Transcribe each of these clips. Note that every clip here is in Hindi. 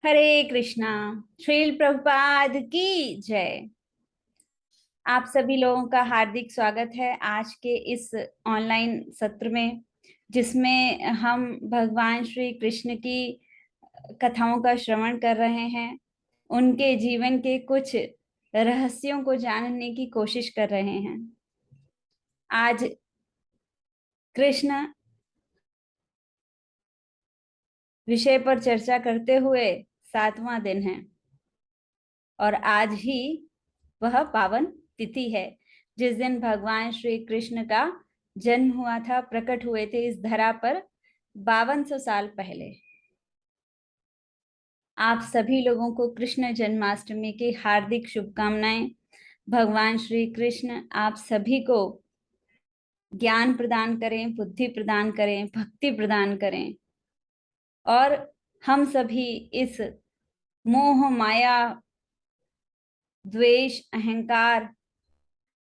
हरे कृष्णा। श्रील प्रभुपाद की जय। आप सभी लोगों का हार्दिक स्वागत है आज के इस ऑनलाइन सत्र में, जिसमें हम भगवान श्री कृष्ण की कथाओं का श्रवण कर रहे हैं। उनके जीवन के कुछ रहस्यों को जानने की कोशिश कर रहे हैं। आज कृष्ण विषय पर चर्चा करते हुए 7वां दिन है और आज ही वह पावन तिथि है जिस दिन भगवान श्री कृष्ण का जन्म हुआ था, प्रकट हुए थे इस धरा पर 5200 साल पहले। आप सभी लोगों को कृष्ण जन्माष्टमी की हार्दिक शुभकामनाएं। भगवान श्री कृष्ण आप सभी को ज्ञान प्रदान करें, बुद्धि प्रदान करें, भक्ति प्रदान करें और हम सभी इस मोह माया, द्वेष, अहंकार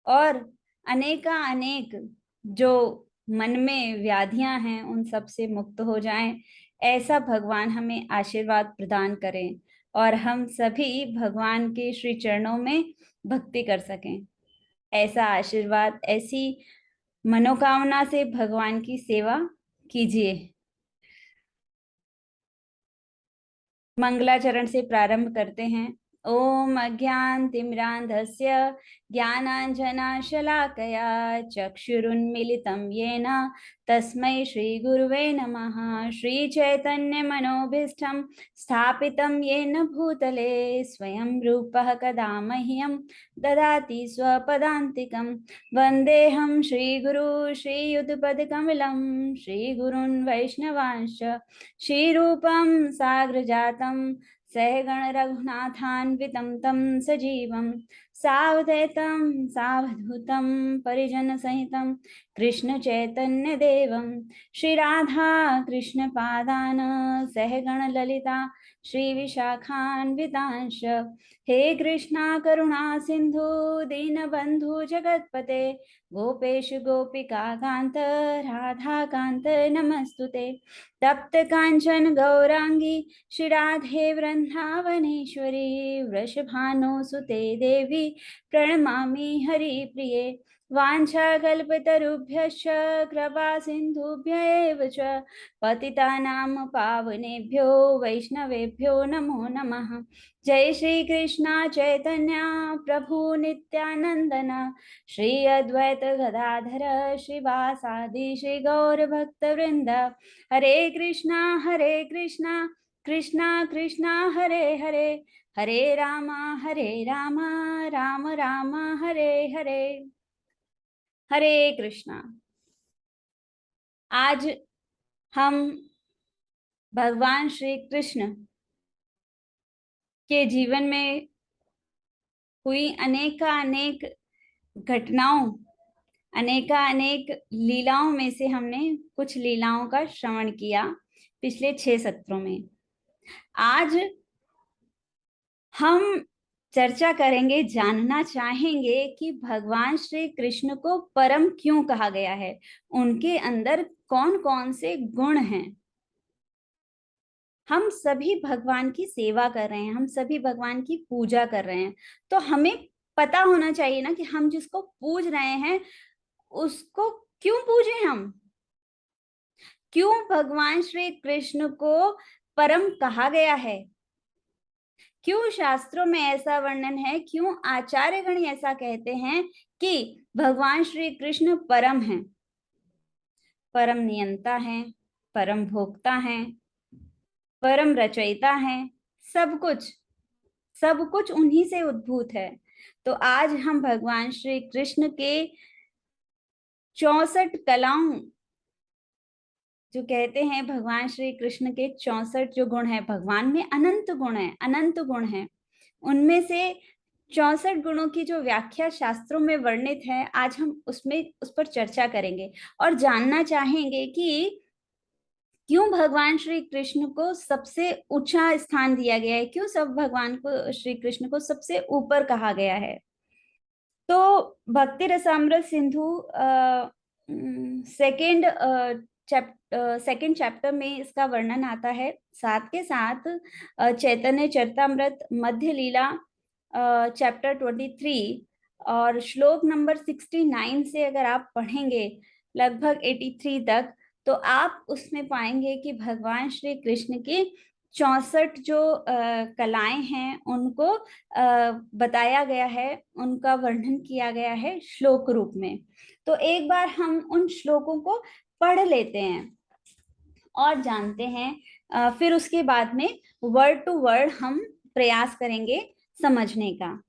और अनेका अनेक जो मन में व्याधियां हैं उन सब से मुक्त हो जाएं। ऐसा भगवान हमें आशीर्वाद प्रदान करें और हम सभी भगवान के श्री चरणों में भक्ति कर सकें। ऐसा आशीर्वाद, ऐसी मनोकामना से भगवान की सेवा कीजिए। मंगलाचरण से प्रारंभ करते हैं। ओम अज्ञानतिमिरान्धस्य ज्ञानाञ्जनशलाकया चक्षुरुन्मीलितं येन तस्मै श्रीगुरुवे नमः। श्रीचैतन्यमनोभीष्टं स्थापितं येन भूतले स्वयं रूपः कदा मह्यं ददाति स्वपदान्तिकं। वन्देऽहं श्रीगुरु श्रीयुतपदकमलं श्रीगुरून् वैष्णवांश्च श्रीरूपं साग्रजातं सहगण रघुनाथान्वितं तं सजीवं सावधैतं सावधूतं परिजन सहितं कृष्ण चैतन्य देवं श्रीराधा कृष्ण पादान सहगण ललिता श्री विशाखान्वितांश। हे कृष्णा करुणा सिंधु दीनबंधु जगतपते गोपेश गोपिका कांत राधा कांत नमस्तुते। तप्त कांचन गौरांगी श्री राधे वृंदावनेश्वरी वृषभानुसुते देवी प्रणमामि हरिप्रिये। वाञ्छाकल्पतरुभ्यश्च कृपा सिन्धुभ्य एव च पतितानां पावनेभ्यो वैष्णवेभ्यो नमो नमः। जय श्री कृष्ण चैतन्य प्रभु नित्यानंदन श्री अद्वैत गदाधर श्रीवासादि श्री गौर भक्त वृंद। हरे कृष्णा कृष्णा कृष्णा हरे हरे, हरे राम राम राम हरे हरे। हरे कृष्णा। आज हम भगवान श्री कृष्ण के जीवन में हुई अनेका अनेक घटनाओं, अनेका अनेक लीलाओं में से हमने कुछ लीलाओं का श्रवण किया पिछले 6 सत्रों में। आज हम चर्चा करेंगे, जानना चाहेंगे कि भगवान श्री कृष्ण को परम क्यों कहा गया है, उनके अंदर कौन कौन से गुण हैं। हम सभी भगवान की सेवा कर रहे हैं, हम सभी भगवान की पूजा कर रहे हैं, तो हमें पता होना चाहिए ना कि हम जिसको पूज रहे हैं उसको क्यों पूजें। हम क्यों भगवान श्री कृष्ण को परम कहा गया है, क्यों शास्त्रों में ऐसा वर्णन है, क्यों आचार्यगण ऐसा कहते हैं कि भगवान श्री कृष्ण परम हैं, परम नियंता हैं, परम भोक्ता हैं, परम रचयिता हैं। सब कुछ, सब कुछ उन्हीं से उद्भूत है। तो आज हम भगवान श्री कृष्ण के 64 कलाओं, जो कहते हैं भगवान श्री कृष्ण के 64 जो गुण है, भगवान में अनंत गुण है, अनंत गुण है, उनमें से 64 गुणों की जो व्याख्या शास्त्रों में वर्णित है, आज हम उसमें उस पर चर्चा करेंगे और जानना चाहेंगे कि क्यों भगवान श्री कृष्ण को सबसे ऊंचा स्थान दिया गया है, क्यों सब भगवान को, श्री कृष्ण को सबसे ऊपर कहा गया है। तो भक्ति Rasamrita Sindhu second second chapter में इसका वर्णन आता है। साथ के साथ चैतन्य चरितामृत मध्य लीला चैप्टर 23 और श्लोक नंबर 69 से अगर आप पढ़ेंगे लगभग 83 तक, तो आप उसमें पाएंगे कि भगवान श्री कृष्ण की 64 जो कलाएं हैं उनको बताया गया है, उनका वर्णन किया गया है श्लोक रूप में। तो एक बार हम उन श्लोकों को पढ़ लेते हैं और जानते हैं, फिर उसके बाद में वर्ड टू वर्ड हम प्रयास करेंगे समझने का।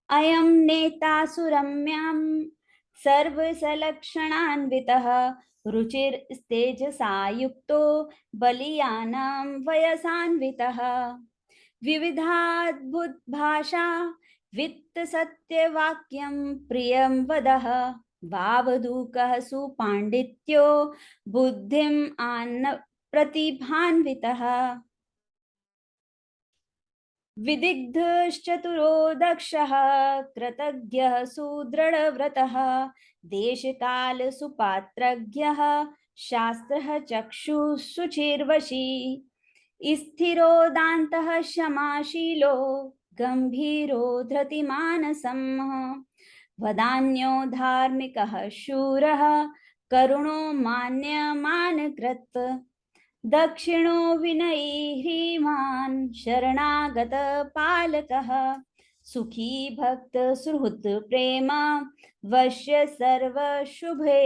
अयम नेता सुरम्यम सर्वसलक्षणान्वितः रुचिर्तेजसा युक्तो बलियानां वयसान्वितः विविधाद्भुत भाषा वित्त सत्यवाक्यं प्रियं वदः वावदूकः सुपाण्डित्यो बुद्धिम् आन्न प्रतिभान्वितः विदिग्धश्चतुरो दक्षः कृतज्ञः सुदृढव्रतः देशकाल सुपात्रज्ञः शास्त्रः चक्षुः शुचिर्वशी स्थिरो दान्तः क्षमाशीलो गम्भीरो धृतिमानसः वदान्यो धार्मिकः शूरः करुणो मान्यमानकृत् दक्षिणो विनयी ह्रीमान् शरणागत पालकः सुखी भक्त सुहृत् प्रेम वश्य सर्व शुभे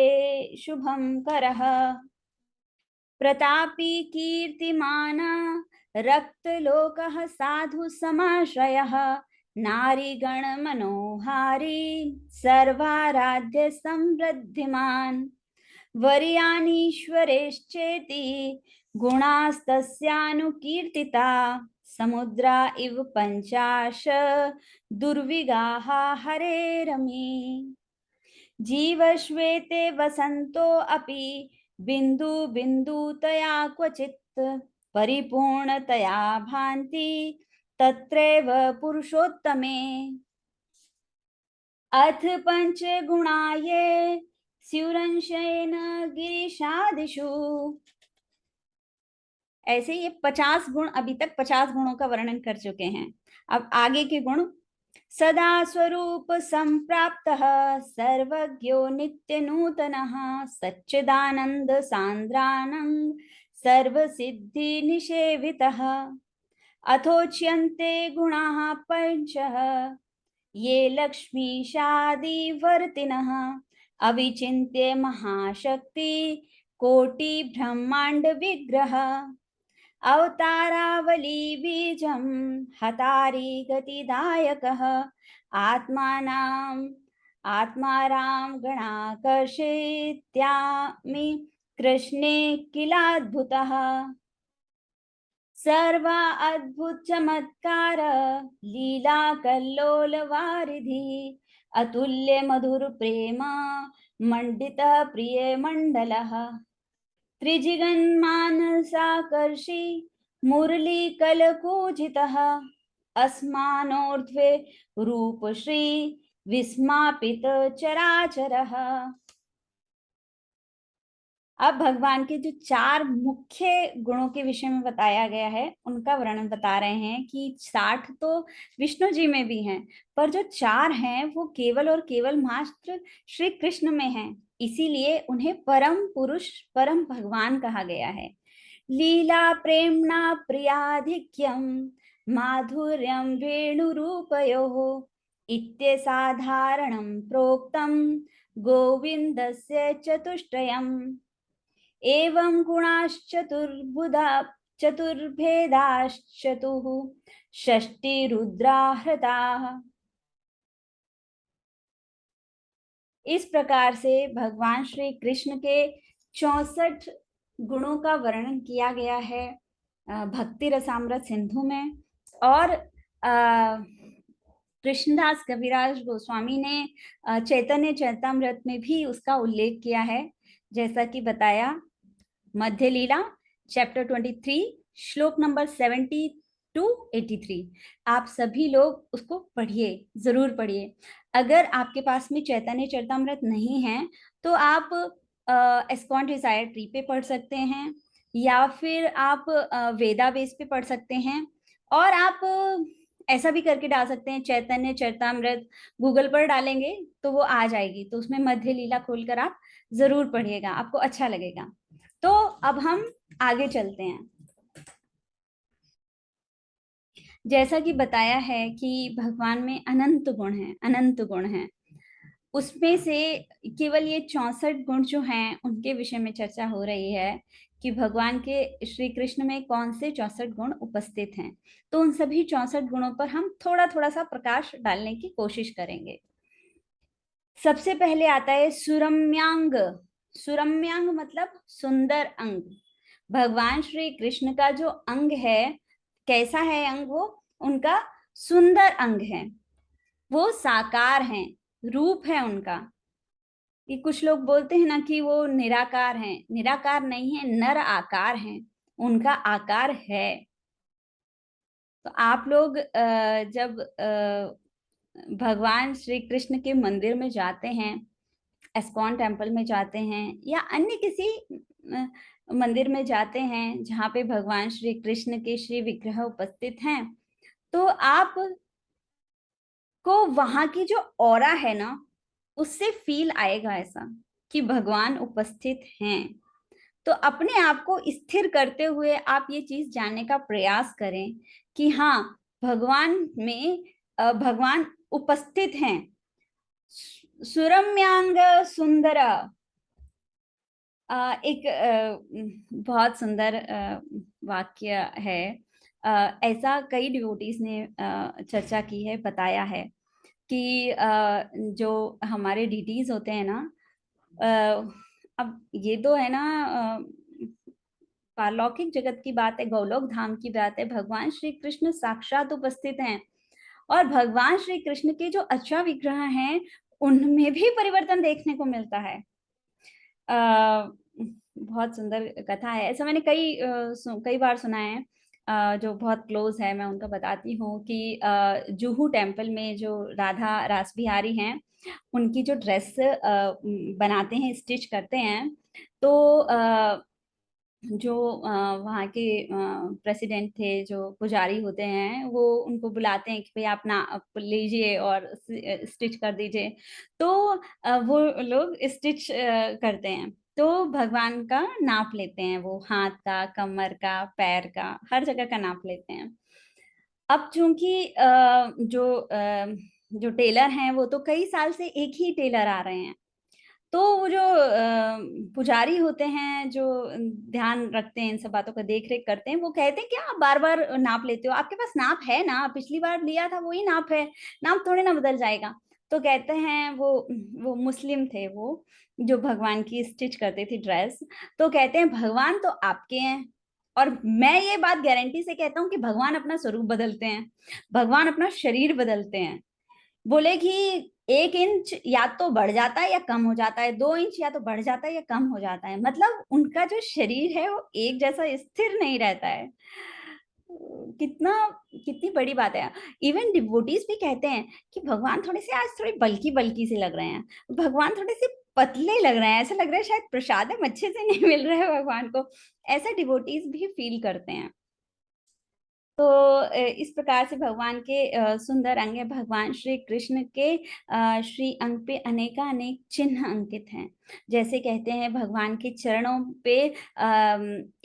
शुभं करः प्रतापी कीर्तिमान रक्तलोकः साधु समाश्रयः नारीगण मनोहारी सर्वाराध्य समृद्धिमान् वर्यानीश्वरेश्चेति गुणास्तस्यानुकीर्तिता समुद्रा इव पंचाश दुर्विगाः हरेरमी जीवश्वेते वसन्तो अपि बिंदु बिंदुतया क्वचित् परिपूर्णतया भान्ति तत्रैव पुरुषोत्तमे अथ पंचगुणाये स्युरंशेन गिरिशादिषु। ऐसे ये 50 गुण, अभी तक 50 गुणों का वर्णन कर चुके हैं। अब आगे के गुण। सदा स्वरूप संप्राप्तः सर्वज्ञो नित्य नूतनः सच्चिदानंद सांद्रानंद सर्वसिद्धि निषेवितः अथोच्यन्ते गुणाः पंचः ये लक्ष्मीशादिवर्तिनः अविचिन्त्य महाशक्ति कोटि ब्रह्मांड विग्रह अवतारावली बीजं हतारी गतिदायकः आत्माराम गणाकर्षित्यामि कृष्णे किलाद्भुतः सर्वा अद्भुत चमत्कार लीला कल्लोल वारिधि अतुल्य मधुर प्रेम मंडित प्रिय मंडलः त्रिजिगन्मानसाकर्षि मुरली कलकूजितः अस्मानोर्ध्वे रूपश्री विस्मापित चराचरः। अब भगवान के जो 4 मुख्य गुणों के विषय में बताया गया है उनका वर्णन बता रहे हैं कि 60 तो विष्णु जी में भी हैं, पर जो 4 हैं वो केवल और केवल मात्र श्री कृष्ण में हैं, इसीलिए उन्हें परम पुरुष परम भगवान कहा गया है। लीला प्रेमणा प्रियाधिक्यम माधुर्यम वेणुरूपयोः इत्यसाधारणं प्रोक्तम गोविंदस्य चतुष्टयम् एवं गुणाश्चतुर्बुधा चतुर्भेदाश्चतुः षष्टि रुद्राहृताः। इस प्रकार से भगवान श्री कृष्ण के 64 गुणों का वर्णन किया गया है भक्ति रसामृत सिंधु में। और कृष्णदास कविराज गोस्वामी ने चैतन्य चरितामृत में भी उसका उल्लेख किया है, जैसा कि बताया मध्य लीला चैप्टर 23 श्लोक नंबर 70 to 83। आप सभी लोग उसको पढ़िए, जरूर पढ़िए। अगर आपके पास में चैतन्य चरितामृत नहीं है तो आप एस्कॉन डिजायर ट्री पे पढ़ सकते हैं, या फिर आप वेदा बेस पे पढ़ सकते हैं, और आप ऐसा भी करके डाल सकते हैं चैतन्य चरितमृत। गूगल पर डालेंगे तो वो आ जाएगी, तो उसमें मध्य लीला खोलकर आप जरूर पढ़िएगा, आपको अच्छा लगेगा। तो अब हम आगे चलते हैं। जैसा कि बताया है कि भगवान में अनंत गुण हैं, अनंत गुण हैं। उसमें से केवल ये 64 गुण जो हैं उनके विषय में चर्चा हो रही है कि भगवान के श्री कृष्ण में कौन से 64 गुण उपस्थित हैं। तो उन सभी 64 गुणों पर हम थोड़ा थोड़ा सा प्रकाश डालने की कोशिश करेंगे। सबसे पहले आता है सुरम्यांग। सुरम्यांग मतलब सुंदर अंग। भगवान श्री कृष्ण का जो अंग है, कैसा है अंग वो? उनका सुंदर अंग है, वो साकार हैं, रूप है उनका। ये कुछ लोग बोलते हैं ना कि वो निराकार हैं, निराकार नहीं है, नर आकार हैं, उनका आकार है। तो आप लोग जब भगवान श्री कृष्ण के मंदिर में जाते हैं, एस्कॉन टेम्पल में जाते हैं, या अन्य किसी मंदिर में जाते हैं जहाँ पे भगवान श्री कृष्ण के श्री विग्रह उपस्थित हैं, तो आप को वहां की जो ऑरा है ना, उससे फील आएगा ऐसा कि भगवान उपस्थित हैं। तो अपने आप को स्थिर करते हुए आप ये चीज जानने का प्रयास करें कि हाँ, भगवान में भगवान उपस्थित हैं। सुरम्यांग सुंदर, एक बहुत सुंदर वाक्य है। ऐसा कई डिवोटीज ने चर्चा की है, बताया है कि जो हमारे डीटीज होते हैं ना, अब ये तो है ना, पारलौकिक जगत की बात है, गोलोक धाम की बात है, भगवान श्री कृष्ण साक्षात उपस्थित हैं। और भगवान श्री कृष्ण के जो अच्छा विग्रह हैं उनमें भी परिवर्तन देखने को मिलता है। बहुत सुंदर कथा है, ऐसा मैंने कई बार सुना है। जो बहुत क्लोज है, मैं उनका बताती हूँ कि जुहू टेम्पल में जो राधा रास बिहारी हैं, उनकी जो ड्रेस बनाते हैं, स्टिच करते हैं, तो जो वहाँ के प्रेसिडेंट थे, जो पुजारी होते हैं, वो उनको बुलाते हैं कि भाई आप ना आप लीजिए और स्टिच कर दीजिए। तो वो लोग स्टिच करते हैं, तो भगवान का नाप लेते हैं, वो हाथ का, कमर का, पैर का, हर जगह का नाप लेते हैं। अब चूंकि जो टेलर हैं वो तो कई साल से एक ही टेलर आ रहे हैं, तो वो जो पुजारी होते हैं, जो ध्यान रखते हैं, इन सब बातों का देख रेख करते हैं, वो कहते हैं कि आप बार बार नाप लेते हो, आपके पास नाप है ना, पिछली बार लिया था वही नाप है, नाप थोड़े ना बदल जाएगा। तो कहते हैं वो मुस्लिम थे, वो जो भगवान की स्टिच करते थे ड्रेस, तो कहते हैं भगवान तो आपके हैं, और मैं ये बात गारंटी से कहता हूँ कि भगवान अपना स्वरूप बदलते हैं, भगवान अपना शरीर बदलते हैं। बोले कि 1 इंच या तो बढ़ जाता है या कम हो जाता है, 2 इंच या तो बढ़ जाता है या कम हो जाता है, मतलब उनका जो शरीर है वो एक जैसा स्थिर नहीं रहता है। कितना कितनी बड़ी बात है। इवन डिवोटीज भी कहते हैं कि भगवान थोड़े से आज थोड़े बल्की बल्की से लग रहे हैं, भगवान थोड़े से पतले लग रहे हैं, ऐसा लग रहा है शायद प्रसाद हम अच्छे से नहीं मिल रहा है भगवान को, ऐसा डिवोटीज भी फील करते हैं। तो इस प्रकार से भगवान के सुंदर अंग है। भगवान श्री कृष्ण के श्री अंग पे अनेकानेक चिन्ह अंकित हैं। जैसे कहते हैं भगवान के चरणों पे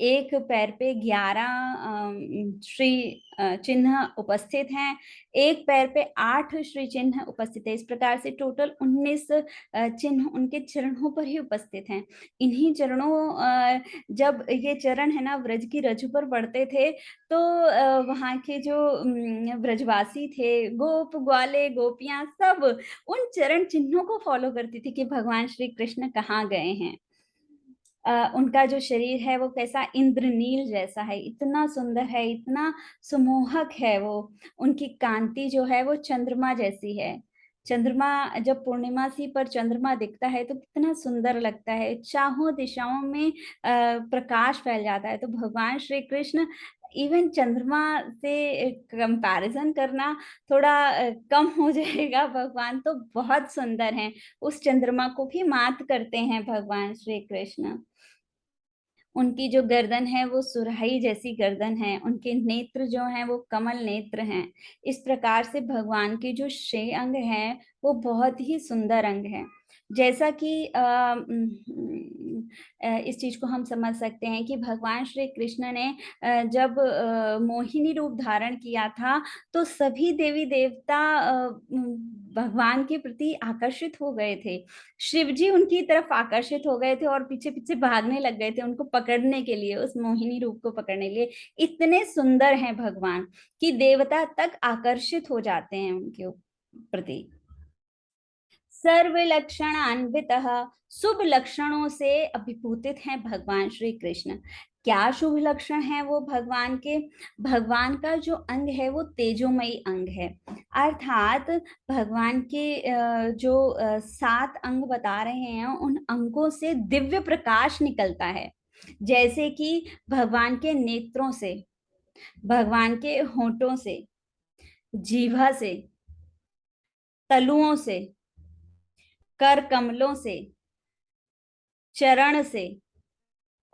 एक पैर पे 11 श्री चिन्ह उपस्थित हैं, एक पैर पे 8 श्री चिन्ह उपस्थित है। इस प्रकार से टोटल 19 चिन्ह उनके चरणों पर ही उपस्थित हैं। इन्हीं चरणों जब ये चरण है ना व्रज की रजू पर पड़ते थे, तो वहाँ के जो ब्रजवासी थे, गोप ग्वाले गोपियां सब उन चरण चिन्हों को फॉलो करती थी कि भगवान श्री कृष्ण कहाँ गए हैं। उनका जो शरीर है वो कैसा इंद्रनील जैसा है, इतना सुंदर है, इतना सुमोहक है वो। उनकी कांति जो है वो चंद्रमा जैसी है। चंद्रमा, जब पूर्णिमासी पर चंद्रमा दिखता है तो कितना सुंदर लगता है, चारों दिशाओं में प्रकाश फैल जाता है। तो भगवान श्री कृष्ण, इवन चंद्रमा से कंपैरिजन करना थोड़ा कम हो जाएगा, भगवान तो बहुत सुंदर हैं। उस चंद्रमा को भी मात करते हैं भगवान श्री कृष्ण। उनकी जो गर्दन है वो सुराही जैसी गर्दन है, उनके नेत्र जो हैं वो कमल नेत्र हैं। इस प्रकार से भगवान के जो 6 अंग हैं वो बहुत ही सुंदर अंग हैं। जैसा कि इस चीज को हम समझ सकते हैं कि भगवान श्री कृष्ण ने जब मोहिनी रूप धारण किया था तो सभी देवी देवता भगवान के प्रति आकर्षित हो गए थे। शिव जी उनकी तरफ आकर्षित हो गए थे और पीछे पीछे भागने लग गए थे उनको पकड़ने के लिए, उस मोहिनी रूप को पकड़ने के लिए। इतने सुंदर हैं भगवान कि देवता तक आकर्षित हो जाते हैं उनके प्रति। सर्व लक्षणान्वितः, शुभ लक्षणों से अभिभूतित हैं भगवान श्री कृष्ण। क्या शुभ लक्षण है वो भगवान के? भगवान का जो अंग है वो तेजोमयी अंग है, अर्थात भगवान के जो 7 अंग बता रहे हैं उन अंगों से दिव्य प्रकाश निकलता है। जैसे कि भगवान के नेत्रों से, भगवान के होंठों से, जीभा से, तलुओं से, कर कमलों से, चरण से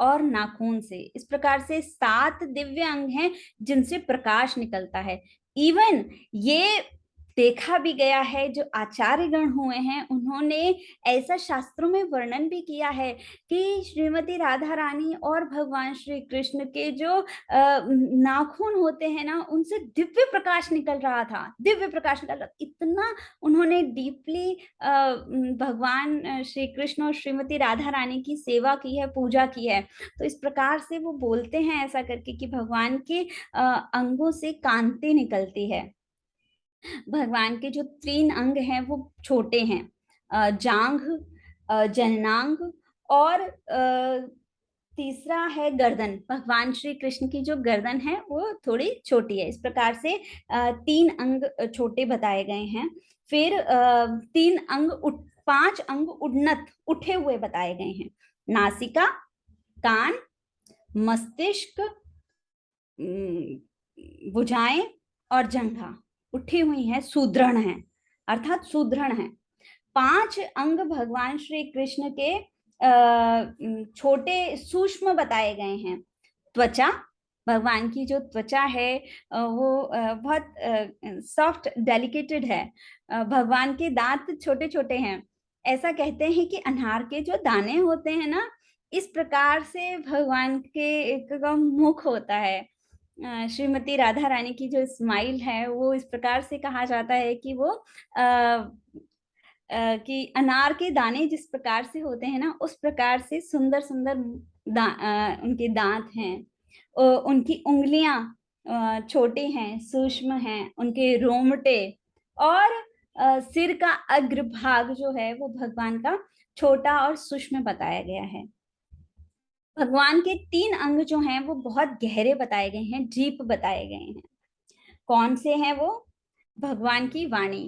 और नाखून से, इस प्रकार से 7 दिव्य अंग हैं जिनसे प्रकाश निकलता है। इवन ये देखा भी गया है, जो आचार्य गण हुए हैं उन्होंने ऐसा शास्त्रों में वर्णन भी किया है कि श्रीमती राधा रानी और भगवान श्री कृष्ण के जो नाखून होते हैं ना, उनसे दिव्य प्रकाश निकल रहा था, दिव्य प्रकाश निकल रहा। इतना उन्होंने डीपली भगवान श्री कृष्ण और श्रीमती राधा रानी की सेवा की है, पूजा की है। तो इस प्रकार से वो बोलते हैं ऐसा करके कि भगवान के अंगों से कांति निकलती है। भगवान के जो 3 अंग हैं वो छोटे हैं, जांघ, जननांग और तीसरा है गर्दन। भगवान श्री कृष्ण की जो गर्दन है वो थोड़ी छोटी है। इस प्रकार से 3 अंग छोटे बताए गए हैं। फिर 5 अंग उन्नत उठे हुए बताए गए हैं। नासिका, कान, मस्तिष्क, भुजाएं और जंघा उठी हुई है, सुदृढ़ है, अर्थात सुदृढ़ है। 5 अंग भगवान श्री कृष्ण के छोटे सूक्ष्म बताए गए हैं। त्वचा, भगवान की जो त्वचा है वो बहुत सॉफ्ट डेलिकेटेड है। भगवान के दांत छोटे छोटे हैं। ऐसा कहते हैं कि अनार के जो दाने होते हैं ना, इस प्रकार से भगवान के एक का मुख होता है। श्रीमती राधा रानी की जो स्माइल है वो इस प्रकार से कहा जाता है कि वो कि अनार के दाने जिस प्रकार से होते हैं ना, उस प्रकार से सुंदर सुंदर उनके दांत हैं। उनकी उंगलियां छोटे हैं, सूक्ष्म हैं, उनके रोमटे और सिर का अग्रभाग जो है वो भगवान का छोटा और सूक्ष्म बताया गया है। भगवान के 3 अंग जो हैं वो बहुत गहरे बताए गए हैं, डीप बताए गए हैं। कौन से हैं वो? भगवान की वाणी,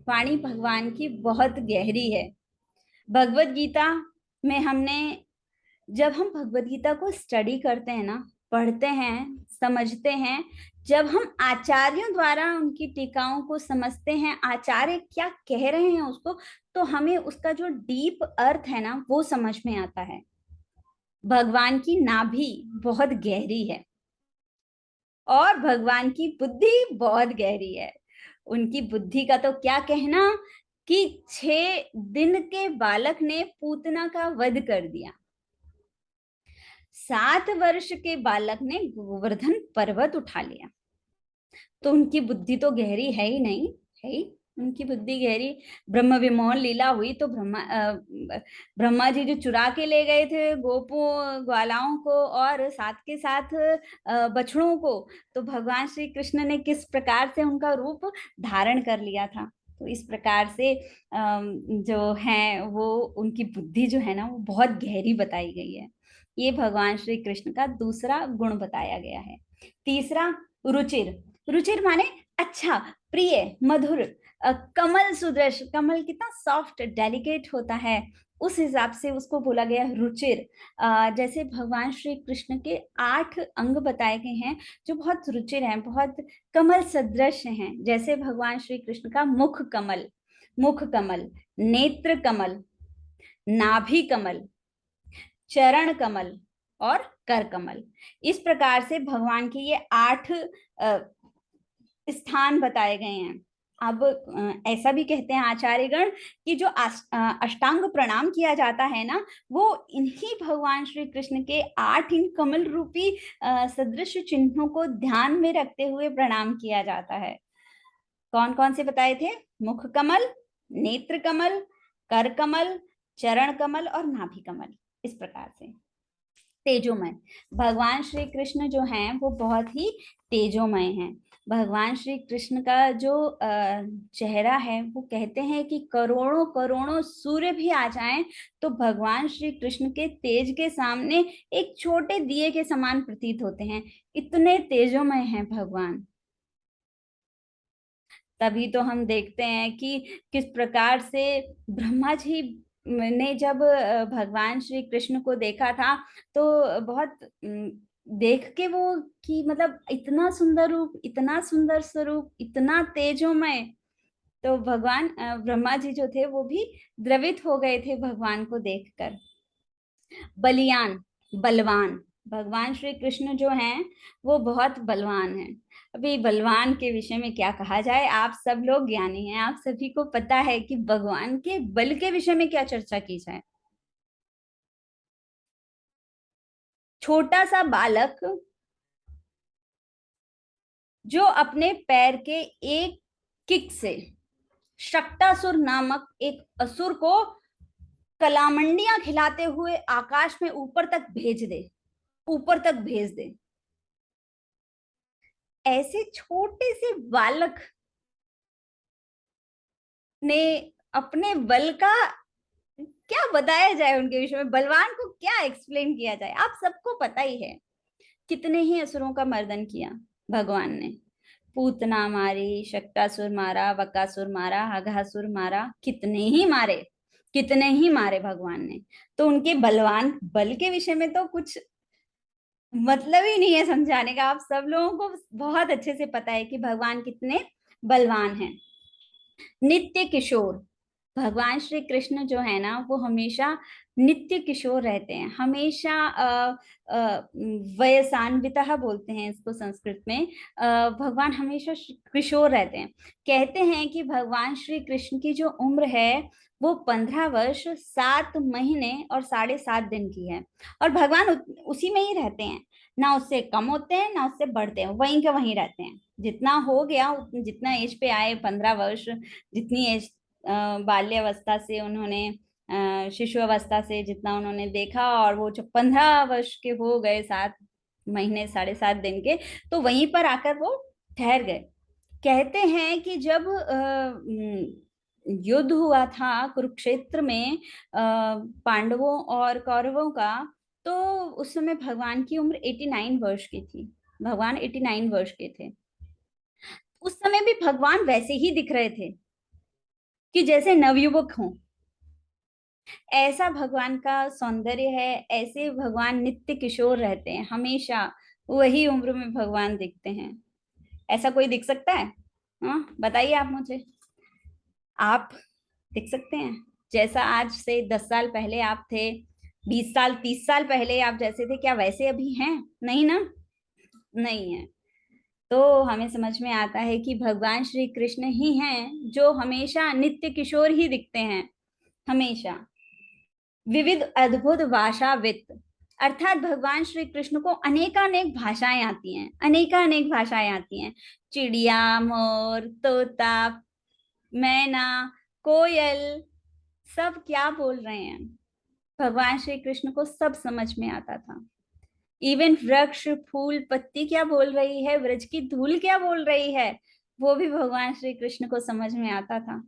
वाणी भगवान की बहुत गहरी है। भगवत गीता में हमने, जब हम भगवत गीता को स्टडी करते हैं ना, पढ़ते हैं, समझते हैं, जब हम आचार्यों द्वारा उनकी टीकाओं को समझते हैं, आचार्य क्या कह रहे हैं उसको, तो हमें उसका जो डीप अर्थ है ना वो समझ में आता है। भगवान की नाभि बहुत गहरी है और भगवान की बुद्धि बहुत गहरी है। उनकी बुद्धि का तो क्या कहना कि 6 दिन के बालक ने पूतना का वध कर दिया। 7 वर्ष के बालक ने गोवर्धन पर्वत उठा लिया। तो उनकी बुद्धि तो गहरी है ही नहीं, है ही उनकी बुद्धि गहरी। ब्रह्म विमोहन लीला हुई तो ब्रह्मा जी जो चुरा के ले गए थे गोपों ग्वालाओं को और साथ के साथ बछड़ों को, तो भगवान श्री कृष्ण ने किस प्रकार से उनका रूप धारण कर लिया था। तो इस प्रकार से जो है वो उनकी बुद्धि जो है ना वो बहुत गहरी बताई गई है। ये भगवान श्री कृष्ण का दूसरा गुण बताया गया है। तीसरा, रुचिर, रुचिर माने अच्छा, प्रिय, मधुर। कमल सुदृश, कमल कितना सॉफ्ट डेलिकेट होता है, उस हिसाब से उसको बोला गया रुचिर। जैसे भगवान श्री कृष्ण के 8 अंग बताए गए हैं जो बहुत रुचिर हैं, बहुत कमल सदृश हैं। जैसे भगवान श्री कृष्ण का मुख कमल, मुख कमल, नेत्र कमल, नाभि कमल, चरण कमल और कर कमल। इस प्रकार से भगवान के ये 8 स्थान बताए गए हैं। अब ऐसा भी कहते हैं आचार्यगण कि जो अष्टांग प्रणाम किया जाता है ना, वो इन्हीं भगवान श्री कृष्ण के 8 इन कमल रूपी सदृश चिन्हों को ध्यान में रखते हुए प्रणाम किया जाता है। कौन कौन से बताए थे? मुख कमल, नेत्र कमल, कर कमल, चरण कमल और नाभि कमल। इस प्रकार से तेजोमय, भगवान श्री कृष्ण जो हैं वो बहुत ही तेजोमय हैं। भगवान श्री कृष्ण का जो चेहरा है, वो कहते हैं कि करोड़ों करोड़ों सूर्य भी आ जाएं तो भगवान श्री कृष्ण के तेज के सामने एक छोटे दिए के समान प्रतीत होते हैं। इतने तेजोमय हैं भगवान। तभी तो हम देखते हैं कि किस प्रकार से ब्रह्मा जी ने जब भगवान श्री कृष्ण को देखा था तो बहुत देख के वो कि मतलब इतना सुंदर रूप, इतना सुंदर स्वरूप, इतना तेजोमय। तो भगवान ब्रह्मा जी जो थे वो भी द्रवित हो गए थे भगवान को देखकर। बलियान, बलवान, भगवान श्री कृष्ण जो हैं वो बहुत बलवान हैं। अभी बलवान के विषय में क्या कहा जाए, आप सब लोग ज्ञानी हैं, आप सभी को पता है कि भगवान के बल के विषय में क्या चर्चा की जाए। छोटा सा बालक जो अपने पैर के एक किक से शक्टासुर नामक एक असुर को कलामंडियां खिलाते हुए आकाश में ऊपर तक भेज दे, ऊपर तक भेज दे। ऐसे छोटे से बालक ने अपने बल का क्या बताया जाए, उनके विषय में बलवान को क्या एक्सप्लेन किया जाए। आप सबको पता ही है कितने ही असुरों का मर्दन किया भगवान ने। पूतना मारी, शक्टासुर मारा, बकासुर मारा, अघासुर मारा, कितने ही मारे, कितने ही मारे भगवान ने। तो उनके बलवान बल के विषय में तो कुछ मतलब ही नहीं है समझाने का। आप सब लोगों को बहुत अच्छे से पता है कि भगवान कितने बलवान हैं। नित्य किशोर, भगवान श्री कृष्ण जो है ना वो हमेशा नित्य किशोर रहते हैं, हमेशा वयसान्वितः बोलते हैं इसको संस्कृत में। भगवान हमेशा किशोर रहते हैं। कहते हैं कि भगवान श्री कृष्ण की जो उम्र है वो 15 वर्ष 7 महीने और 7.5 दिन की है। और भगवान उसी में ही रहते हैं, ना उससे कम होते हैं ना उससे बढ़ते हैं, वहीं के वहीं रहते हैं। जितना हो गया, जितना एज पे आए, 15 वर्ष जितनी एज, बाल्यावस्था से उन्होंने शिशु अवस्था से जितना उन्होंने देखा, और वो जब 15 वर्ष के हो गए, 7 महीने 7.5 दिन के, तो वहीं पर आकर वो ठहर गए। कहते हैं कि जब युद्ध हुआ था कुरुक्षेत्र में पांडवों और कौरवों का, तो उस समय भगवान की उम्र 89 वर्ष की थी। भगवान 89 वर्ष के थे। उस समय भी भगवान वैसे ही दिख रहे थे कि जैसे नवयुवक हों। ऐसा भगवान का सौंदर्य है, ऐसे भगवान नित्य किशोर रहते हैं, हमेशा वही उम्र में भगवान दिखते हैं। ऐसा कोई दिख सकता है? हाँ बताइए आप मुझे। आप दिख सकते हैं जैसा आज से 10 साल पहले आप थे, 20 साल 30 साल पहले आप जैसे थे, क्या वैसे अभी हैं? नहीं ना, नहीं है। तो हमें समझ में आता है कि भगवान श्री कृष्ण ही हैं जो हमेशा नित्य किशोर ही दिखते हैं, हमेशा। विविध अद्भुत भाषाविद, अर्थात भगवान श्री कृष्ण को अनेकानेक भाषाएं आती हैं, अनेकानेक भाषाएं आती हैं। चिड़िया, मोर, तोता, मैना, कोयल, सब क्या बोल रहे हैं, भगवान श्री कृष्ण को सब समझ में आता था। इवन वृक्ष, फूल, पत्ती क्या बोल रही है, ब्रज की धूल क्या बोल रही है, वो भी भगवान श्री कृष्ण को समझ में आता था।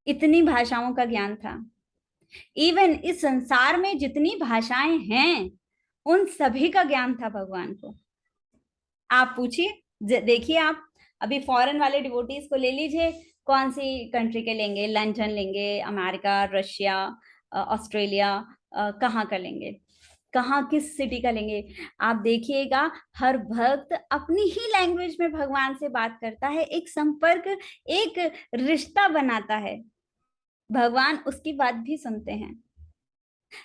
इतनी भाषाओं का ज्ञान था। इवन इस संसार में जितनी भाषाएं हैं उन सभी का ज्ञान था भगवान को। आप पूछिए, देखिए आप अभी फॉरेन वाले डिवोटीज को ले लीजिए, कौन सी कंट्री के लेंगे? लंदन लेंगे, अमेरिका, रशिया, ऑस्ट्रेलिया, कहाँ का लेंगे? कहाँ किस सिटी का लेंगे? आप देखिएगा, हर भक्त अपनी ही लैंग्वेज में भगवान से बात करता है, एक संपर्क, एक रिश्ता बनाता है। भगवान उसकी बात भी सुनते हैं।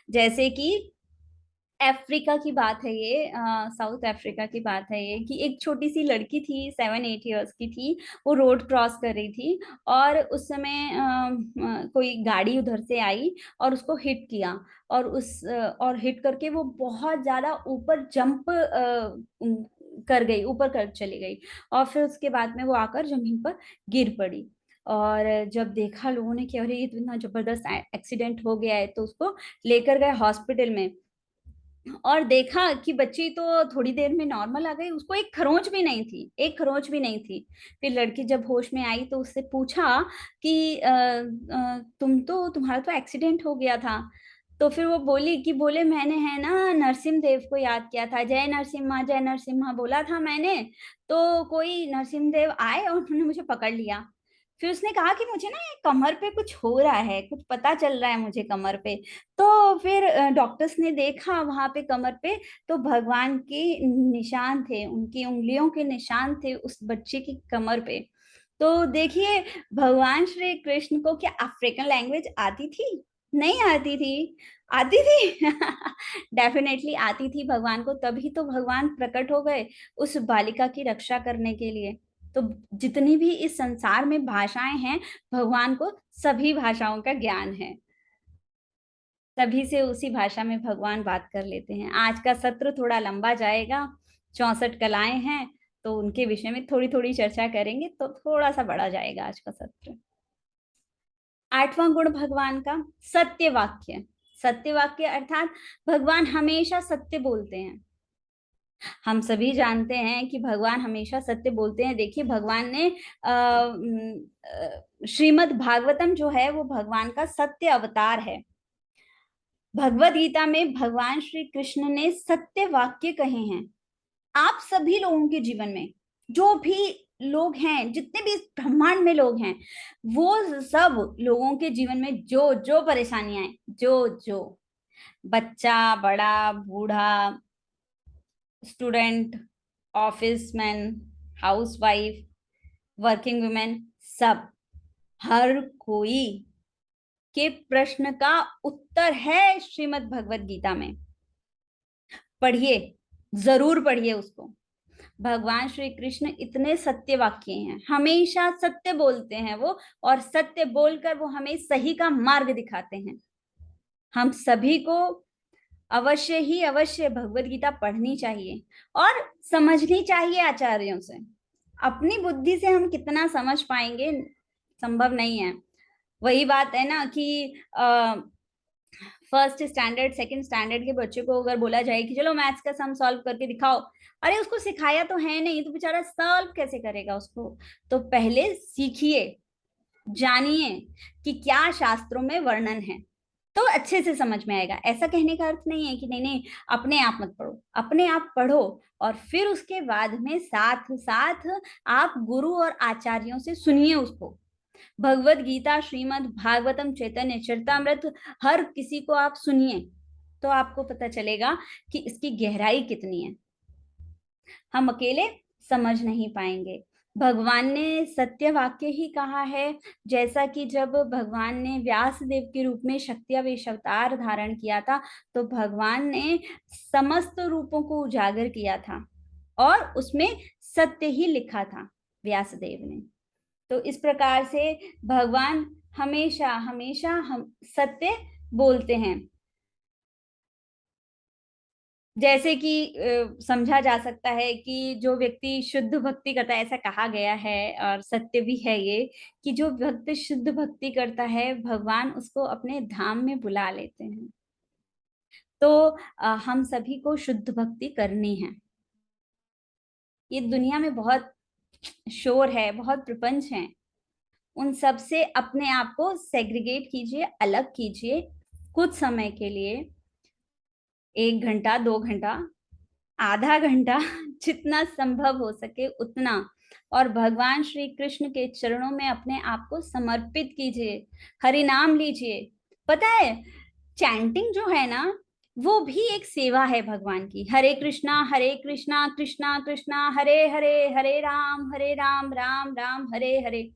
जैसे कि अफ्रीका की बात है ये, साउथ अफ्रीका की बात है ये, कि एक छोटी सी लड़की थी, 7-8 इयर्स की थी। वो रोड क्रॉस कर रही थी और उस समय कोई गाड़ी उधर से आई और उसको हिट किया। और हिट करके वो बहुत ज्यादा ऊपर जंप कर गई, ऊपर कर चली गई। और फिर उसके बाद में वो आकर जमीन पर गिर पड़ी। और जब देखा लोगों ने कि अरे ये तो इतना जबरदस्त एक्सीडेंट हो गया है, तो उसको लेकर गए हॉस्पिटल में। और देखा कि बच्ची तो थोड़ी देर में नॉर्मल आ गई, उसको एक खरोंच भी नहीं थी, एक खरोंच भी नहीं थी। फिर लड़की जब होश में आई तो उससे पूछा कि तुम्हारा तो एक्सीडेंट हो गया था। तो फिर वो बोली कि बोले मैंने है ना नरसिम्हा देव को याद किया था, जय नरसिम्हा जय नरसिम्हा बोला था मैंने। तो कोई नरसिम्हा देव आए और उन्होंने मुझे पकड़ लिया। फिर उसने कहा कि मुझे ना ये कमर पे कुछ हो रहा है, कुछ पता चल रहा है मुझे कमर पे। तो फिर डॉक्टर्स ने देखा वहां पे कमर पे, तो भगवान के निशान थे, उनकी उंगलियों के निशान थे उस बच्चे की कमर पे। तो देखिए, भगवान श्री कृष्ण को क्या अफ्रीकन लैंग्वेज आती थी? नहीं आती थी। आती थी। डेफिनेटली आती थी भगवान को, तभी तो भगवान प्रकट हो गए उस बालिका की रक्षा करने के लिए। तो जितनी भी इस संसार में भाषाएं हैं, भगवान को सभी भाषाओं का ज्ञान है। तभी से उसी भाषा में भगवान बात कर लेते हैं। आज का सत्र थोड़ा लंबा जाएगा, 64 कलाएं हैं, तो उनके विषय में थोड़ी थोड़ी चर्चा करेंगे, तो थोड़ा सा बड़ा जाएगा आज का सत्र। 8वां गुण भगवान का सत्य वाक्य। सत्य वाक्य अर्थात भगवान हमेशा सत्य बोलते हैं। हम सभी जानते हैं कि भगवान हमेशा सत्य बोलते हैं। देखिए, भगवान ने श्रीमद् भागवतम जो है वो भगवान का सत्य अवतार है। भगवत गीता में भगवान श्री कृष्ण ने सत्य वाक्य कहे हैं। आप सभी लोगों के जीवन में जो भी लोग हैं, जितने भी इस ब्रह्मांड में लोग हैं, वो सब लोगों के जीवन में जो जो परेशानियां हैं, जो जो बच्चा, बड़ा, बूढ़ा, student, office man, house wife, working women, सब, हर कोई के प्रश्न का उत्तर है श्रीमद् भगवत गीता में। पढ़िए, जरूर पढ़िए उसको। भगवान श्री कृष्ण इतने सत्य वाक्य हैं, हमेशा सत्य बोलते हैं वो, और सत्य बोलकर वो हमें सही का मार्ग दिखाते हैं। हम सभी को अवश्य ही अवश्य भगवत गीता पढ़नी चाहिए और समझनी चाहिए आचार्यों से। अपनी बुद्धि से हम कितना समझ पाएंगे, संभव नहीं है। वही बात है ना कि फर्स्ट स्टैंडर्ड, सेकंड स्टैंडर्ड के बच्चे को अगर बोला जाए कि चलो मैथ्स का सम सॉल्व करके दिखाओ, अरे उसको सिखाया तो है नहीं, तो बेचारा सॉल्व कैसे करेगा उसको? तो पहले सीखिए, जानिए कि क्या शास्त्रों में वर्णन है, तो अच्छे से समझ में आएगा। ऐसा कहने का अर्थ नहीं है कि नहीं नहीं अपने आप मत पढ़ो, अपने आप पढ़ो, और फिर उसके बाद में साथ साथ आप गुरु और आचार्यों से सुनिए उसको। भगवत गीता, श्रीमद् भागवतम, चैतन्य चरितामृत, हर किसी को आप सुनिए, तो आपको पता चलेगा कि इसकी गहराई कितनी है। हम अकेले समझ नहीं पाएंगे। भगवान ने सत्य वाक्य ही कहा है। जैसा कि जब भगवान ने व्यास देव के रूप में शक्त्यावेश अवतार धारण किया था, तो भगवान ने समस्त रूपों को उजागर किया था और उसमें सत्य ही लिखा था व्यास देव ने। तो इस प्रकार से भगवान हमेशा हमेशा हम सत्य बोलते हैं। जैसे कि समझा जा सकता है कि जो व्यक्ति शुद्ध भक्ति करता है, ऐसा कहा गया है और सत्य भी है ये, कि जो भक्त शुद्ध भक्ति करता है, भगवान उसको अपने धाम में बुला लेते हैं। तो हम सभी को शुद्ध भक्ति करनी है। ये दुनिया में बहुत शोर है, बहुत प्रपंच है, उन सब से अपने आप को सेग्रीगेट कीजिए, अलग कीजिए, कुछ समय के लिए, 1 घंटा 2 घंटा, आधा घंटा जितना संभव हो सके उतना, और भगवान श्री कृष्ण के चरणों में अपने आप को समर्पित कीजिए, हरि नाम लीजिए। पता है, चैंटिंग जो है ना, वो भी एक सेवा है भगवान की। हरे कृष्णा कृष्णा कृष्णा हरे हरे, हरे राम राम राम हरे हरे।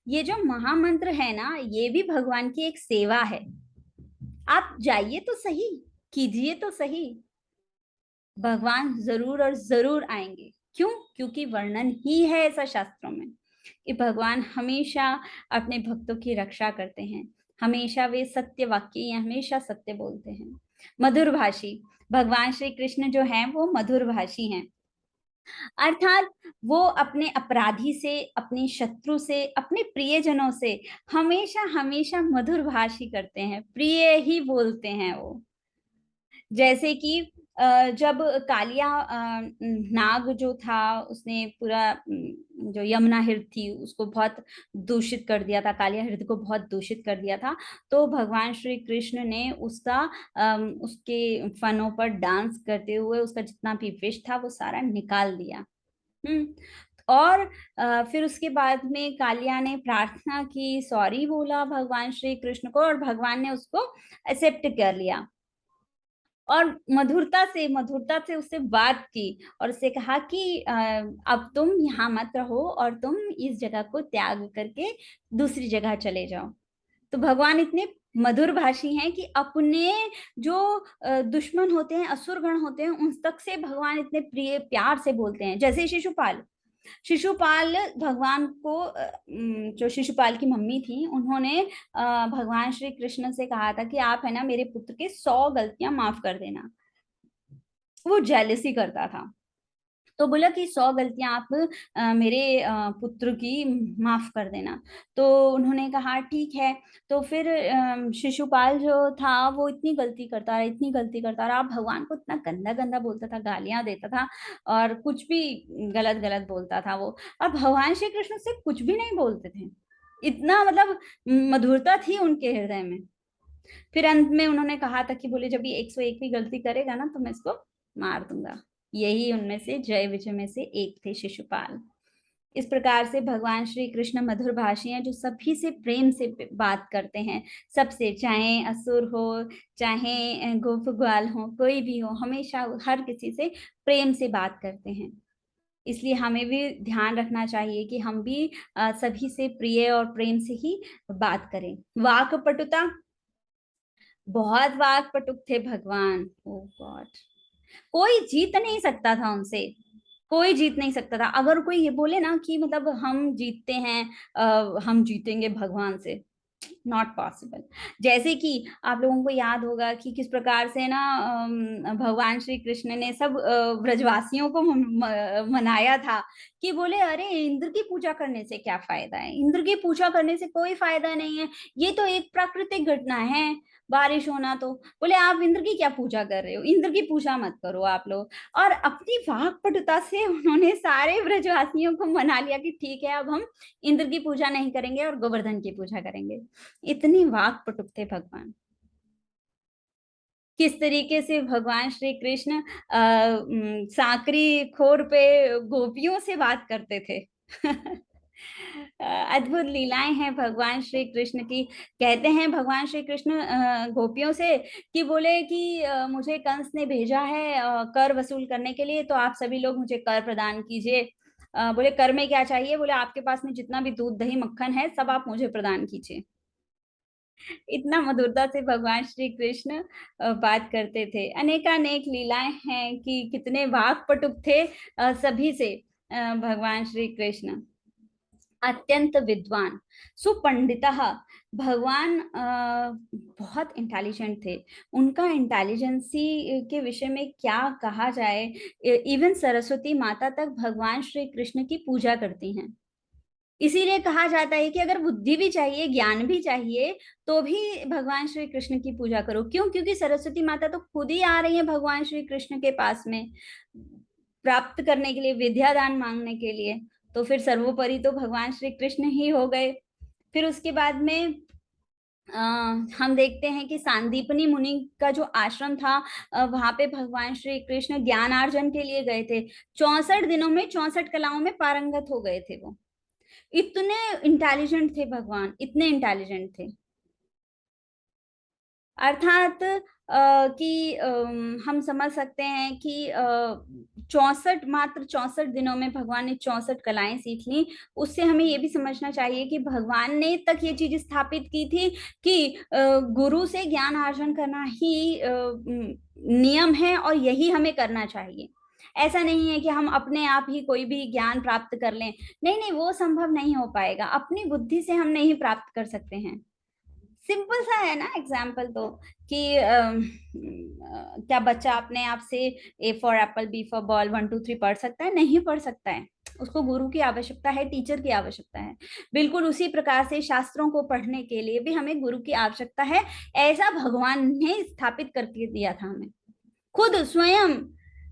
ये जो महामंत्र है ना, ये भी भगवान की एक सेवा है। आप जाइए तो सही, कीजिए तो सही, भगवान जरूर और जरूर आएंगे। क्यों? क्योंकि वर्णन ही है ऐसा शास्त्रों में कि भगवान हमेशा अपने भक्तों की रक्षा करते हैं। हमेशा वे सत्य वाक्य या हमेशा सत्य बोलते हैं। मधुर भाषी भगवान श्री कृष्ण जो हैं वो मधुर भाषी हैं। अर्थात वो अपने अपराधी से, अपने शत्रु से, अपने प्रियजनों से हमेशा हमेशा मधुर भाषी करते हैं, प्रिय ही बोलते हैं वो। जैसे कि जब कालिया नाग जो था, उसने पूरा जो यमुना हृद थी उसको बहुत दूषित कर दिया था, कालिया हृद को बहुत दूषित कर दिया था। तो भगवान श्री कृष्ण ने उसका उसके फनों पर डांस करते हुए उसका जितना भी विष था वो सारा निकाल दिया। हम्म। और फिर उसके बाद में कालिया ने प्रार्थना की, सॉरी बोला भगवान श्री कृष्ण को, और भगवान ने उसको एक्सेप्ट कर लिया और मधुरता से उससे बात की और उससे कहा कि अब तुम यहाँ मत रहो और तुम इस जगह को त्याग करके दूसरी जगह चले जाओ। तो भगवान इतने मधुर भाषी हैं कि अपने जो दुश्मन होते हैं, असुरगण होते हैं, उन तक से भगवान इतने प्रिय प्यार से बोलते हैं। जैसे शिशुपाल, शिशुपाल भगवान को जो शिशुपाल की मम्मी थी, उन्होंने भगवान श्री कृष्ण से कहा था कि आप है ना मेरे पुत्र के 100 गलतियां माफ कर देना। वो जेलसी करता था, तो बोला कि 100 गलतियां आप मेरे पुत्र की माफ कर देना। तो उन्होंने कहा ठीक है। तो फिर शिशुपाल जो था वो इतनी गलती करता रहा, इतनी गलती करता रहा, भगवान को इतना गंदा गंदा बोलता था, गालियां देता था और कुछ भी गलत गलत बोलता था वो। और भगवान श्री कृष्ण से कुछ भी नहीं बोलते थे, इतना मतलब मधुरता थी उनके हृदय में। फिर अंत में उन्होंने कहा था कि बोले जब ये 101वीं गलती करेगा ना तो मैं इसको मार दूंगा। यही उनमें से जय विजय में से एक थे शिशुपाल। इस प्रकार से भगवान श्री कृष्ण मधुर भाषी हैं, जो सभी से प्रेम से बात करते हैं। सबसे, चाहे असुर हो, चाहे गोप ग्वाल हो, कोई भी हो, हमेशा हर किसी से प्रेम से बात करते हैं। इसलिए हमें भी ध्यान रखना चाहिए कि हम भी सभी से प्रिय और प्रेम से ही बात करें। वाक पटुता, बहुत वाक पटुक थे भगवान। ओ गॉड, कोई जीत नहीं सकता था उनसे, कोई जीत नहीं सकता था। अगर कोई ये बोले ना कि मतलब हम जीतते हैं, हम जीतेंगे भगवान से, नॉट पॉसिबल। जैसे कि आप लोगों को याद होगा कि किस प्रकार से ना भगवान श्री कृष्ण ने सब ब्रजवासियों को मनाया था कि बोले अरे इंद्र की पूजा करने से क्या फायदा है, इंद्र की पूजा करने से कोई फायदा नहीं है, ये तो एक प्राकृतिक घटना है, बारिश होना। तो बोले आप इंद्र की क्या पूजा कर रहे हो, इंद्र की पूजा मत करो आप लोग। और अपनी वाक्पटुता से उन्होंने सारे ब्रजवासियों को मना लिया कि ठीक है अब हम इंद्र की पूजा नहीं करेंगे और गोवर्धन की पूजा करेंगे। इतनी वाक्पटुक थे भगवान। किस तरीके से भगवान श्री कृष्ण सांकरी खोर पे गोपियों से बात करते थे। अद्भुत लीलाएं हैं भगवान श्री कृष्ण की। कहते हैं भगवान श्री कृष्ण गोपियों से कि बोले कि मुझे कंस ने भेजा है कर वसूल करने के लिए, तो आप सभी लोग मुझे कर प्रदान कीजिए। बोले कर में क्या चाहिए? बोले आपके पास में जितना भी दूध दही मक्खन है सब आप मुझे प्रदान कीजिए। इतना मधुरता से भगवान श्री कृष्ण बात करते थे। अनेकानेक लीलाएं हैं कि कितने वाक्पटुक थे सभी से। भगवान श्री कृष्ण अत्यंत विद्वान, सुपंडित। भगवान बहुत इंटेलिजेंट थे। उनका इंटेलिजेंसी के विषय में क्या कहा जाए, इवन सरस्वती माता तक भगवान श्री कृष्ण की पूजा करती हैं। इसीलिए कहा जाता है कि अगर बुद्धि भी चाहिए, ज्ञान भी चाहिए, तो भी भगवान श्री कृष्ण की पूजा करो। क्यों? क्योंकि सरस्वती माता तो खुद ही आ रही है भगवान श्री कृष्ण के पास में प्राप्त करने के लिए, विद्या दान मांगने के लिए। तो फिर सर्वोपरि तो भगवान श्री कृष्ण ही हो गए। फिर उसके बाद में हम देखते हैं कि सांदीपनी मुनि का जो आश्रम था, वहां पे भगवान श्री कृष्ण ज्ञानार्जन के लिए गए थे। 64 दिनों में 64 कलाओं में पारंगत हो गए थे वो। इतने इंटेलिजेंट थे भगवान, इतने इंटेलिजेंट थे। अर्थात कि हम समझ सकते हैं कि 64 दिनों में भगवान ने 64 कलाएं सीख ली। उससे हमें ये भी समझना चाहिए कि भगवान ने तक ये चीज स्थापित की थी कि गुरु से ज्ञान अर्जन करना ही नियम है और यही हमें करना चाहिए। ऐसा नहीं है कि हम अपने आप ही कोई भी ज्ञान प्राप्त कर लें। नहीं नहीं, वो संभव नहीं हो पाएगा, अपनी बुद्धि से हम नहीं प्राप्त कर सकते हैं। सिंपल सा है ना एग्जाम्पल तो, कि क्या बच्चा अपने आप से A for apple, B for ball, 1 2 3 पढ़ सकता है? नहीं पढ़ सकता है। उसको गुरु की आवश्यकता है, टीचर की आवश्यकता है। बिल्कुल उसी प्रकार से शास्त्रों को पढ़ने के लिए भी हमें गुरु की आवश्यकता है। ऐसा भगवान ने स्थापित करके दिया था हमें, खुद स्वयं,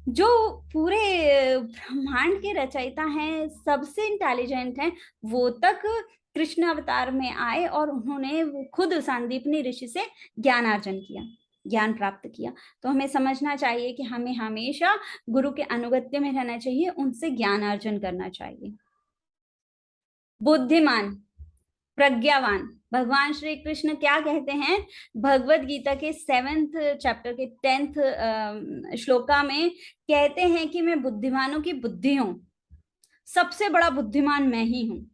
जो पूरे ब्रह्मांड के रचयिता हैं, सबसे इंटेलिजेंट हैं, वो तक कृष्ण अवतार में आए और उन्होंने खुद सांदीपनी ऋषि से ज्ञान अर्जन किया, ज्ञान प्राप्त किया। तो हमें समझना चाहिए कि हमें हमेशा गुरु के अनुगत्य में रहना चाहिए, उनसे ज्ञान अर्जन करना चाहिए। बुद्धिमान, प्रज्ञावान, भगवान श्री कृष्ण क्या कहते हैं? भगवत गीता के 7th चैप्टर के 10th श्लोका में कहते हैं कि मैं बुद्धिमानों की बुद्धि हूं, सबसे बड़ा बुद्धिमान मैं ही हूं,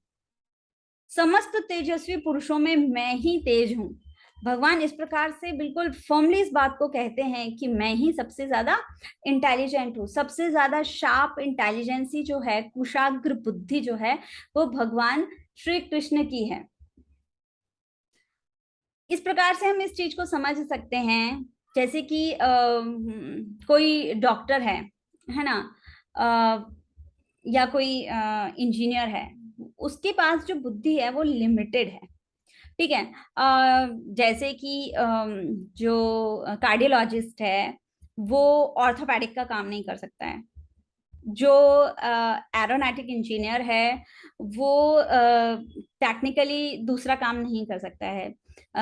समस्त तेजस्वी पुरुषों में मैं ही तेज हूं। भगवान इस प्रकार से बिल्कुल फर्मली इस बात को कहते हैं कि मैं ही सबसे ज्यादा इंटेलिजेंट हूँ। सबसे ज्यादा शार्प इंटेलिजेंसी जो है, कुशाग्र बुद्धि जो है, वो भगवान श्री कृष्ण की है। इस प्रकार से हम इस चीज को समझ सकते हैं, जैसे कि कोई डॉक्टर है ना, या कोई इंजीनियर है, उसके पास जो बुद्धि है वो लिमिटेड है। ठीक है। जैसे कि जो कार्डियोलॉजिस्ट है, वो ऑर्थोपेडिक का काम नहीं कर सकता है। जो एरोनॉटिक इंजीनियर है, वो टेक्निकली दूसरा काम नहीं कर सकता है।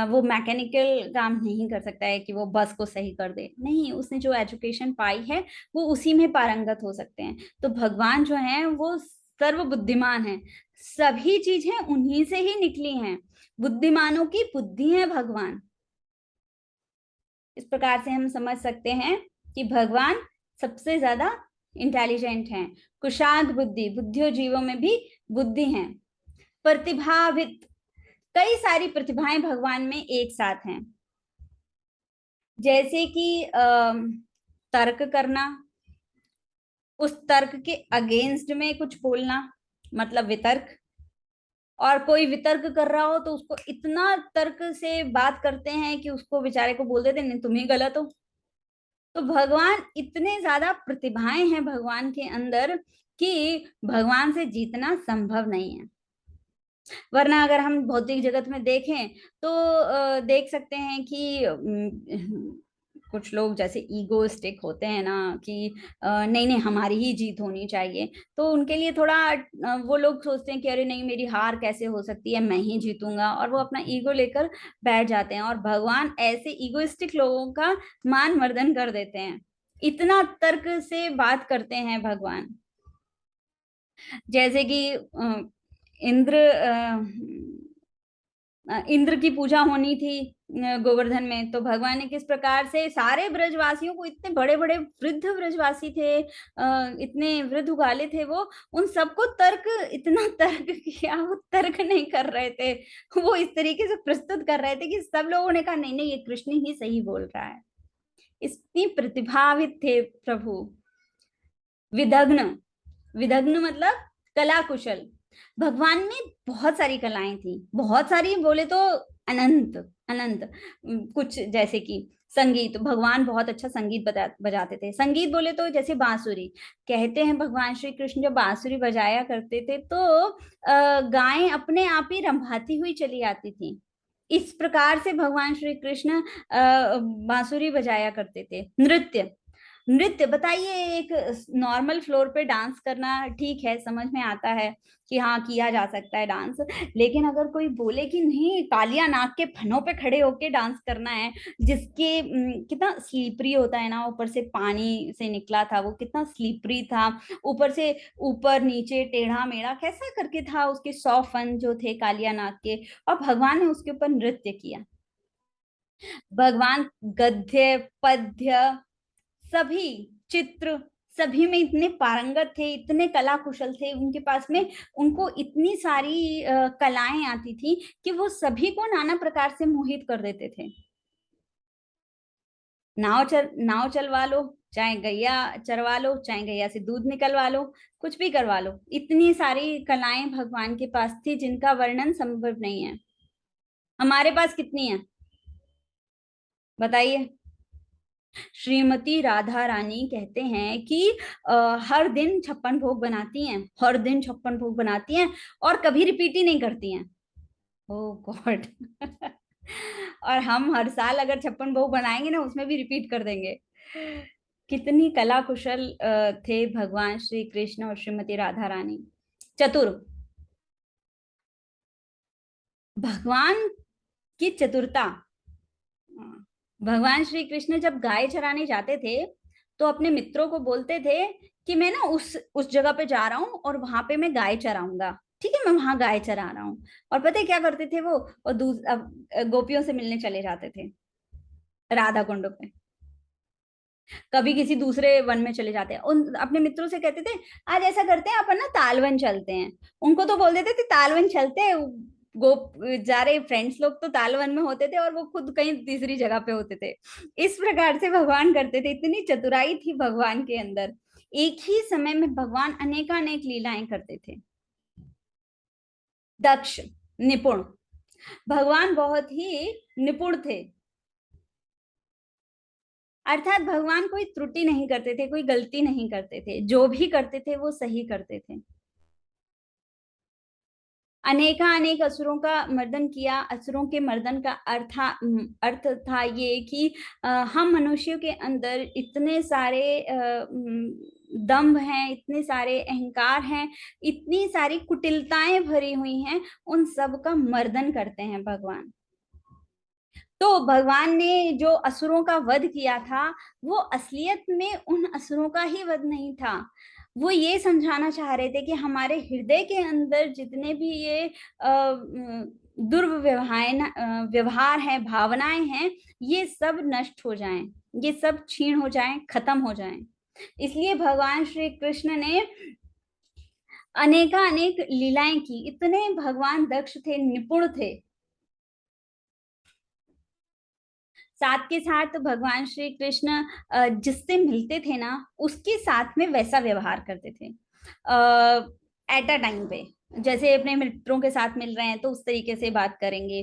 वो मैकेनिकल काम नहीं कर सकता है कि वो बस को सही कर दे। नहीं, उसने जो एजुकेशन पाई है वो उसी में पारंगत हो सकते हैं। तो भगवान जो है वो सर्व बुद्धिमान है, सभी चीजें उन्हीं से ही निकली हैं। बुद्धिमानों की बुद्धि है भगवान। इस प्रकार से हम समझ सकते हैं कि भगवान सबसे ज्यादा इंटेलिजेंट हैं। कुशाग्र बुद्धि, बुद्धियों जीवों में भी बुद्धि है। प्रतिभावित, कई सारी प्रतिभाएं भगवान में एक साथ हैं। जैसे कि तर्क करना, उस तर्क के अगेंस्ट में कुछ बोलना, मतलब वितर्क। और कोई वितर्क कर रहा हो तो उसको इतना तर्क से बात करते हैं कि उसको बेचारे को बोल देते नहीं, तुम ही गलत हो। तो भगवान, इतने ज्यादा प्रतिभाएं हैं भगवान के अंदर कि भगवान से जीतना संभव नहीं है। वरना अगर हम भौतिक जगत में देखें तो देख सकते हैं कि कुछ लोग जैसे ईगोइस्टिक होते हैं ना, कि नहीं नहीं हमारी ही जीत होनी चाहिए। तो उनके लिए थोड़ा वो लोग सोचते हैं कि अरे नहीं, मेरी हार कैसे हो सकती है, मैं ही जीतूंगा, और वो अपना ईगो लेकर बैठ जाते हैं। और भगवान ऐसे ईगोइस्टिक लोगों का मान मर्दन कर देते हैं। इतना तर्क से बात करते हैं भगवान। जैसे कि इंद्र इंद्र की पूजा होनी थी गोवर्धन में, तो भगवान ने किस प्रकार से सारे ब्रजवासियों को, इतने बड़े बड़े वृद्ध ब्रजवासी थे, इतने वृद्ध उगाले थे वो, उन सबको तर्क, इतना तर्क किया, वो तर्क नहीं कर रहे थे। वो इस तरीके से प्रस्तुत कर रहे थे कि सब लोगों ने कहा नहीं नहीं, ये कृष्ण ही सही बोल रहा है। इतनी प्रतिभावित थे प्रभु। विदग्न, विदग्न मतलब कला कुशल। भगवान में बहुत सारी कलाएं थी, बहुत सारी बोले तो अनंत अनंत। कुछ जैसे कि संगीत, भगवान बहुत अच्छा संगीत बजाते थे। संगीत बोले तो जैसे बांसुरी, कहते हैं भगवान श्री कृष्ण जब बांसुरी बजाया करते थे तो गायें अपने आप ही रंभाती हुई चली आती थी। इस प्रकार से भगवान श्री कृष्ण बांसुरी बजाया करते थे। नृत्य, नृत्य बताइए, एक नॉर्मल फ्लोर पे डांस करना ठीक है, समझ में आता है कि हाँ किया जा सकता है डांस। लेकिन अगर कोई बोले कि नहीं, कालिया नाग के फनों पे खड़े होके डांस करना है, जिसके कितना स्लीपरी होता है ना, ऊपर से पानी से निकला था वो, कितना स्लीपरी था, ऊपर से ऊपर नीचे टेढ़ा मेढ़ा कैसा करके था, उसके 100 फन जो थे कालिया नाग के, और भगवान ने उसके ऊपर नृत्य किया। भगवान गद्य पद्य सभी चित्र, सभी में इतने पारंगत थे, इतने कला कुशल थे उनके पास में, उनको इतनी सारी कलाएं आती थी कि वो सभी को नाना प्रकार से मोहित कर देते थे। नाव चलवा लो, चाहे गैया चरवा लो, चाहे गैया से दूध निकलवा लो, कुछ भी करवा लो, इतनी सारी कलाएं भगवान के पास थी जिनका वर्णन संभव नहीं है। हमारे पास कितनी है बताइए। श्रीमती राधा रानी कहते हैं कि हर दिन 56 भोग बनाती हैं, हर दिन 56 भोग बनाती हैं, और कभी रिपीट ही नहीं करती हैं। ओ गॉड और हम हर साल अगर 56 भोग बनाएंगे ना, उसमें भी रिपीट कर देंगे। कितनी कला कुशल थे भगवान श्री कृष्ण और श्रीमती राधा रानी। चतुर, भगवान की चतुरता। भगवान श्री कृष्ण जब गाय चराने जाते थे तो अपने मित्रों को बोलते थे कि मैं ना उस जगह पे जा रहा हूँ और वहां पे मैं गाय चराऊंगा, ठीक है, मैं वहां गाय चरा रहा हूँ। और पता है क्या करते थे वो, और गोपियों से मिलने चले जाते थे राधा कुंड पे, कभी किसी दूसरे वन में चले जाते हैं, उन अपने मित्रों से कहते थे आज ऐसा करते हैं अपन ना तालवन चलते हैं। उनको तो बोल देते थे तालवन चलते हैं, गोप जा रहे फ्रेंड्स लोग तो तालवन में होते थे और वो खुद कहीं तीसरी जगह पे होते थे। इस प्रकार से भगवान करते थे, इतनी चतुराई थी भगवान के अंदर। एक ही समय में भगवान अनेकानेक लीलाएं करते थे। दक्ष, निपुण, भगवान बहुत ही निपुण थे, अर्थात भगवान कोई त्रुटि नहीं करते थे, कोई गलती नहीं करते थे, जो भी करते थे वो सही करते थे। अनेका अनेक असुरों का मर्दन किया। असुरों के मर्दन का अर्थ था ये कि हम मनुष्यों के अंदर इतने सारे दंभ हैं, इतने सारे अहंकार हैं, इतनी सारी कुटिलताएं भरी हुई हैं, उन सब का मर्दन करते हैं भगवान। तो भगवान ने जो असुरों का वध किया था, वो असलियत में उन असुरों का ही वध नहीं था। वो ये समझाना चाह रहे थे कि हमारे हृदय के अंदर जितने भी ये दुर्व्यवहार व्यवहार हैं, भावनाएं हैं, ये सब नष्ट हो जाएं, ये सब क्षीण हो जाएं, खत्म हो जाएं। इसलिए भगवान श्री कृष्ण ने अनेका अनेक लीलाएं की। इतने भगवान दक्ष थे, निपुण थे। साथ के साथ भगवान श्री कृष्ण जिससे मिलते थे ना, उसके साथ में वैसा व्यवहार करते थे। एट अ टाइम पे जैसे अपने मित्रों के साथ मिल रहे हैं तो उस तरीके से बात करेंगे,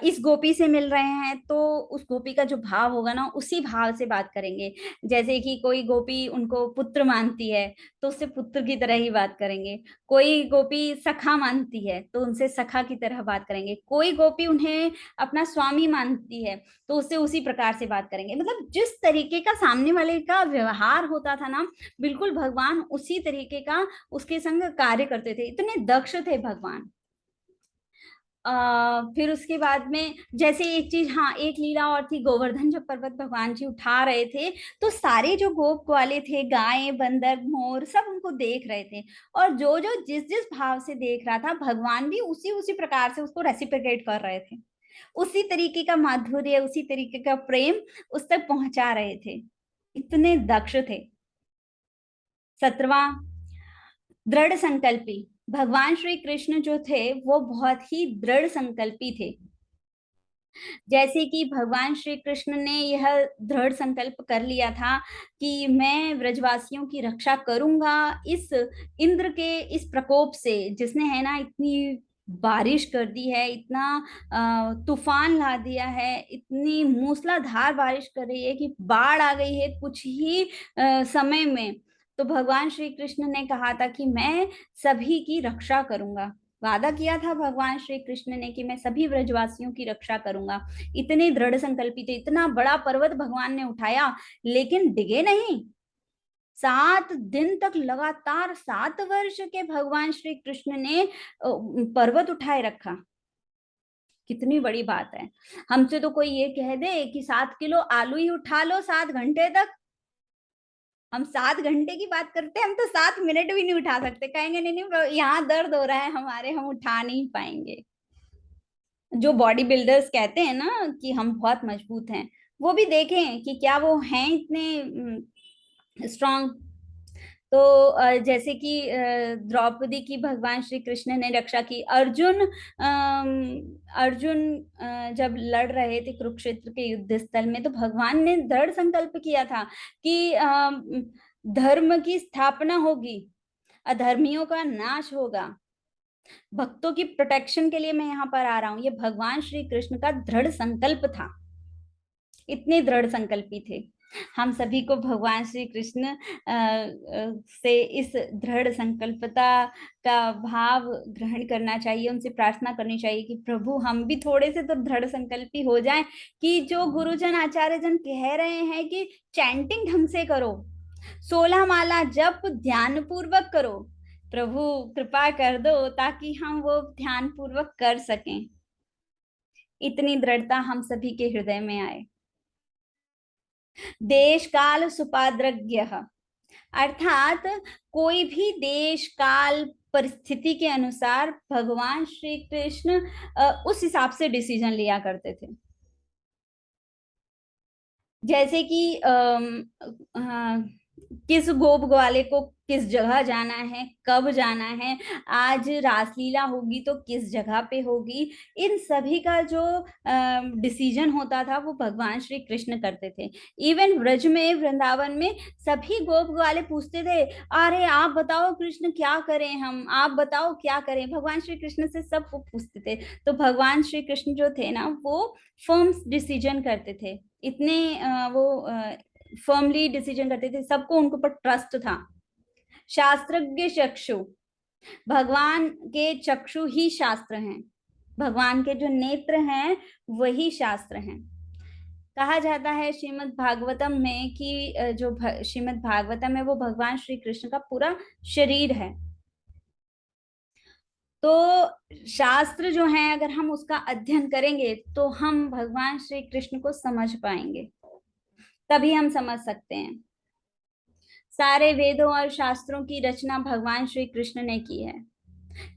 इस गोपी से मिल रहे हैं तो उस गोपी का जो भाव होगा ना, उसी भाव से बात करेंगे। जैसे कि कोई गोपी उनको पुत्र मानती है तो उससे पुत्र की तरह ही बात करेंगे, कोई गोपी सखा मानती है तो उनसे सखा की तरह बात करेंगे, कोई गोपी उन्हें अपना स्वामी मानती है तो उससे उसी प्रकार से बात करेंगे। मतलब जिस तरीके का सामने वाले का व्यवहार होता था ना, बिल्कुल भगवान उसी तरीके का उसके संग कार्य करते थे, इतने दक्ष थे भगवान। फिर उसके बाद में जैसे एक चीज, हाँ एक लीला और थी, गोवर्धन जब पर्वत भगवान जी उठा रहे थे तो सारे जो गोप वाले थे, गाय बंदर मोर, सब उनको देख रहे थे, और जो जो जिस जिस भाव से देख रहा था, भगवान भी उसी उसी प्रकार से उसको रेसिप्रोकेट कर रहे थे, उसी तरीके का माधुर्य, उसी तरीके का प्रेम उस तक पहुंचा रहे थे। इतने दक्ष थे। 17वां, दृढ़ संकल्पी। भगवान श्री कृष्ण जो थे वो बहुत ही दृढ़ संकल्पी थे। जैसे कि भगवान श्री कृष्ण ने यह दृढ़ संकल्प कर लिया था कि मैं ब्रजवासियों की रक्षा करूंगा इस इंद्र के इस प्रकोप से, जिसने है ना इतनी बारिश कर दी है, इतना तूफान ला दिया है, इतनी मूसलाधार बारिश कर रही है कि बाढ़ आ गई है कुछ ही समय में। तो भगवान श्री कृष्ण ने कहा था कि मैं सभी की रक्षा करूंगा। वादा किया था भगवान श्री कृष्ण ने कि मैं सभी ब्रजवासियों की रक्षा करूंगा। इतने दृढ़ संकल्पित थे, इतना बड़ा पर्वत भगवान ने उठाया लेकिन डिगे नहीं। 7 दिन तक लगातार 7 वर्ष के भगवान श्री कृष्ण ने पर्वत उठाए रखा। कितनी बड़ी बात है। हमसे तो कोई ये कह दे कि 7 किलो आलू ही उठा लो 7 घंटे तक, हम 7 घंटे की बात करते हैं, हम तो 7 मिनट भी नहीं उठा सकते। कहेंगे नहीं नहीं यहाँ दर्द हो रहा है हमारे, हम उठा नहीं पाएंगे। जो बॉडी बिल्डर्स कहते हैं ना कि हम बहुत मजबूत हैं, वो भी देखें कि क्या वो हैं इतने स्ट्रांग। तो जैसे कि द्रौपदी की भगवान श्री कृष्ण ने रक्षा की। अर्जुन जब लड़ रहे थे कुरुक्षेत्र के युद्ध स्थल में, तो भगवान ने दृढ़ संकल्प किया था कि धर्म की स्थापना होगी, अधर्मियों का नाश होगा, भक्तों की प्रोटेक्शन के लिए मैं यहाँ पर आ रहा हूं। ये भगवान श्री कृष्ण का दृढ़ संकल्प था, इतने दृढ़ संकल्पी थे। हम सभी को भगवान श्री कृष्ण से इस दृढ़ संकल्पता का भाव ग्रहण करना चाहिए, उनसे प्रार्थना करनी चाहिए कि प्रभु हम भी थोड़े से तो दृढ़ संकल्पी हो जाएं, कि जो गुरुजन आचार्य जन कह रहे हैं कि चैंटिंग ढंग से करो, 16 माला जप ध्यान पूर्वक करो, प्रभु कृपा कर दो ताकि हम वो ध्यान पूर्वक कर सकें। इतनी दृढ़ता हम सभी के हृदय में आए। देश काल सुपाद्रज्ञ, अर्थात कोई भी देश काल परिस्थिति के अनुसार भगवान श्री कृष्ण उस हिसाब से डिसीजन लिया करते थे। जैसे कि किस गोप ग्वाले को किस जगह जाना है, कब जाना है, आज रासलीला होगी तो किस जगह पे होगी, इन सभी का जो डिसीजन होता था वो भगवान श्री कृष्ण करते थे। इवन ब्रज में, वृंदावन में सभी गोप ग्वाले पूछते थे, अरे आप बताओ कृष्ण क्या करें, हम आप बताओ क्या करें, भगवान श्री कृष्ण से सब पूछते थे। तो भगवान श्री कृष्ण जो थे ना, वो फर्म डिसीजन करते थे, इतने वो फर्मली डिसीजन करते थे, सबको उनके ऊपर ट्रस्ट था। शास्त्रज्ञ चक्षु, भगवान के चक्षु ही शास्त्र हैं, भगवान के जो नेत्र हैं वही शास्त्र हैं। कहा जाता है श्रीमद् भागवतम में कि जो श्रीमद् भागवतम है वो भगवान श्री कृष्ण का पूरा शरीर है। तो शास्त्र जो है अगर हम उसका अध्ययन करेंगे तो हम भगवान श्री कृष्ण को समझ पाएंगे, तभी हम समझ सकते हैं। सारे वेदों और शास्त्रों की रचना भगवान श्री कृष्ण ने की है।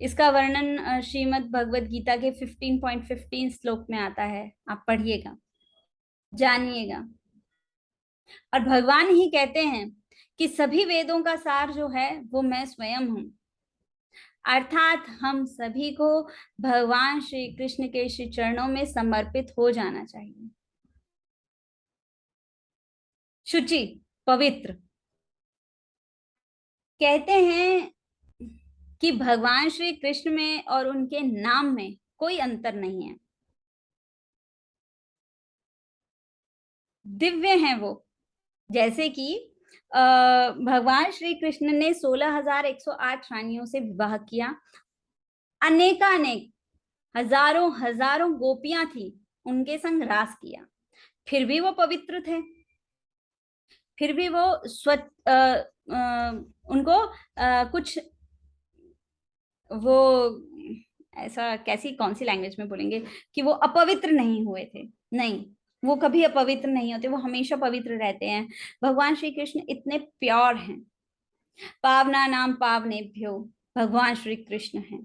इसका वर्णन श्रीमद् भगवत गीता के 15.15 श्लोक में आता है, आप पढ़िएगा, जानिएगा। और भगवान ही कहते हैं कि सभी वेदों का सार जो है वो मैं स्वयं हूं। अर्थात हम सभी को भगवान श्री कृष्ण के श्री चरणों में समर्पित हो जाना चाहिए। शुचि, पवित्र। कहते हैं कि भगवान श्री कृष्ण में और उनके नाम में कोई अंतर नहीं है, दिव्य हैं वो। जैसे कि भगवान श्री कृष्ण ने 16,108 रानियों से विवाह किया, अनेकानेक हजारों हजारों गोपियां थी, उनके संग रास किया, फिर भी वो पवित्र थे, फिर भी वो स्वच्छ उनको कुछ वो ऐसा कैसी कौन सी लैंग्वेज में बोलेंगे कि वो अपवित्र नहीं हुए थे। नहीं, वो कभी अपवित्र नहीं होते, वो हमेशा पवित्र रहते हैं। भगवान श्री कृष्ण इतने प्योर हैं। पावना नाम पावनेभ्यो, भगवान श्री कृष्ण हैं,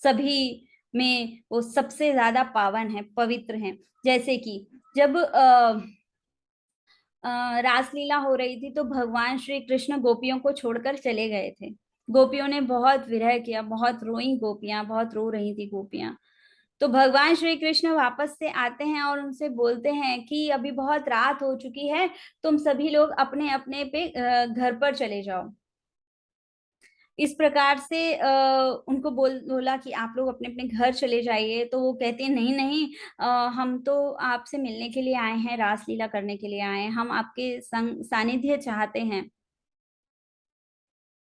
सभी में वो सबसे ज्यादा पावन है, पवित्र हैं। जैसे कि जब रासलीला हो रही थी तो भगवान श्री कृष्ण गोपियों को छोड़कर चले गए थे। गोपियों ने बहुत विरह किया, बहुत रोई गोपियां, बहुत रो रही थी गोपियां। तो भगवान श्री कृष्ण वापस से आते हैं और उनसे बोलते हैं कि अभी बहुत रात हो चुकी है, तुम सभी लोग अपने अपने पे घर पर चले जाओ। इस प्रकार से उनको बोला कि आप लोग अपने अपने घर चले जाइए। तो वो कहते हैं नहीं नहीं, हम तो आपसे मिलने के लिए आए हैं, रासलीला करने के लिए आए हैं, हम आपके संग सानिध्य चाहते हैं।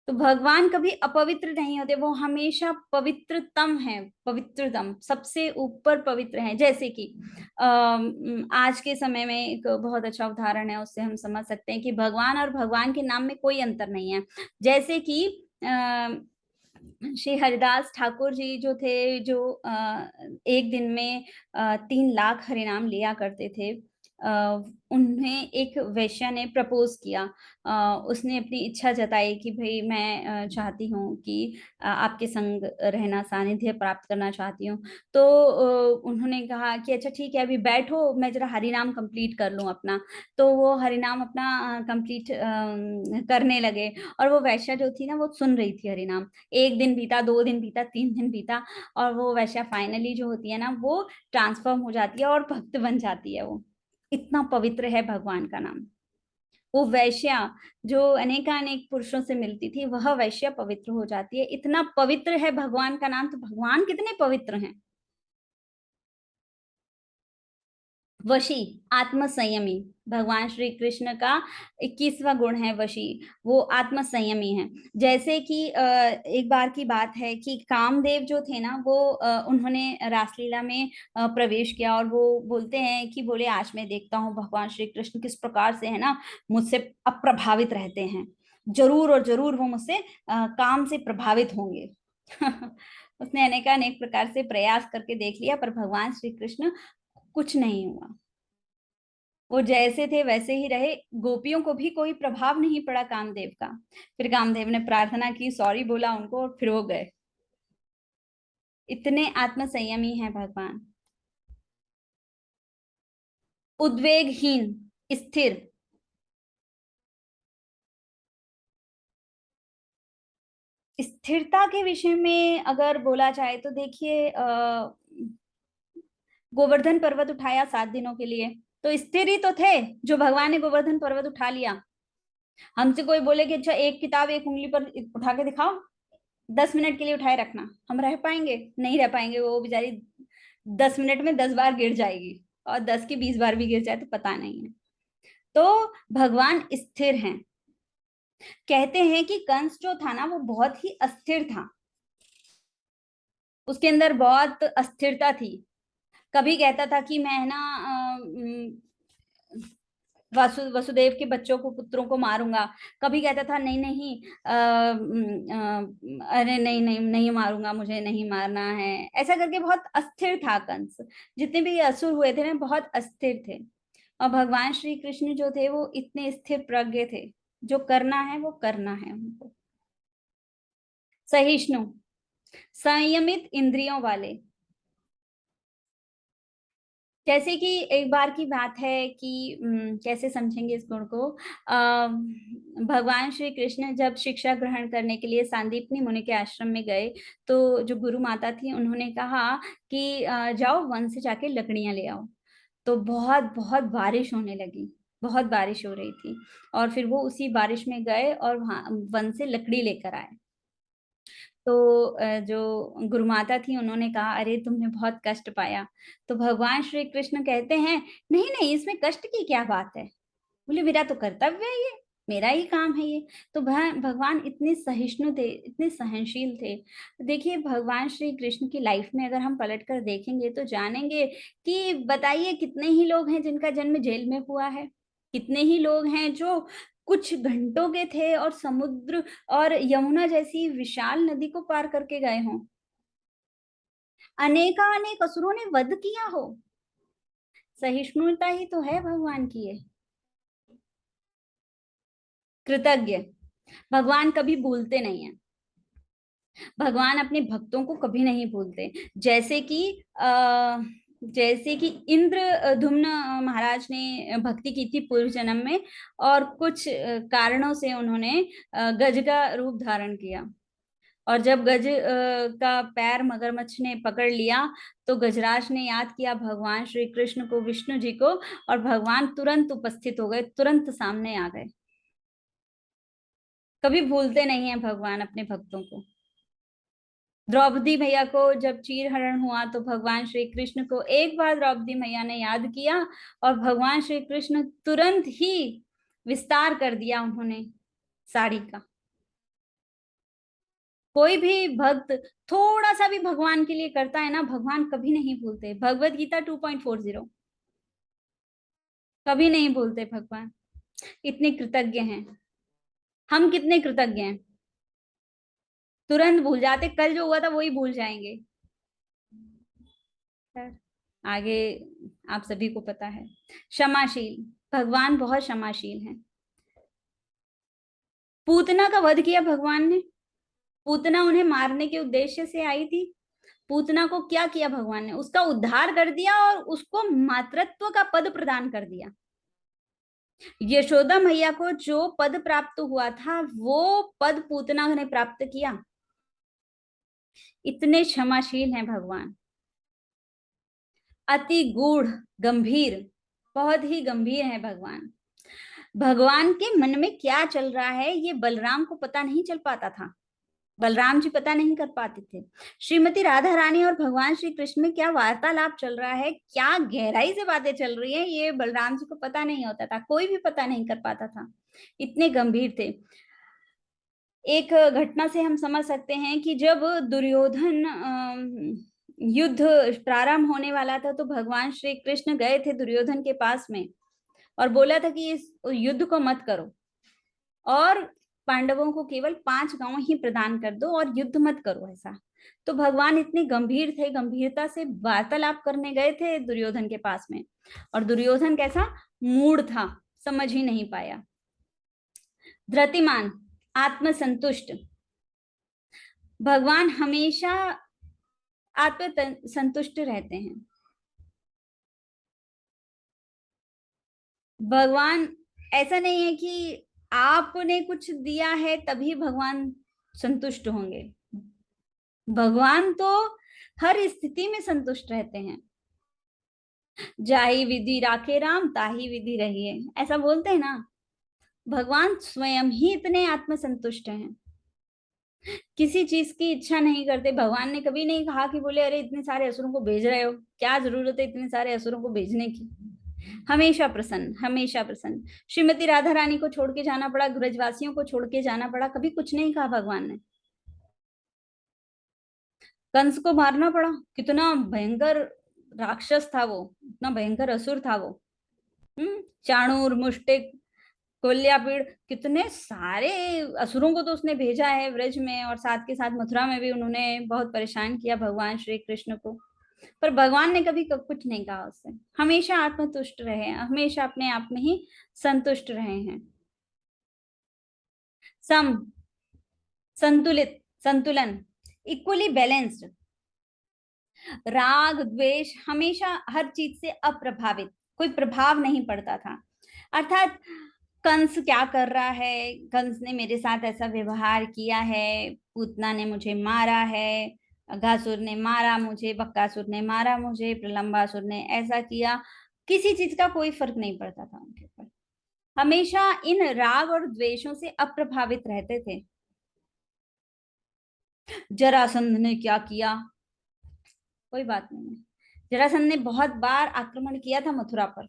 तो भगवान कभी अपवित्र नहीं होते, वो हमेशा पवित्रतम है, पवित्रतम, सबसे ऊपर पवित्र है। जैसे कि आज के समय में एक बहुत अच्छा उदाहरण है, उससे हम समझ सकते हैं कि भगवान और भगवान के नाम में कोई अंतर नहीं है। जैसे कि श्री हरिदास ठाकुर जी जो थे, जो एक दिन में 3 लाख हरिनाम लिया करते थे, उन्हें एक वैश्या ने प्रपोज किया। उसने अपनी इच्छा जताई कि भाई मैं चाहती हूँ कि आपके संग रहना, सानिध्य प्राप्त करना चाहती हूँ। तो उन्होंने कहा कि अच्छा ठीक है, अभी बैठो, मैं जरा हरिनाम कंप्लीट कर लूँ अपना। तो वो हरिनाम अपना कंप्लीट करने लगे, और वो वैश्या जो थी ना, वो सुन रही थी हरिनाम। 1 दिन बीता, 2 दिन बीता, 3 दिन बीता, और वो वैश्या फाइनली जो होती है ना, वो ट्रांसफॉर्म हो जाती है और भक्त बन जाती है। वो इतना पवित्र है भगवान का नाम। वो वैश्या जो अनेकानेक पुरुषों से मिलती थी, वह वैश्या पवित्र हो जाती है। इतना पवित्र है भगवान का नाम, तो भगवान कितने पवित्र हैं। वशी, आत्म संयमी, भगवान श्री कृष्ण का 21वां गुण है वशी। वो आत्म संयमी है। जैसे कि एक बार की बात है कि कामदेव जो थे ना, वो उन्होंने रासलीला में प्रवेश किया, और वो बोलते हैं कि बोले आज मैं देखता हूँ भगवान श्री कृष्ण किस प्रकार से है ना, मुझसे अप्रभावित रहते हैं। जरूर और जरूर वो मुझसे काम से प्रभावित होंगे। उसने अनेकानेक प्रकार से प्रयास करके देख लिया, पर भगवान श्री कृष्ण कुछ नहीं हुआ। वो जैसे थे वैसे ही रहे। गोपियों को भी कोई प्रभाव नहीं पड़ा कामदेव का। फिर कामदेव ने प्रार्थना की, सॉरी बोला उनको, और फिर वो गए। इतने आत्म संयमी हैं भगवान। उद्वेगहीन, स्थिर। स्थिरता के विषय में अगर बोला जाए तो देखिए, गोवर्धन पर्वत उठाया 7 दिनों के लिए, तो स्थिर ही तो थे। जो भगवान ने गोवर्धन पर्वत उठा लिया। हमसे कोई बोले कि अच्छा एक किताब एक उंगली पर उठा के दिखाओ, 10 मिनट के लिए उठाए रखना, हम रह पाएंगे? नहीं रह पाएंगे। वो बेचारी 10 मिनट में 10 बार गिर जाएगी, और 10 की 20 बार भी गिर जाए तो पता नहीं है। तो भगवान स्थिर हैं। कहते हैं कि कंस जो था ना, वो बहुत ही अस्थिर था। उसके अंदर बहुत अस्थिरता थी। कभी कहता था कि मैं ना वसुदेव के बच्चों को, पुत्रों को मारूंगा। कभी कहता था नहीं नहीं, अरे नहीं नहीं नहीं मारूंगा, मुझे नहीं मारना है। ऐसा करके बहुत अस्थिर था कंस। जितने भी असुर हुए थे ना, बहुत अस्थिर थे। और भगवान श्री कृष्ण जो थे, वो इतने स्थिर प्रज्ञ थे। जो करना है वो करना है उनको। सहिष्णु, संयमित इंद्रियों वाले। जैसे कि एक बार की बात है कि कैसे समझेंगे इस गुण को। भगवान श्री कृष्ण जब शिक्षा ग्रहण करने के लिए सांदीपनी मुनि के आश्रम में गए, तो जो गुरु माता थी, उन्होंने कहा कि जाओ वन से जाके लकड़ियां ले आओ। तो बहुत बहुत बारिश होने लगी। बहुत बारिश हो रही थी। और फिर वो उसी बारिश में गए और वहां वन से लकड़ी लेकर आए। तो जो गुरु माता थी, उन्होंने कहा अरे तुमने बहुत कष्ट पाया। तो भगवान श्री कृष्ण कहते हैं नहीं नहीं, इसमें कष्ट की क्या बात है। बोले मेरा तो कर्तव्य है ये, मेरा ही काम है ये। तो भगवान इतने सहिष्णु थे, इतने सहनशील थे। देखिए भगवान श्री कृष्ण की लाइफ में अगर हम पलट कर देखेंगे तो जानेंगे कि बताइए कितने ही लोग हैं जिनका जन्म जेल में हुआ है। कितने ही लोग हैं जो कुछ घंटों के थे और समुद्र और यमुना जैसी विशाल नदी को पार करके गए हों। अनेकानेक असुरों ने वध किया हो। सहिष्णुता ही तो है भगवान की ये। कृतज्ञ, भगवान कभी भूलते नहीं है। भगवान अपने भक्तों को कभी नहीं भूलते। जैसे कि इंद्र धुम्न महाराज ने भक्ति की थी पूर्व जन्म में, और कुछ कारणों से उन्होंने गज का रूप धारण किया। और जब गज का पैर मगरमच्छ ने पकड़ लिया, तो गजराज ने याद किया भगवान श्री कृष्ण को, विष्णु जी को, और भगवान तुरंत उपस्थित हो गए, तुरंत सामने आ गए। कभी भूलते नहीं है भगवान अपने भक्तों को। द्रौपदी मैया को जब चीर हरण हुआ, तो भगवान श्री कृष्ण को एक बार द्रौपदी मैया ने याद किया, और भगवान श्री कृष्ण तुरंत ही विस्तार कर दिया उन्होंने साड़ी का। कोई भी भक्त थोड़ा सा भी भगवान के लिए करता है ना, भगवान कभी नहीं भूलते। भगवत गीता 2.40, कभी नहीं भूलते भगवान। इतने कृतज्ञ हैं। हम कितने कृतज्ञ हैं, तुरंत भूल जाते, कल जो हुआ था वही भूल जाएंगे। खैर, आगे आप सभी को पता है। क्षमाशील, भगवान बहुत क्षमाशील हैं। पूतना का वध किया भगवान ने। पूतना उन्हें मारने के उद्देश्य से आई थी। पूतना को क्या किया भगवान ने, उसका उद्धार कर दिया और उसको मातृत्व का पद प्रदान कर दिया। यशोदा मैया को जो पद प्राप्त हुआ था वो पद पूतना ने प्राप्त किया। इतने क्षमाशील हैं भगवान। अति गूढ़, गंभीर, बहुत ही गंभीर है भगवान। भगवान के मन में क्या चल रहा है ये बलराम को पता नहीं चल पाता था। बलराम जी पता नहीं कर पाते थे। श्रीमती राधा रानी और भगवान श्री कृष्ण में क्या वार्तालाप चल रहा है, क्या गहराई से बातें चल रही हैं, ये बलराम जी को पता नहीं होता था, कोई भी पता नहीं कर पाता था। इतने गंभीर थे। एक घटना से हम समझ सकते हैं कि जब दुर्योधन युद्ध प्रारंभ होने वाला था तो भगवान श्री कृष्ण गए थे दुर्योधन के पास में और बोला था कि इस युद्ध को मत करो और पांडवों को केवल 5 गांव ही प्रदान कर दो और युद्ध मत करो ऐसा। तो भगवान इतने गंभीर थे, गंभीरता से वार्तालाप करने गए थे दुर्योधन के पास में, और दुर्योधन कैसा मूड था, समझ ही नहीं पाया। धृतिमान, आत्मसंतुष्ट, भगवान हमेशा आत्म संतुष्ट रहते हैं। भगवान ऐसा नहीं है कि आपने कुछ दिया है तभी भगवान संतुष्ट होंगे। भगवान तो हर स्थिति में संतुष्ट रहते हैं। जाहि विधि राखे राम ताहि विधि रहिए, ऐसा बोलते हैं ना। भगवान स्वयं ही इतने आत्मसंतुष्ट हैं, किसी चीज की इच्छा नहीं करते। भगवान ने कभी नहीं कहा कि बोले अरे इतने सारे असुरों को भेज रहे हो, क्या जरूरत है इतने सारे असुरों को भेजने की। हमेशा प्रसन्न, हमेशा प्रसन्न। श्रीमती राधा रानी को छोड़ के जाना पड़ा, ब्रजवासियों को छोड़ के जाना पड़ा, कभी कुछ नहीं कहा भगवान ने। कंस को मारना पड़ा, कितना भयंकर राक्षस था वो, इतना भयंकर असुर था वो। चाणूर, मुष्टिक, कोल्यापीड़, कितने सारे असुरों को तो उसने भेजा है ब्रज में, और साथ के साथ मथुरा में भी उन्होंने बहुत परेशान किया भगवान श्री कृष्ण को। पर भगवान ने कभी कुछ नहीं कहा उससे, हमेशा आत्मतुष्ट रहे, हमेशा अपने आप में ही संतुष्ट रहे हैं। सम, संतुलित, संतुलन, इक्वली बैलेंस्ड। राग द्वेष, हमेशा हर चीज से अप्रभावित, कोई प्रभाव नहीं पड़ता था। अर्थात कंस क्या कर रहा है, कंस ने मेरे साथ ऐसा व्यवहार किया है, पूतना ने मुझे मारा है, अघासुर ने मारा मुझे, बक्कासुर ने मारा मुझे, प्रलंबासुर ने ऐसा किया, किसी चीज का कोई फर्क नहीं पड़ता था उनके ऊपर। हमेशा इन राग और द्वेषों से अप्रभावित रहते थे। जरासंध ने क्या किया, कोई बात नहीं है। जरासंध ने बहुत बार आक्रमण किया था मथुरा पर,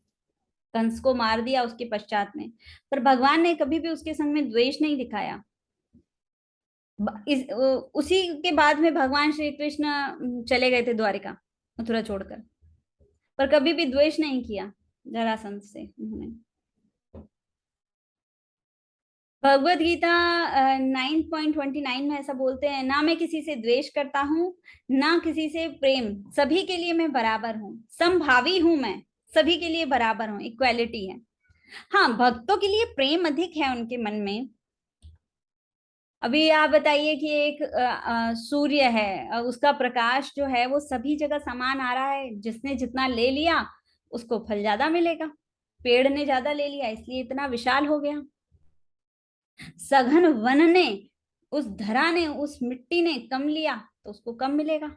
कंस को मार दिया उसके पश्चात में, पर भगवान ने कभी भी उसके संग में द्वेष नहीं दिखाया। उसी के बाद में भगवान श्री कृष्ण चले गए थे द्वारिका, मथुरा छोड़कर, पर कभी भी द्वेष नहीं किया जरासंध से उन्होंने। भगवत गीता 9.29 में ऐसा बोलते हैं, ना मैं किसी से द्वेष करता हूँ ना किसी से प्रेम, सभी के लिए मैं बराबर हूँ, समभावी हूं मैं, सभी के लिए बराबर हूँ, इक्वालिटी है। हाँ, भक्तों के लिए प्रेम अधिक है उनके मन में। अभी आप बताइए कि एक सूर्य है, उसका प्रकाश जो है वो सभी जगह समान आ रहा है, जिसने जितना ले लिया उसको फल ज्यादा मिलेगा। पेड़ ने ज्यादा ले लिया इसलिए इतना विशाल हो गया। सघन वन ने, उस धरा ने, उस मिट्टी ने कम लिया तो उसको कम मिलेगा।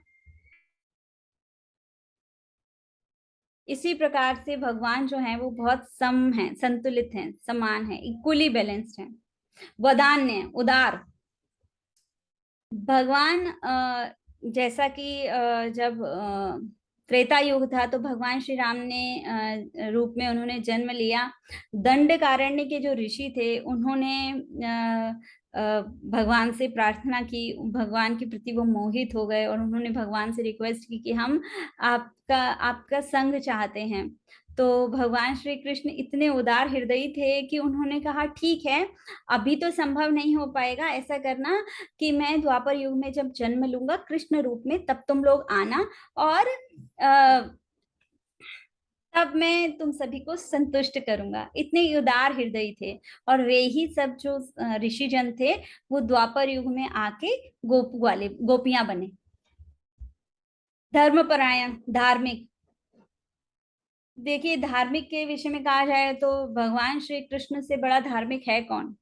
इसी प्रकार से भगवान जो है वो बहुत सम है, संतुलित है, समान है, इक्वली बैलेंस्ड है। वदान्य, उदार। भगवान जैसा कि जब त्रेता युग था तो भगवान श्री राम ने रूप में उन्होंने जन्म लिया। दंडकारण्य के जो ऋषि थे उन्होंने भगवान से प्रार्थना की, भगवान के प्रति वो मोहित हो गए और उन्होंने भगवान से रिक्वेस्ट की कि हम आपका आपका संग चाहते हैं। तो भगवान श्री कृष्ण इतने उदार हृदयी थे कि उन्होंने कहा ठीक है, अभी तो संभव नहीं हो पाएगा, ऐसा करना कि मैं द्वापर युग में जब जन्म लूंगा कृष्ण रूप में, तब तुम लोग आना और तब मैं तुम सभी को संतुष्ट करूंगा। इतने उदार हृदय थे। और वे ही सब जो ऋषि जन थे, वो द्वापर युग में आके गोपू वाले गोपियां बने, धर्मपरायण, धार्मिक। देखिए, धार्मिक के विषय में कहा जाए तो भगवान श्री कृष्ण से बड़ा धार्मिक है कौन?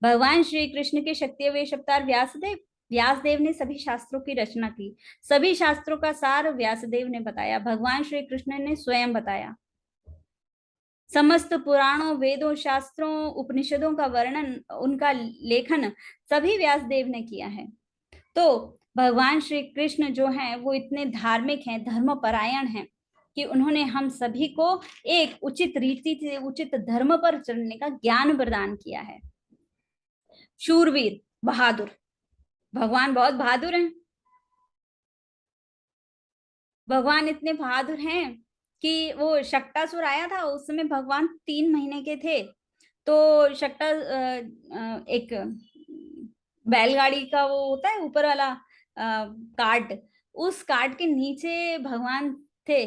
भगवान श्री कृष्ण के शक्ति वेश अवतार व्यासदेव। व्यासदेव ने सभी शास्त्रों की रचना की, सभी शास्त्रों का सार व्यासदेव ने बताया, भगवान श्री कृष्ण ने स्वयं बताया। समस्त पुराणों, वेदों, शास्त्रों, उपनिषदों का वर्णन, उनका लेखन सभी व्यासदेव ने किया है। तो भगवान श्री कृष्ण जो हैं वो इतने धार्मिक हैं, धर्मपरायण हैं कि उन्होंने हम सभी को एक उचित रीति से, उचित धर्म पर चलने का ज्ञान प्रदान किया है। शूरवीर, बहादुर, भगवान बहुत बहादुर हैं। भगवान इतने बहादुर हैं कि वो शक्टासुर आया था, उस समय भगवान 3 महीने के थे। तो शक्टा एक बैलगाड़ी का वो होता है ऊपर वाला कार्ट, उस कार्ट के नीचे भगवान थे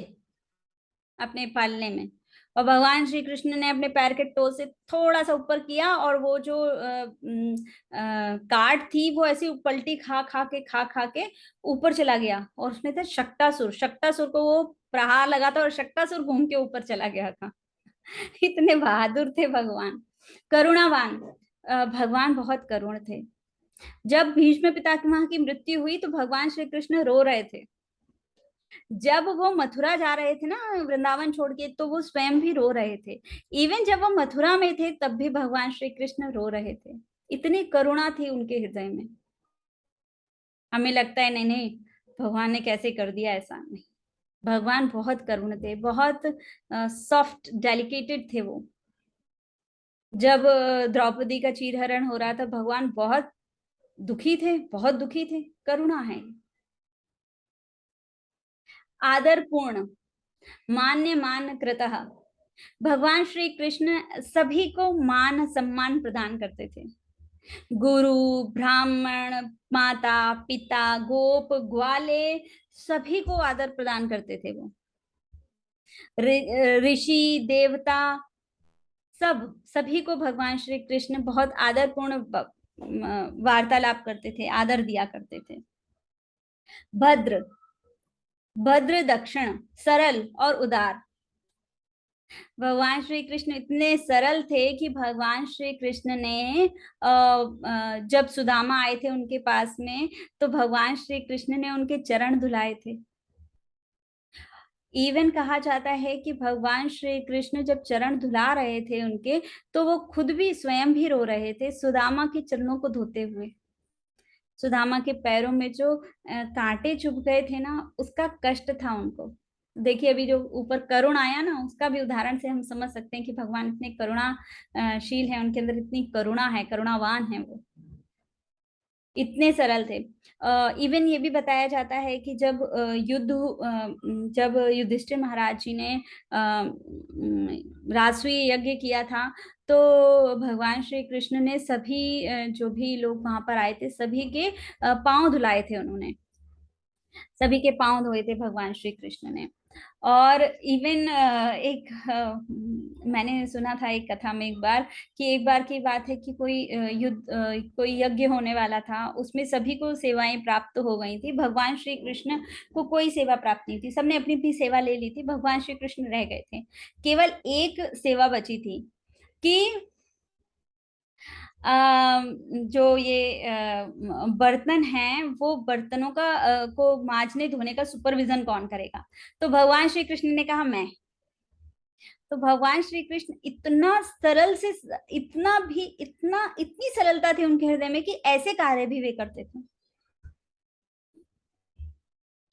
अपने पालने में। और भगवान श्री कृष्ण ने अपने पैर के टो से थोड़ा सा ऊपर किया और वो जो कार्ट थी वो ऐसी पलटी खा खा के ऊपर चला गया। और उसमें था शक्टासुर, शक्टासुर को वो प्रहार लगा था और शक्टासुर घूम के ऊपर चला गया था। इतने बहादुर थे भगवान। करुणावान, भगवान बहुत करुण थे। जब भीष्म पितामह की मृत्यु हुई तो भगवान श्री कृष्ण रो रहे थे। जब वो मथुरा जा रहे थे ना वृंदावन छोड़ के, तो वो स्वयं भी रो रहे थे। इवन जब वो मथुरा में थे तब भी भगवान श्री कृष्ण रो रहे थे। इतनी करुणा थी उनके हृदय में। हमें लगता है नहीं नहीं, भगवान ने कैसे कर दिया, ऐसा नहीं। भगवान बहुत करुण थे, बहुत सॉफ्ट डेलिकेटेड थे वो। जब द्रौपदी का चीरहरण हो रहा था, भगवान बहुत दुखी थे, बहुत दुखी थे। करुणा है। आदर पूर्ण, मान्य मान कृतः, भगवान श्री कृष्ण सभी को मान सम्मान प्रदान करते थे। गुरु, ब्राह्मण, माता, पिता, गोप, ग्वाले, सभी को आदर प्रदान करते थे वो। ऋषि, देवता, सब, सभी को भगवान श्री कृष्ण बहुत आदरपूर्ण वार्तालाप करते थे, आदर दिया करते थे। भद्र, भद्र दक्षिण, सरल और उदार। भगवान श्री कृष्ण इतने सरल थे कि भगवान श्री कृष्ण ने जब सुदामा आए थे उनके पास में, तो भगवान श्री कृष्ण ने उनके चरण धुलाए थे। इवन कहा जाता है कि भगवान श्री कृष्ण जब चरण धुला रहे थे उनके, तो वो खुद भी स्वयं भी रो रहे थे सुदामा के चरणों को धोते हुए। सुदामा के पैरों में जो कांटे चुभ गए थे ना, उसका कष्ट था उनको। देखिए, अभी जो ऊपर करुण आया ना, उसका भी उदाहरण से हम समझ सकते हैं कि भगवान इतने करुणा शील है, उनके अंदर इतनी करुणा है, करुणावान है वो। इतने सरल थे। इवन ये भी बताया जाता है कि जब युधिष्ठिर महाराज जी ने राजसूय यज्ञ किया था, तो भगवान श्री कृष्ण ने सभी जो भी लोग वहां पर आए थे, सभी के पांव धुलाए थे उन्होंने। सभी के पांव धोए थे भगवान श्री कृष्ण ने। और इवन मैंने सुना था एक कथा में एक बार, कि एक बार की बात है कि कोई यज्ञ होने वाला था, उसमें सभी को सेवाएं प्राप्त हो गई थी, भगवान श्री कृष्ण को कोई सेवा प्राप्त नहीं थी। सबने अपनी अपनी सेवा ले ली थी, भगवान श्री कृष्ण रह गए थे। केवल एक सेवा बची थी कि जो ये बर्तन हैं, वो बर्तनों का को मांजने धोने का सुपरविजन कौन करेगा? तो भगवान श्री कृष्ण ने कहा मैं। तो भगवान श्री कृष्ण इतना सरल से, इतनी सरलता थी उनके हृदय में कि ऐसे कार्य भी वे करते थे।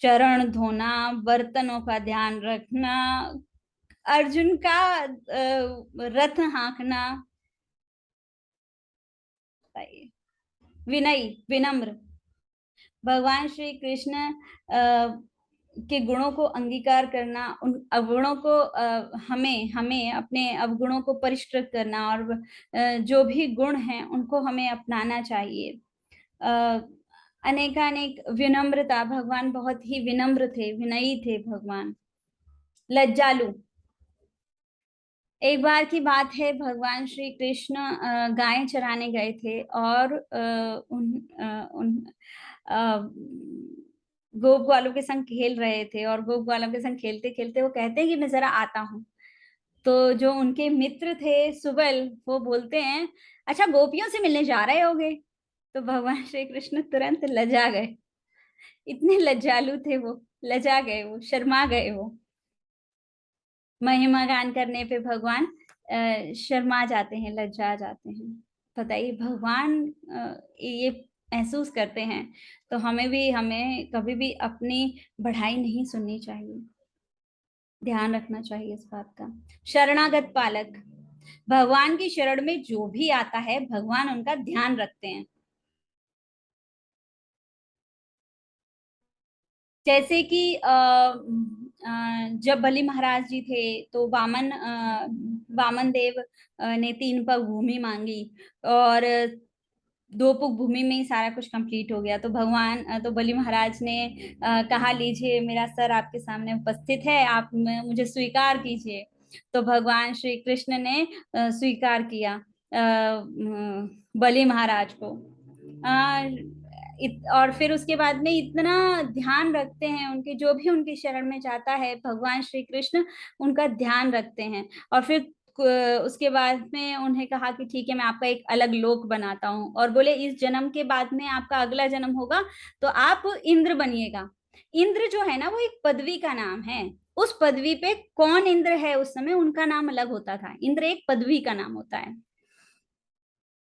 चरण धोना, बर्तनों का ध्यान रखना, अर्जुन का रथ हाँकना। बताइए। विनयी, विनम्र। भगवान श्री कृष्ण के गुणों को अंगीकार करना, उन अवगुणों को हमें हमें अपने अवगुणों को परिष्कृत करना, और जो भी गुण हैं उनको हमें अपनाना चाहिए। अनेकानेक विनम्रता, भगवान बहुत ही विनम्र थे, विनयी थे भगवान। लज्जालु। एक बार की बात है, भगवान श्री कृष्ण गायें चराने गए थे, और उन गोप ग्वालों के संग खेल रहे थे, और गोप ग्वालों के संग खेलते खेलते वो कहते हैं कि मैं जरा आता हूँ। तो जो उनके मित्र थे सुबल, वो बोलते हैं, अच्छा गोपियों से मिलने जा रहे होगे। तो भगवान श्री कृष्ण तुरंत लजा गए, इतने लज्जालु थे वो, लजा गए, वो शर्मा गए वो। महिमा गान करने पे भगवान शर्मा जाते हैं, लज्जा जाते हैं। बताइए, भगवान ये महसूस करते हैं। तो हमें कभी भी अपनी बढ़ाई नहीं सुननी चाहिए, ध्यान रखना चाहिए इस बात का। शरणागत पालक। भगवान की शरण में जो भी आता है, भगवान उनका ध्यान रखते हैं। जैसे कि जब बलि महाराज जी थे, तो वामन देव ने 3 पग भूमि मांगी, और 2 पुग भूमि में ही सारा कुछ कंप्लीट हो गया। तो तो बलि महाराज ने कहा, लीजिए मेरा सर आपके सामने उपस्थित है, आप मुझे स्वीकार कीजिए। तो भगवान श्री कृष्ण ने स्वीकार किया बलि महाराज को। और फिर उसके बाद में इतना ध्यान रखते हैं उनके, जो भी उनकी शरण में जाता है, भगवान श्री कृष्ण उनका ध्यान रखते हैं। और फिर उसके बाद में उन्हें कहा कि ठीक है, मैं आपका एक अलग लोक बनाता हूँ, और बोले इस जन्म के बाद में आपका अगला जन्म होगा तो आप इंद्र बनिएगा। इंद्र जो है ना, वो एक पदवी का नाम है। उस पदवी पे कौन इंद्र है उस समय, उनका नाम अलग होता था। इंद्र एक पदवी का नाम होता है।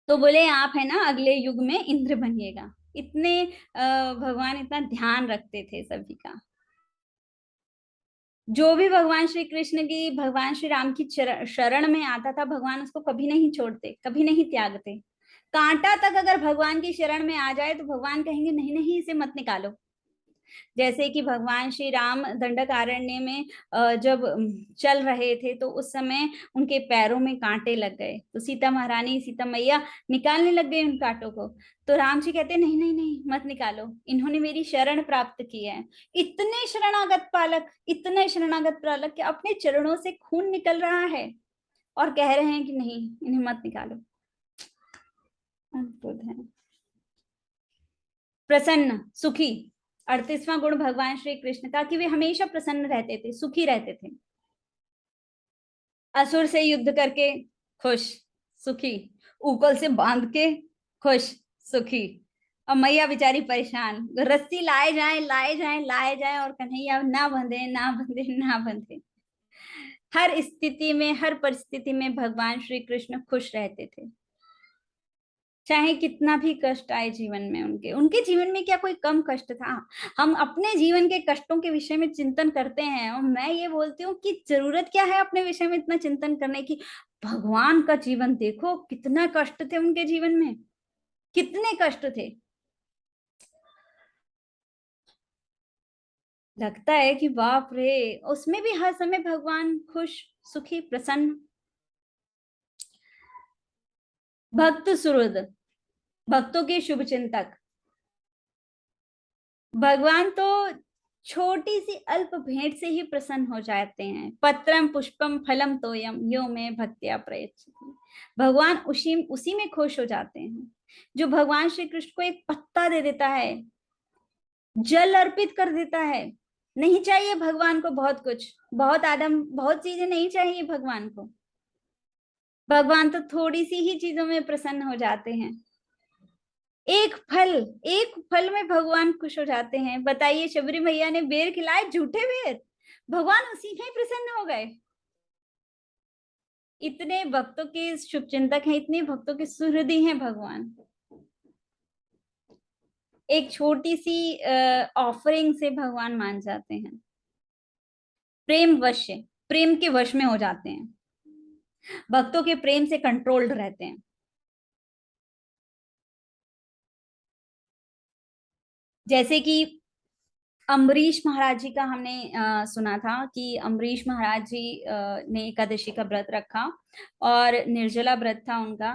तो बोले आप है ना अगले युग में इंद्र बनिएगा। इतने भगवान इतना ध्यान रखते थे सभी का। जो भी भगवान श्री कृष्ण की, भगवान श्री राम की शरण में आता था, भगवान उसको कभी नहीं छोड़ते, कभी नहीं त्यागते। कांटा तक अगर भगवान की शरण में आ जाए तो भगवान कहेंगे नहीं नहीं, इसे मत निकालो। जैसे कि भगवान श्री राम दंडकारण्य में जब चल रहे थे, तो उस समय उनके पैरों में कांटे लग गए, तो सीता महारानी, सीता मैया निकालने लग गए उन कांटों को। तो राम जी कहते नहीं नहीं नहीं, मत निकालो, इन्होंने मेरी शरण प्राप्त की है। इतने शरणागत पालक, इतने शरणागत पालक कि अपने चरणों से खून निकल रहा है, और कह रहे हैं कि नहीं, इन्हें मत निकालो। अद्भुत है। प्रसन्न, सुखी। 38वां गुण भगवान श्री कृष्ण का, कि वे हमेशा प्रसन्न रहते थे, सुखी रहते थे। असुर से युद्ध करके खुश, सुखी। उकल से बांध के खुश, सुखी। और मैया बेचारी परेशान, रस्सी लाए जाए, लाए जाए, लाए जाए, और कन्हैया ना बंधे, ना बंधे, ना बंधे। हर स्थिति में, हर परिस्थिति में भगवान श्री कृष्ण खुश रहते थे, चाहे कितना भी कष्ट आए जीवन में। उनके उनके जीवन में क्या कोई कम कष्ट था? हम अपने जीवन के कष्टों के विषय में चिंतन करते हैं, और मैं ये बोलती हूँ कि जरूरत क्या है अपने विषय में इतना चिंतन करने की? भगवान का जीवन देखो, कितना कष्ट थे उनके जीवन में, कितने कष्ट थे। लगता है कि बाप रे, उसमें भी हर समय भगवान खुश, सुखी, प्रसन्न। भक्त सुहृद, भक्तों के शुभ चिंतक। भगवान तो छोटी सी अल्प भेंट से ही प्रसन्न हो जाते हैं। पत्रम पुष्पम फलम तोयम यो में भक्त्या प्रयच्छति। भगवान उसी उसी में खुश हो जाते हैं। जो भगवान श्री कृष्ण को एक पत्ता दे देता है, जल अर्पित कर देता है। नहीं चाहिए भगवान को बहुत कुछ, बहुत आदम, बहुत चीजें नहीं चाहिए भगवान को। भगवान तो थोड़ी सी ही चीजों में प्रसन्न हो जाते हैं। एक फल, एक फल में भगवान खुश हो जाते हैं। बताइए, शबरी मैया ने बेर खिलाए, झूठे बेर, भगवान उसी में ही प्रसन्न हो गए। इतने भक्तों के शुभ चिंतक हैं, इतने भक्तों के सुहृदी हैं भगवान। एक छोटी सी ऑफरिंग से भगवान मान जाते हैं। प्रेम वश, प्रेम के वश में हो जाते हैं, भक्तों के प्रेम से कंट्रोल्ड रहते हैं। जैसे कि अम्बरीश महाराज जी का हमने सुना था कि अम्बरीश महाराज जी ने एकादशी का व्रत रखा और निर्जला व्रत था उनका।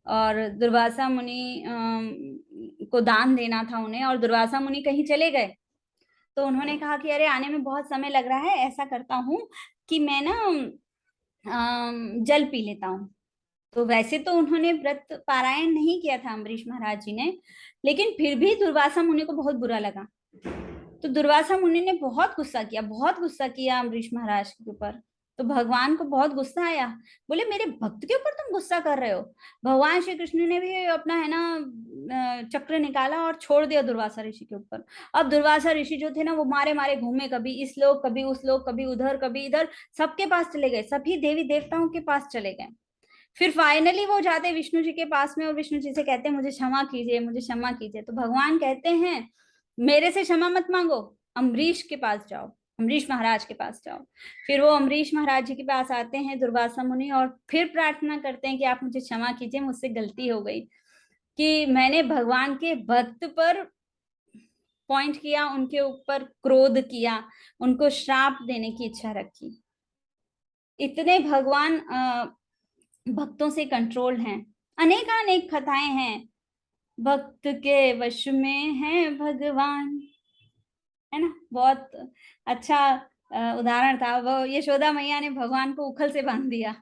और दुर्वासा मुनि को दान देना था उन्हें, और दुर्वासा मुनि कहीं चले गए। तो उन्होंने कहा कि अरे आने में बहुत समय लग रहा है, ऐसा करता हूँ कि मैं ना जल पी लेता हूँ। तो वैसे तो उन्होंने व्रत पारायण नहीं किया था अम्बरीश महाराज जी ने, लेकिन फिर भी दुर्वासा मुनि को बहुत बुरा लगा। तो दुर्वासा मुनि ने बहुत गुस्सा किया, बहुत गुस्सा किया अम्बरीश महाराज के ऊपर। तो भगवान को बहुत गुस्सा आया। बोले मेरे भक्त के ऊपर तुम गुस्सा कर रहे हो। भगवान श्री कृष्ण ने भी अपना है ना चक्र निकाला और छोड़ दिया दुर्वासा ऋषि के ऊपर। अब दुर्वासा ऋषि जो थे ना, वो मारे मारे घूमे, कभी इस लोक कभी उस लोक, कभी उधर कभी इधर, सबके पास चले गए, सभी देवी देवताओं के पास चले गए। फिर फाइनली वो जाते विष्णु जी के पास में और विष्णु जी से कहते हैं मुझे क्षमा कीजिए, मुझे क्षमा कीजिए। तो भगवान कहते हैं मेरे से क्षमा मत मांगो, अम्बरीश के पास जाओ, अम्बरीश महाराज के पास जाओ। फिर वो अम्बरीश महाराज जी के पास आते हैं दुर्वासा मुनि, और फिर प्रार्थना करते हैं कि आप मुझे क्षमा कीजिए, मुझसे गलती हो गई कि मैंने भगवान के भक्त पर पॉइंट किया, उनके ऊपर क्रोध किया, उनको श्राप देने की इच्छा रखी। इतने भगवान भक्तों से कंट्रोल हैं। अनेक कथाएं हैं, भक्त के वश में है भगवान, है ना। बहुत अच्छा उदाहरण था वो। यशोदा मैया ने भगवान को उखल से बांध दिया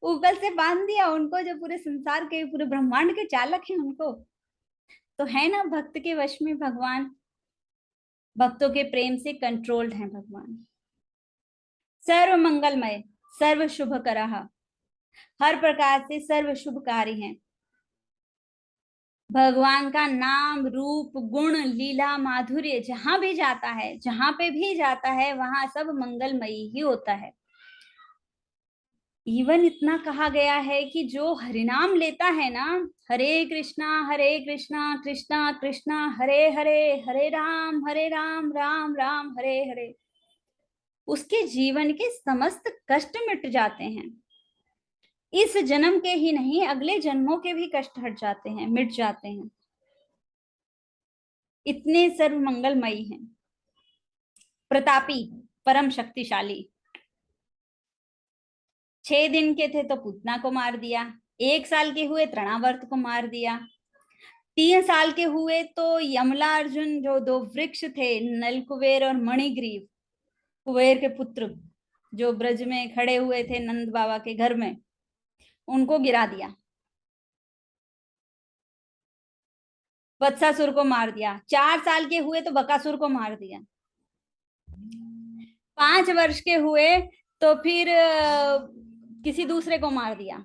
उखल से बांध दिया उनको, जो पूरे संसार के पूरे ब्रह्मांड के चालक हैं उनको। तो है ना, भक्त के वश में भगवान, भक्तों के प्रेम से कंट्रोल्ड हैं भगवान। सर्व मंगलमय, सर्व शुभ करह, हर प्रकार से सर्व शुभकारी हैं। भगवान का नाम रूप गुण लीला माधुर्य जहां भी जाता है, जहां पे भी जाता है, वहां सब मंगलमयी ही होता है। इवन इतना कहा गया है कि जो हरिनाम लेता है ना, हरे कृष्णा कृष्णा कृष्णा हरे हरे, हरे राम राम राम हरे हरे, उसके जीवन के समस्त कष्ट मिट जाते हैं। इस जन्म के ही नहीं, अगले जन्मों के भी कष्ट हट जाते हैं, मिट जाते हैं। इतने सर्व मंगलमयी हैं। प्रतापी, परम शक्तिशाली। 6 दिन के थे तो पूतना को मार दिया, 1 साल के हुए तृणावर्त को मार दिया, 3 साल के हुए तो यमला अर्जुन, जो 2 वृक्ष थे, नलकुबेर और मणिग्रीव, कुबेर के पुत्र, जो ब्रज में खड़े हुए थे नंद बाबा के घर में, उनको गिरा दिया। वत्सासुर को मार दिया। 4 साल के हुए तो बकासुर को मार दिया। 5 वर्ष के हुए तो फिर किसी दूसरे को मार दिया,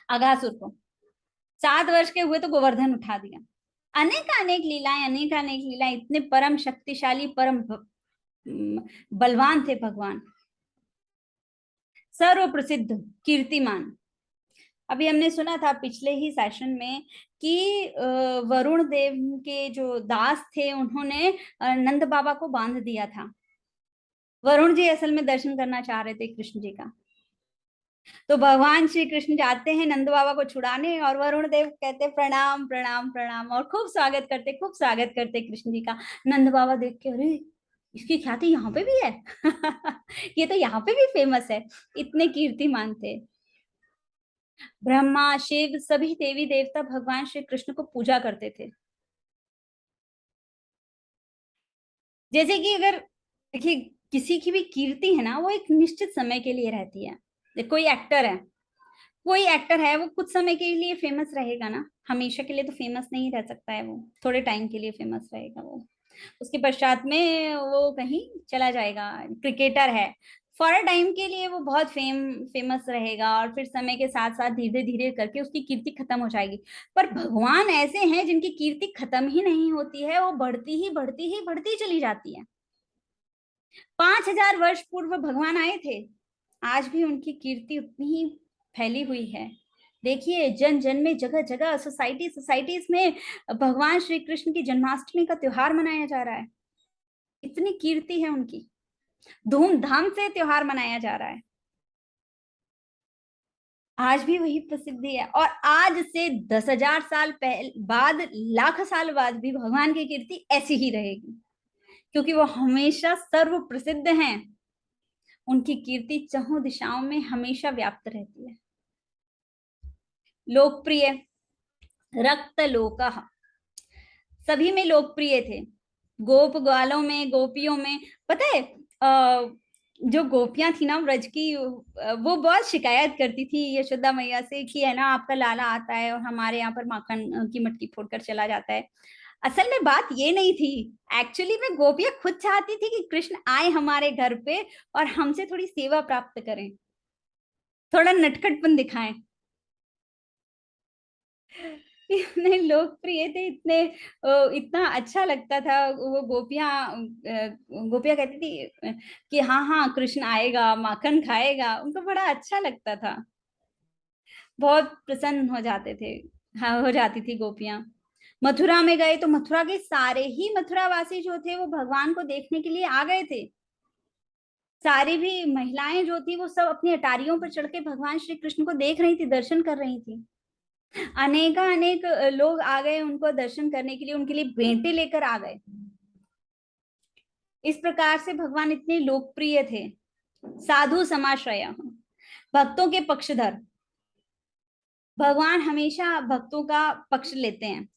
अघासुर को। 7 वर्ष के हुए तो गोवर्धन उठा दिया। अनेक लीलाएं, अनेक लीलाएं। इतने परम शक्तिशाली, परम बलवान थे भगवान, सर्व प्रसिद्ध, कीर्तिमान। अभी हमने सुना था पिछले ही सेशन में कि वरुण देव के जो दास थे, उन्होंने नंद बाबा को बांध दिया था। वरुण जी असल में दर्शन करना चाह रहे थे कृष्ण जी का। तो भगवान श्री कृष्ण जाते हैं नंद बाबा को छुड़ाने, और वरुण देव कहते प्रणाम प्रणाम प्रणाम, और खूब स्वागत करते, खूब स्वागत करते कृष्ण जी का। नंद बाबा देख के अरे इसकी ख्याति यहाँ पे भी है ये तो यहाँ पे भी फेमस है। इतने कीर्तिमान थे। ब्रह्मा शिव सभी देवी देवता भगवान श्री कृष्ण को पूजा करते थे। जैसे कि अगर देखिए, किसी की भी कीर्ति है ना, वो एक निश्चित समय के लिए रहती है। कोई एक्टर है, कोई एक्टर है, वो कुछ समय के लिए फेमस रहेगा ना, हमेशा के लिए तो फेमस नहीं रह सकता है। वो थोड़े टाइम के लिए फेमस रहेगा, वो उसके पश्चात में वो कहीं चला जाएगा। क्रिकेटर है, फॉर अ टाइम के लिए वो बहुत फेमस रहेगा, और फिर समय के साथ साथ धीरे धीरे करके उसकी कीर्ति खत्म हो जाएगी। पर भगवान ऐसे हैं जिनकी कीर्ति खत्म ही नहीं होती है, वो बढ़ती ही बढ़ती ही बढ़ती चली जाती है। 5,000 वर्ष पूर्व भगवान आए थे, आज भी उनकी कीर्ति उतनी ही फैली हुई है। देखिए जन जन में, जगह जगह, सोसाइटीज में भगवान श्री कृष्ण की जन्माष्टमी का त्योहार मनाया जा रहा है। इतनी कीर्ति है उनकी, धूमधाम से त्योहार मनाया जा रहा है। आज भी वही प्रसिद्धि है, और आज से 10,000 साल पहले बाद, लाख साल बाद भी भगवान की कीर्ति ऐसी ही रहेगी, क्योंकि वो हमेशा सर्व प्रसिद्ध हैं। उनकी कीर्ति चहुं दिशाओं में हमेशा व्याप्त रहती है। लोकप्रिय, रक्त लोकः, सभी में लोकप्रिय थे। गोप ग्वालों में, गोपियों में। पता है, जो गोपियां थी ना व्रज की, वो बहुत शिकायत करती थी यशोदा मैया से कि है ना, आपका लाला आता है और हमारे यहाँ पर माखन की मटकी फोड़कर चला जाता है। असल में बात ये नहीं थी। एक्चुअली में गोपियां खुद चाहती थी कि कृष्ण आए हमारे घर पे और हमसे थोड़ी सेवा प्राप्त करें, थोड़ा नटखटपन दिखाएं। इतने लोकप्रिय थे, इतने इतना अच्छा लगता था। वो गोपियां, गोपियां कहती थी कि हाँ हाँ कृष्ण आएगा, माखन खाएगा, उनको बड़ा अच्छा लगता था। बहुत प्रसन्न हो जाते थे, हाँ, हो जाती थी गोपियां। मथुरा में गए तो मथुरा के सारे ही मथुरावासी जो थे वो भगवान को देखने के लिए आ गए थे। सारी भी महिलाएं जो थी वो सब अपनी अटारियों पर चढ़ के भगवान श्री कृष्ण को देख रही थी, दर्शन कर रही थी। अनेक लोग आ गए उनको दर्शन करने के लिए, उनके लिए भेंटें लेकर आ गए। इस प्रकार से भगवान इतने लोकप्रिय थे। साधु समाश्रय, भक्तों के पक्षधर। भगवान हमेशा भक्तों का पक्ष लेते हैं।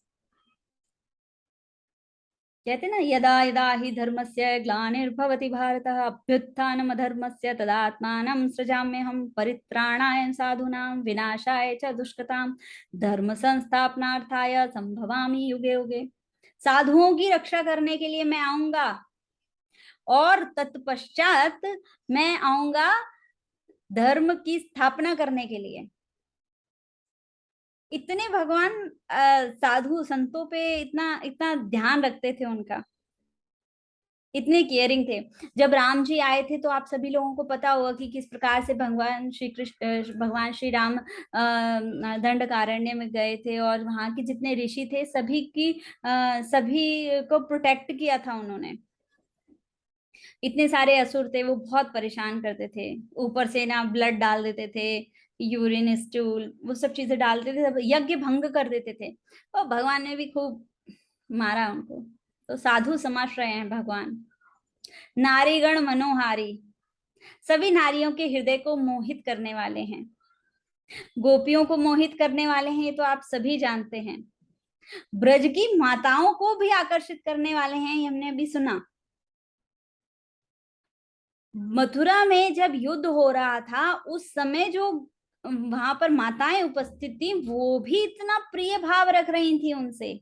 कहते हैं ना, यदा यदा हि धर्मस्य ग्लानिर्भवति भारत अभ्युत्थानम धर्मस्य तदात्मानं सृजाम्यहं परित्राणाय साधूनां विनाशाय च दुष्कृतां धर्म संस्थापनार्थाय संभवामि युगे युगे। साधुओं की रक्षा करने के लिए मैं आऊंगा, और तत्पश्चात मैं आऊंगा धर्म की स्थापना करने के लिए। इतने भगवान साधु संतों पे इतना इतना ध्यान रखते थे उनका, इतने केयरिंग थे। जब राम जी आए थे तो आप सभी लोगों को पता होगा कि किस प्रकार से भगवान श्री कृष्ण, भगवान श्री राम दंडकारण्य में गए थे, और वहां के जितने ऋषि थे सभी की सभी को प्रोटेक्ट किया था उन्होंने। इतने सारे असुर थे, वो बहुत परेशान करते थे। ऊपर से ना ब्लड डाल देते थे, यूरिन स्टूल, वो सब चीजें डालते थे, सब यज्ञ भंग कर देते थे। और भगवान ने भी खूब मारा उनको। तो साधु समाज रहे हैं भगवान। नारीगण मनोहारी, सभी नारियों के हृदय को मोहित करने वाले हैं। गोपियों को मोहित करने वाले हैं, ये तो आप सभी जानते हैं। ब्रज की माताओं को भी आकर्षित करने वाले हैं, ये हमने अभी सुना। मथुरा में जब युद्ध हो रहा था उस समय जो वहां पर माताएं उपस्थित थी, वो भी इतना प्रिय भाव रख रही थी उनसे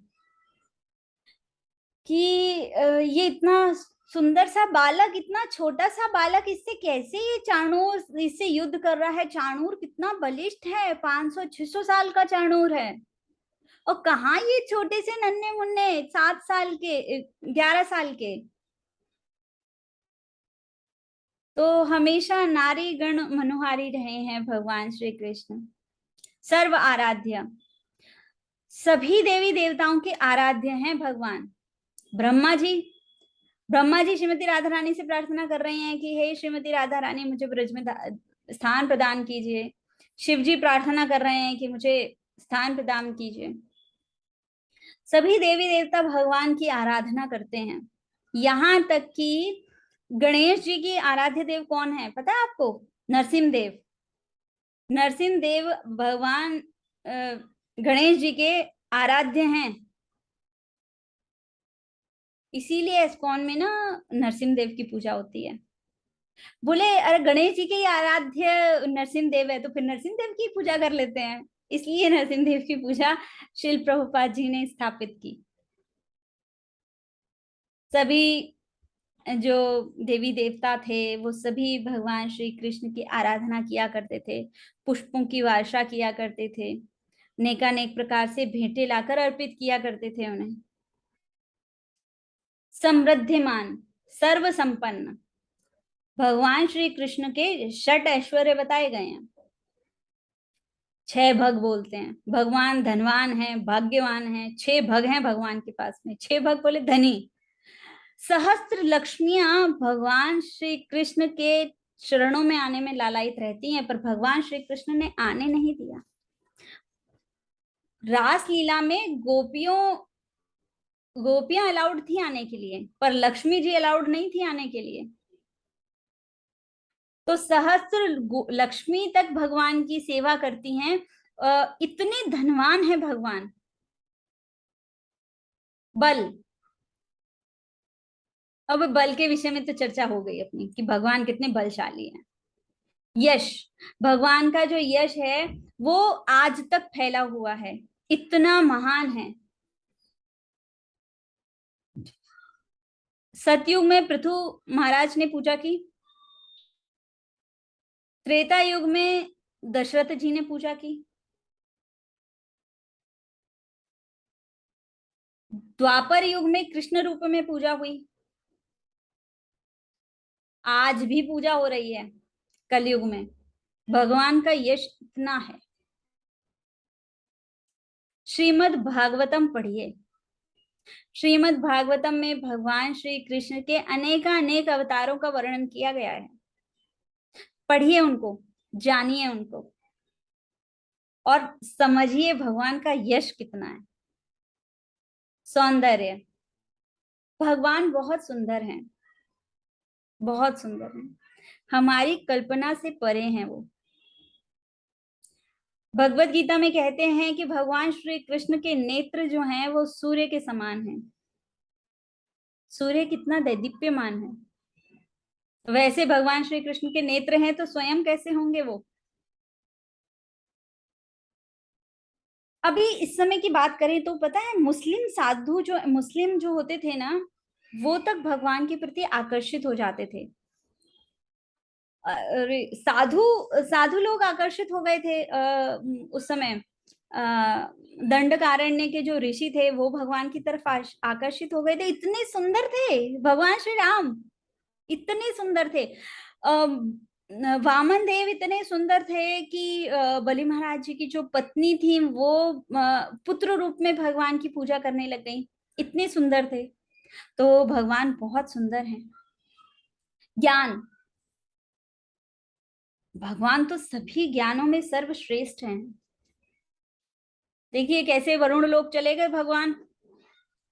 कि ये इतना सुंदर सा बालक, इतना छोटा सा बालक, इससे कैसे ये चाणूर इससे युद्ध कर रहा है। चाणूर कितना बलिष्ठ है, 500-600 साल का चाणूर है। और कहाँ ये छोटे से नन्हे मुन्ने 7 साल के, 11 साल के। तो हमेशा नारी गण मनोहारी रहे हैं भगवान श्री कृष्ण। सर्व आराध्य, सभी देवी देवताओं के आराध्य हैं भगवान। ब्रह्मा जी, ब्रह्मा जी श्रीमती राधा रानी से प्रार्थना कर रहे हैं कि हे श्रीमती राधा रानी, मुझे ब्रज में स्थान प्रदान कीजिए। शिव जी प्रार्थना कर रहे हैं कि मुझे स्थान प्रदान कीजिए। सभी देवी देवता भगवान की आराधना करते हैं। यहाँ तक कि गणेश जी की आराध्य देव कौन है पता है आपको? नरसिंह देव। नरसिंह देव भगवान गणेश जी के आराध्य हैं। इसीलिए इस्कॉन में ना नरसिंह देव की पूजा होती है। बोले अरे गणेश जी के ही आराध्य नरसिंह देव है, तो फिर नरसिंह देव की पूजा कर लेते हैं। इसलिए नरसिंह देव की पूजा शिल प्रभुपाद जी ने स्थापित की। सभी जो देवी देवता थे वो सभी भगवान श्री कृष्ण की आराधना किया करते थे, पुष्पों की वर्षा किया करते थे, नेकानेक प्रकार से भेंटें लाकर अर्पित किया करते थे उन्हें। समृद्धिमान, सर्व संपन्न, भगवान श्री कृष्ण के षट ऐश्वर्य बताए गए हैं। 6 भग बोलते हैं। भगवान धनवान है, भाग्यवान है। 6 भग हैं भगवान के पास में। 6 भग बोले धनी। सहस्त्र लक्ष्मियां भगवान श्री कृष्ण के चरणों में आने में लालायित रहती हैं, पर भगवान श्री कृष्ण ने आने नहीं दिया। रास लीला में गोपियां अलाउड थी आने के लिए, पर लक्ष्मी जी अलाउड नहीं थी आने के लिए। तो सहस्त्र लक्ष्मी तक भगवान की सेवा करती हैं। इतने धनवान है भगवान। बल, अब बल के विषय में तो चर्चा हो गई अपनी कि भगवान कितने बलशाली हैं। यश, भगवान का जो यश है वो आज तक फैला हुआ है, इतना महान है। सतयुग में पृथु महाराज ने पूजा की, त्रेता युग में दशरथ जी ने पूजा की, द्वापर युग में कृष्ण रूप में पूजा हुई, आज भी पूजा हो रही है कलयुग में। भगवान का यश इतना है। श्रीमद् भागवतम पढ़िए। श्रीमद् भागवतम में भगवान श्री कृष्ण के अनेक अवतारों का वर्णन किया गया है। पढ़िए उनको, जानिए उनको, और समझिए भगवान का यश कितना है। सौंदर्य, भगवान बहुत सुंदर हैं, बहुत सुंदर हैं, हमारी कल्पना से परे हैं वो। भगवत गीता में कहते हैं कि भगवान श्री कृष्ण के नेत्र जो हैं वो सूर्य के समान हैं। सूर्य कितना दैदीप्यमान है, वैसे भगवान श्री कृष्ण के नेत्र हैं तो स्वयं कैसे होंगे वो। अभी इस समय की बात करें तो पता है, मुस्लिम साधु जो मुस्लिम जो होते थे ना, वो तक भगवान के प्रति आकर्षित हो जाते थे। अरे साधु साधु लोग आकर्षित हो गए थे उस समय। दंडकारण्य के जो ऋषि थे वो भगवान की तरफ आकर्षित हो गए थे, इतने सुंदर थे भगवान श्री राम, इतने सुंदर थे। वामन देव इतने सुंदर थे कि बलि महाराज जी की जो पत्नी थी वो पुत्र रूप में भगवान की पूजा करने लग गई, इतने सुंदर थे। तो भगवान बहुत सुंदर हैं। ज्ञान, भगवान तो सभी ज्ञानों में सर्वश्रेष्ठ हैं। देखिए कैसे वरुण लोक चले गए भगवान,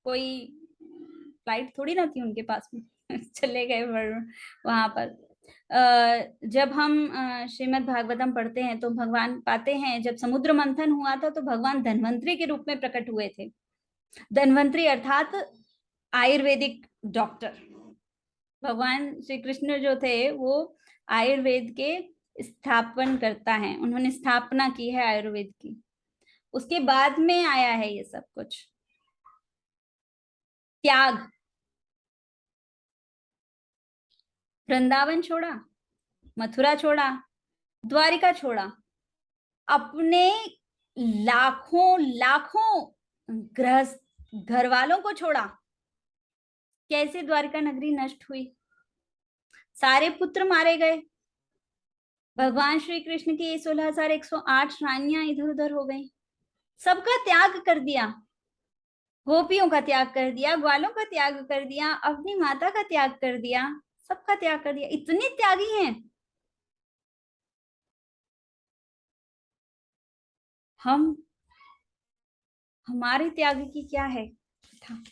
कोई फ्लाइट थोड़ी ना थी उनके पास में चले गए वरुण वहां पर। जब हम श्रीमद् भागवतम पढ़ते हैं तो भगवान पाते हैं, जब समुद्र मंथन हुआ था तो भगवान धन्वंतरी के रूप में प्रकट हुए थे। धन्वंतरी अर्थात आयुर्वेदिक डॉक्टर। भगवान श्री कृष्ण जो थे वो आयुर्वेद के स्थापन करता है, उन्होंने स्थापना की है आयुर्वेद की, उसके बाद में आया है ये सब कुछ। त्याग, वृंदावन छोड़ा, मथुरा छोड़ा, द्वारिका छोड़ा, अपने लाखों लाखों गृहस्थ घर वालों को छोड़ा। कैसे द्वारिका नगरी नष्ट हुई, सारे पुत्र मारे गए, भगवान श्री कृष्ण की 16,108 रानियां इधर उधर हो गई, सबका त्याग कर दिया, गोपियों का त्याग कर दिया, ग्वालों का त्याग कर दिया, अपनी माता का त्याग कर दिया, सबका त्याग कर दिया, इतने त्यागी हैं हम। हमारे त्याग की क्या है था।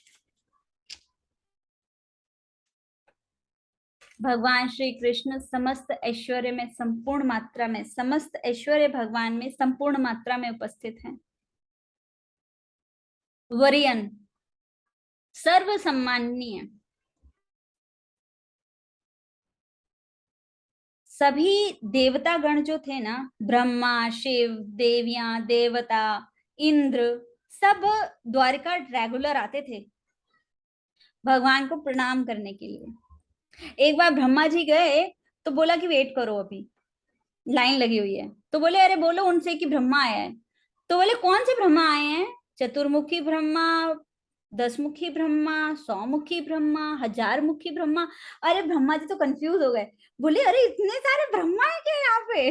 भगवान श्री कृष्ण समस्त ऐश्वर्य में संपूर्ण मात्रा में, समस्त ऐश्वर्य भगवान में संपूर्ण मात्रा में उपस्थित हैं। वरियन, सर्व सम्माननीय, सभी देवता गण जो थे ना, ब्रह्मा, शिव, देवियां, देवता, इंद्र, सब द्वारिका रेगुलर आते थे भगवान को प्रणाम करने के लिए। एक बार ब्रह्मा जी गए तो बोला कि वेट करो, अभी लाइन लगी हुई है। तो बोले अरे बोलो उनसे कि ब्रह्मा आया है। तो बोले कौन से ब्रह्मा आए हैं, चतुर्मुखी ब्रह्मा, 10 मुखी ब्रह्मा, 100 मुखी ब्रह्मा, 1000 मुखी ब्रह्मा। अरे ब्रह्मा जी तो कंफ्यूज हो गए, बोले अरे इतने सारे ब्रह्मा है क्या यहाँ पे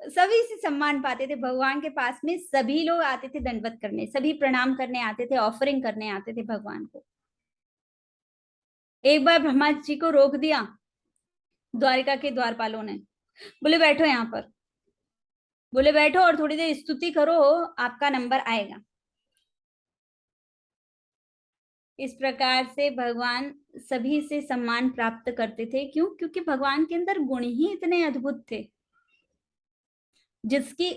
सभी से सम्मान पाते थे भगवान के पास में, सभी लोग आते थे दंडवत करने, सभी प्रणाम करने आते थे, ऑफरिंग करने आते थे भगवान को। एक बार ब्रह्मा जी को रोक दिया द्वारिका के द्वारपालों ने, बोले बैठो यहाँ पर, बोले बैठो और थोड़ी देर स्तुति करो, आपका नंबर आएगा। इस प्रकार से भगवान सभी से सम्मान प्राप्त करते थे। क्यों? क्योंकि भगवान के अंदर गुण ही इतने अद्भुत थे, जिसकी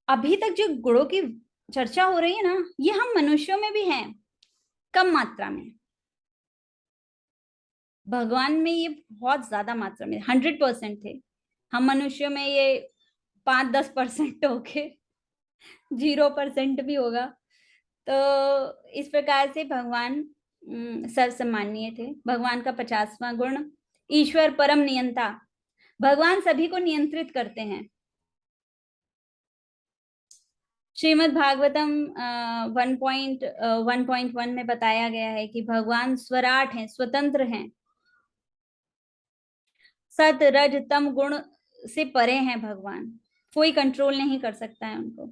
अभी तक जो गुणों की चर्चा हो रही है ना, ये हम मनुष्यों में भी हैं, कम मात्रा में। भगवान में ये बहुत ज्यादा मात्रा में 100% थे। हम मनुष्यों में ये 5-10% होके 0% भी होगा। तो इस प्रकार से भगवान सर्वसम्मानीय थे। भगवान का 50वां गुण, ईश्वर परम नियंता। भगवान सभी को नियंत्रित करते हैं। श्रीमद् भागवतम 1.1 में बताया गया है कि भगवान स्वराट हैं, स्वतंत्र हैं, सत रज तम गुण से परे हैं भगवान, कोई कंट्रोल नहीं कर सकता है उनको,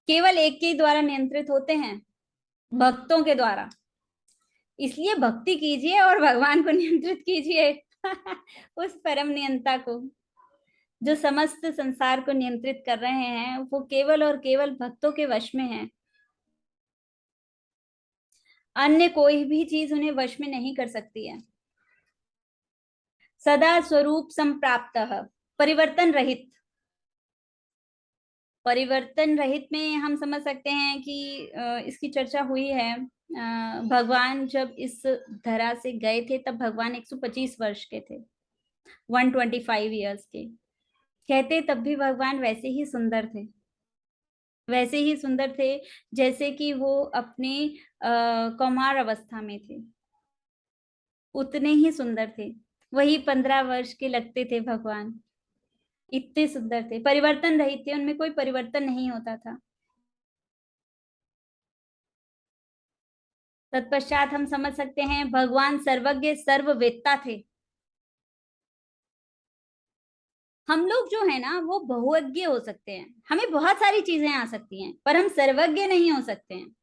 केवल एक के द्वारा नियंत्रित होते हैं, भक्तों के द्वारा। इसलिए भक्ति कीजिए और भगवान को नियंत्रित कीजिए उस परम नियंता को, जो समस्त संसार को नियंत्रित कर रहे हैं, वो केवल और केवल भक्तों के वश में है। अन्य कोई भी चीज उन्हें वश में नहीं कर सकती है। सदा स्वरूप संप्राप्त, परिवर्तन रहित। परिवर्तन रहित में हम समझ सकते हैं कि इसकी चर्चा हुई है। भगवान जब इस धरा से गए थे तब भगवान 125 वर्ष के थे, 125 ईयर्स के। कहते तब भी भगवान वैसे ही सुंदर थे, वैसे ही सुंदर थे जैसे कि वो अपने कौमार अवस्था में थे, उतने ही सुंदर थे। वही 15 वर्ष के लगते थे भगवान, इतने सुंदर थे, परिवर्तन रहित थे, उनमें कोई परिवर्तन नहीं होता था। तत्पश्चात हम समझ सकते हैं भगवान सर्वज्ञ सर्ववेत्ता थे। हम लोग जो है ना वो बहुज्ञ हो सकते हैं, हमें बहुत सारी चीजें आ सकती हैं, पर हम सर्वज्ञ नहीं हो सकते हैं।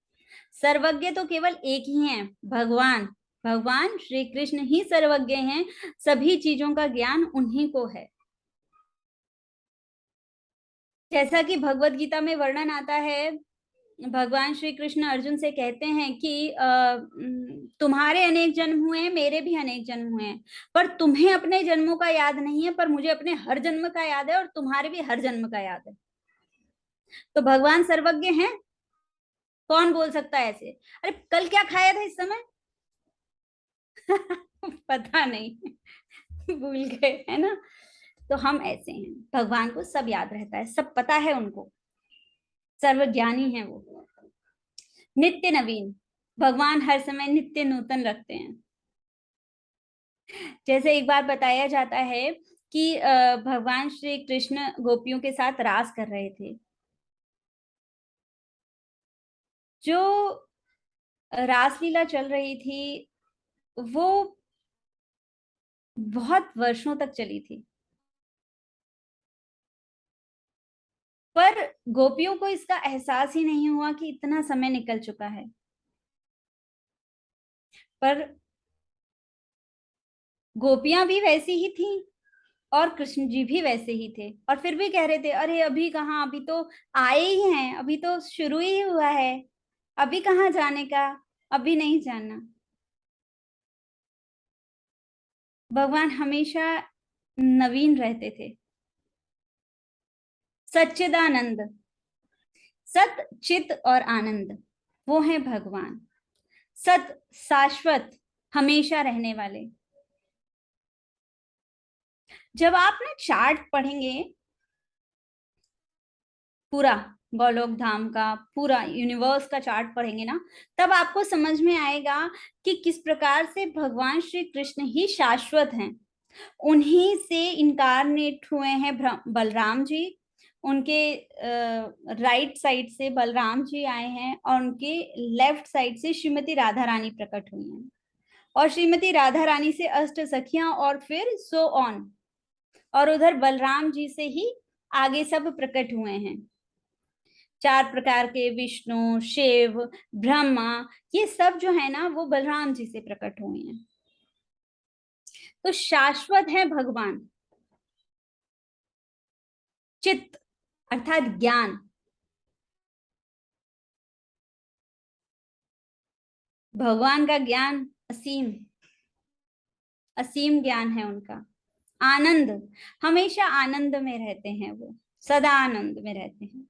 सर्वज्ञ तो केवल एक ही हैं, भगवान। भगवान श्री कृष्ण ही सर्वज्ञ हैं, सभी चीजों का ज्ञान उन्हीं को है। जैसा कि भगवत गीता में वर्णन आता है, भगवान श्री कृष्ण अर्जुन से कहते हैं कि तुम्हारे अनेक जन्म हुए हैं, मेरे भी अनेक जन्म हुए हैं, पर तुम्हें अपने जन्मों का याद नहीं है, पर मुझे अपने हर जन्म का याद है, और तुम्हारे भी हर जन्म का याद है। तो भगवान सर्वज्ञ हैं। कौन बोल सकता है ऐसे? अरे कल क्या खाया था इस समय? पता नहीं, भूल गए, है ना? तो हम ऐसे हैं, भगवान को सब याद रहता है, सब पता है उनको, सर्वज्ञानी है वो। नित्य नवीन, भगवान हर समय नित्य नूतन रखते हैं। जैसे एक बार बताया जाता है कि भगवान श्री कृष्ण गोपियों के साथ रास कर रहे थे। जो रासलीला चल रही थी वो बहुत वर्षों तक चली थी, पर गोपियों को इसका एहसास ही नहीं हुआ कि इतना समय निकल चुका है। पर गोपियां भी वैसी ही थी और कृष्ण जी भी वैसे ही थे, और फिर भी कह रहे थे अरे अभी कहाँ, अभी तो आए ही हैं, अभी तो शुरू ही हुआ है, अभी कहाँ जाने का, अभी नहीं जाना। भगवान हमेशा नवीन रहते थे, सच्चिदानंद। सत चित और आनंद, वो है भगवान। सत शाश्वत, हमेशा रहने वाले। जब आप ना चार्ट पढ़ेंगे पूरा, गोलोक धाम का पूरा यूनिवर्स का चार्ट पढ़ेंगे ना, तब आपको समझ में आएगा कि किस प्रकार से भगवान श्री कृष्ण ही शाश्वत हैं। उन्हीं से इनकारनेट हुए हैं बलराम जी। उनके राइट साइड से बलराम जी आए हैं और उनके लेफ्ट साइड से श्रीमती राधा रानी प्रकट हुई हैं, और श्रीमती राधा रानी से अष्ट सखियां, और फिर सो ऑन, और उधर बलराम जी से ही आगे सब प्रकट हुए हैं। 4 प्रकार के विष्णु, शिव, ब्रह्मा, ये सब जो है ना वो बलराम जी से प्रकट हुए हैं। तो शाश्वत है भगवान। चित्त अर्थात ज्ञान, भगवान का ज्ञान असीम, असीम ज्ञान है उनका। आनंद, हमेशा आनंद में रहते हैं वो, सदा आनंद में रहते हैं।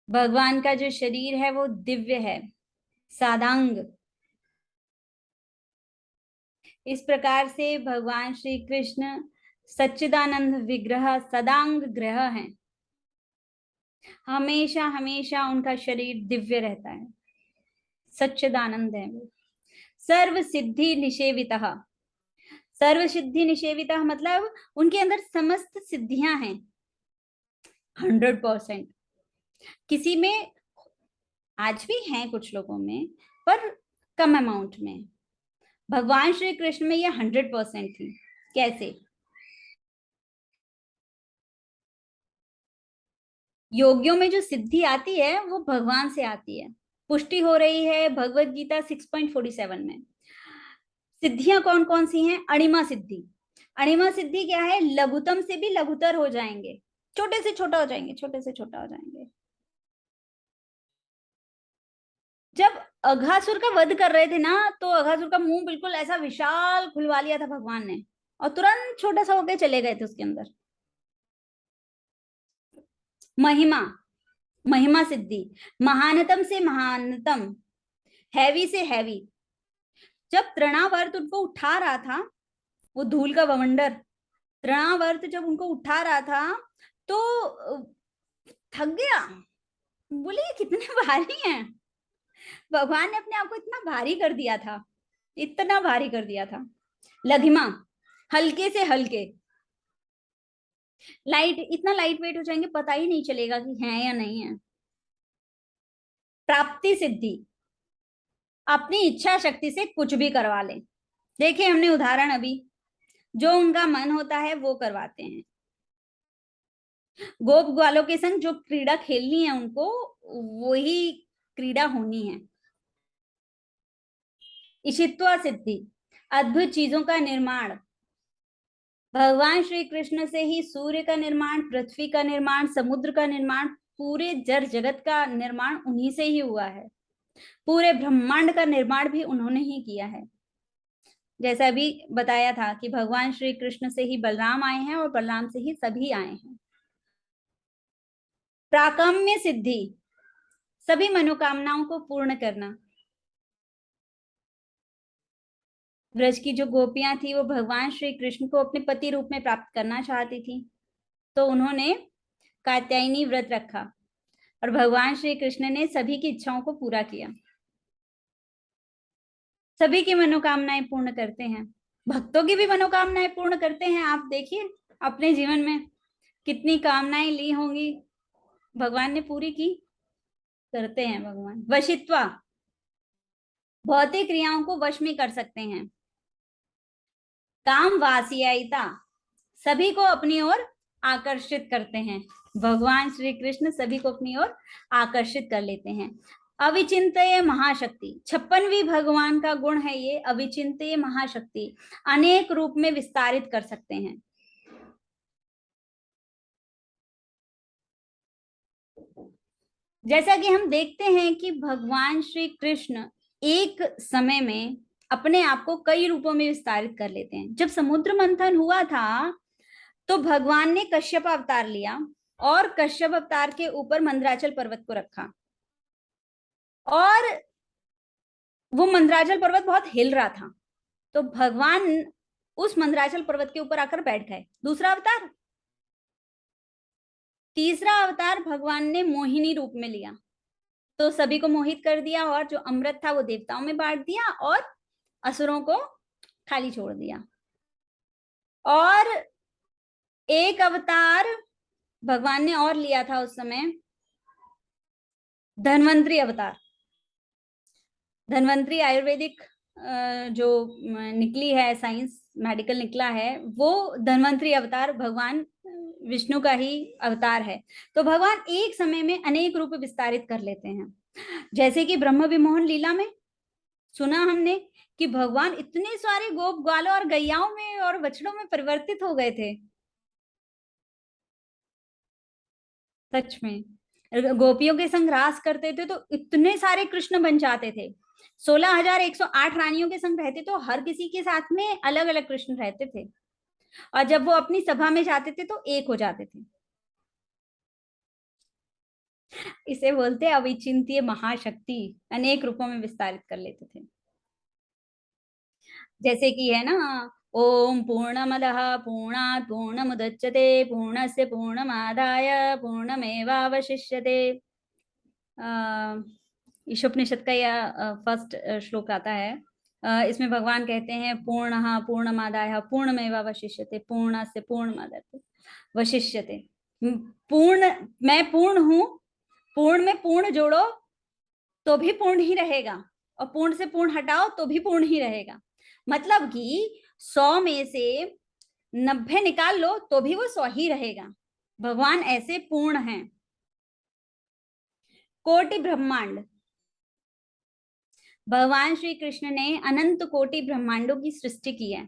भगवान का जो शरीर है वो दिव्य है, सादांग। इस प्रकार से भगवान श्री कृष्ण सच्चिदानंद विग्रह सदांग ग्रह हैं। हमेशा हमेशा उनका शरीर दिव्य रहता है, सच्चिदानंद है वो। सर्व सिद्धि निषेवितः, सर्व सिद्धि निषेवितः मतलब उनके अंदर समस्त सिद्धियां हैं 100%। किसी में आज भी हैं कुछ लोगों में, पर कम अमाउंट में। भगवान श्री कृष्ण में ये 100% थी। कैसे? योगियों में जो सिद्धि आती है वो भगवान से आती है, पुष्टि हो रही है भगवत गीता 6.47 में। सिद्धियां कौन कौन सी हैं? अणिमा सिद्धि। अणिमा सिद्धि क्या है? लघुतम से भी लघुतर हो जाएंगे, छोटे से छोटा हो जाएंगे, छोटे से छोटा हो जाएंगे। जब अघासुर का वध कर रहे थे ना, तो अघासुर का मुंह बिल्कुल ऐसा विशाल खुलवा लिया था भगवान ने, और तुरंत छोटा सा होके चले गए थे उसके अंदर। महिमा, महिमा सिद्धि, महानतम से महानतम, हैवी से हैवी। जब तृणावर्त उनको उठा रहा था, वो धूल का बवंडर तृणावर्त जब उनको उठा रहा था, तो थक गया। बोले ये कितने भारी हैं। भगवान ने अपने आप को इतना भारी कर दिया था, इतना भारी कर दिया था। लघिमा, हल्के से हल्के, लाइट, इतना लाइट वेट हो जाएंगे पता ही नहीं चलेगा कि है या नहीं है। प्राप्ति सिद्धि, अपनी इच्छा शक्ति से कुछ भी करवा ले। देखिए हमने उदाहरण अभी, जो उनका मन होता है वो करवाते हैं। गोप ग्वालों के संग जो क्रीड़ा खेलनी है उनको, वही क्रीड़ा होनी है। ईशित्वा सिद्धि, अद्भुत चीजों का निर्माण। भगवान श्री कृष्ण से ही सूर्य का निर्माण, पृथ्वी का निर्माण, समुद्र का निर्माण, पूरे जड़ जगत का निर्माण उन्हीं से ही हुआ है। पूरे ब्रह्मांड का निर्माण भी उन्होंने ही किया है। जैसा अभी बताया था कि भगवान श्री कृष्ण से ही बलराम आए हैं और बलराम से ही सभी आए हैं। प्राकम्य सिद्धि, सभी मनोकामनाओं को पूर्ण करना। ब्रज की जो गोपियां थी वो भगवान श्री कृष्ण को अपने पति रूप में प्राप्त करना चाहती थी, तो उन्होंने कात्यायनी व्रत रखा और भगवान श्री कृष्ण ने सभी की इच्छाओं को पूरा किया। सभी की मनोकामनाएं पूर्ण करते हैं, भक्तों की भी मनोकामनाएं पूर्ण करते हैं। आप देखिए अपने जीवन में कितनी कामनाएं ली होंगी, भगवान ने पूरी की, करते हैं भगवान। वशित्वा, भौतिक क्रियाओं को वश में कर सकते हैं। काम वासियायिता, सभी को अपनी ओर आकर्षित करते हैं। भगवान श्री कृष्ण सभी को अपनी ओर आकर्षित कर लेते हैं। अविचिंत्य महाशक्ति, 56वीं भगवान का गुण है ये, अविचिंत्य महाशक्ति, अनेक रूप में विस्तारित कर सकते हैं। जैसा कि हम देखते हैं कि भगवान श्री कृष्ण एक समय में अपने आप को कई रूपों में विस्तारित कर लेते हैं। जब समुद्र मंथन हुआ था तो भगवान ने कश्यप अवतार लिया और कश्यप अवतार के ऊपर मंदराचल पर्वत को रखा, और वो मंदराचल पर्वत बहुत हिल रहा था, तो भगवान उस मंदराचल पर्वत के ऊपर आकर बैठ गए। दूसरा अवतार, तीसरा अवतार भगवान ने मोहिनी रूप में लिया, तो सभी को मोहित कर दिया और जो अमृत था वो देवताओं में बांट दिया और असुरों को खाली छोड़ दिया। और एक अवतार भगवान ने और लिया था उस समय, धन्वंतरी अवतार। धन्वंतरी आयुर्वेदिक जो निकली है साइंस, मेडिकल निकला है वो धन्वंतरी अवतार भगवान विष्णु का ही अवतार है। तो भगवान एक समय में अनेक रूप विस्तारित कर लेते हैं। जैसे कि ब्रह्म विमोहन लीला में सुना हमने कि भगवान इतने सारे गोप ग्वालों और गैयाओं में और बछड़ों में परिवर्तित हो गए थे। सच में गोपियों के संग रास करते थे तो इतने सारे कृष्ण बन जाते थे। 16,108 रानियों के संग रहते तो हर किसी के साथ में अलग अलग कृष्ण रहते थे, और जब वो अपनी सभा में जाते थे तो एक हो जाते थे। इसे बोलते हैं अविचिंत्य महाशक्ति, अनेक रूपों में विस्तारित कर लेते थे। जैसे कि है ना, ओम पूर्णमदः पूर्णात् पूर्णमुदच्यते पूर्णस्य पूर्णमादाय पूर्णमेवावशिष्यते। ईशोपनिषद का यह फर्स्ट श्लोक आता है। इसमें भगवान कहते हैं पूर्णः पूर्णमादाय पूर्णमेवावशिष्यते पूर्णस्य पूर्णमादाय वशिष्यते। पूर्ण, मैं पूर्ण हूं, पूर्ण में पूर्ण जोड़ो तो भी पूर्ण ही रहेगा, और पूर्ण से पूर्ण हटाओ तो भी पूर्ण ही रहेगा। मतलब कि 100 में से 90 निकाल लो तो भी वो 100 ही रहेगा। भगवान ऐसे पूर्ण हैं। कोटि ब्रह्मांड, भगवान श्री कृष्ण ने अनंत कोटि ब्रह्मांडों की सृष्टि की है।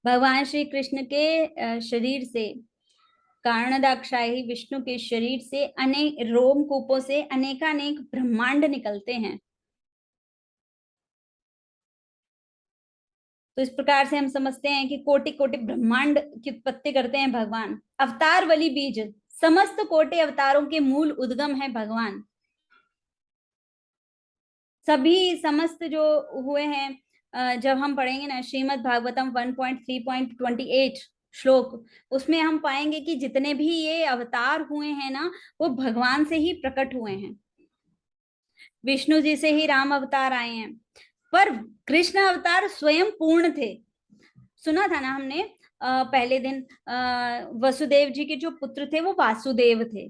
भगवान श्री कृष्ण के शरीर से, कारणदाक्षायी विष्णु के शरीर से अनेक रोमकूपों से अनेकानेक ब्रह्मांड निकलते हैं। तो इस प्रकार से हम समझते हैं कि कोटि कोटि ब्रह्मांड की उत्पत्ति करते हैं भगवान। अवतार बलि बीज, समस्त कोटि अवतारों के मूल उद्गम है भगवान। सभी समस्त जो हुए हैं, जब हम पढ़ेंगे ना श्रीमद् भागवतम 1.3.28 श्लोक, उसमें हम पाएंगे कि जितने भी ये अवतार हुए हैं ना, वो भगवान से ही प्रकट हुए हैं। विष्णु जी से ही राम अवतार आए हैं, पर कृष्ण अवतार स्वयं पूर्ण थे। सुना था ना हमने पहले दिन, वसुदेव जी के जो पुत्र थे वो वासुदेव थे,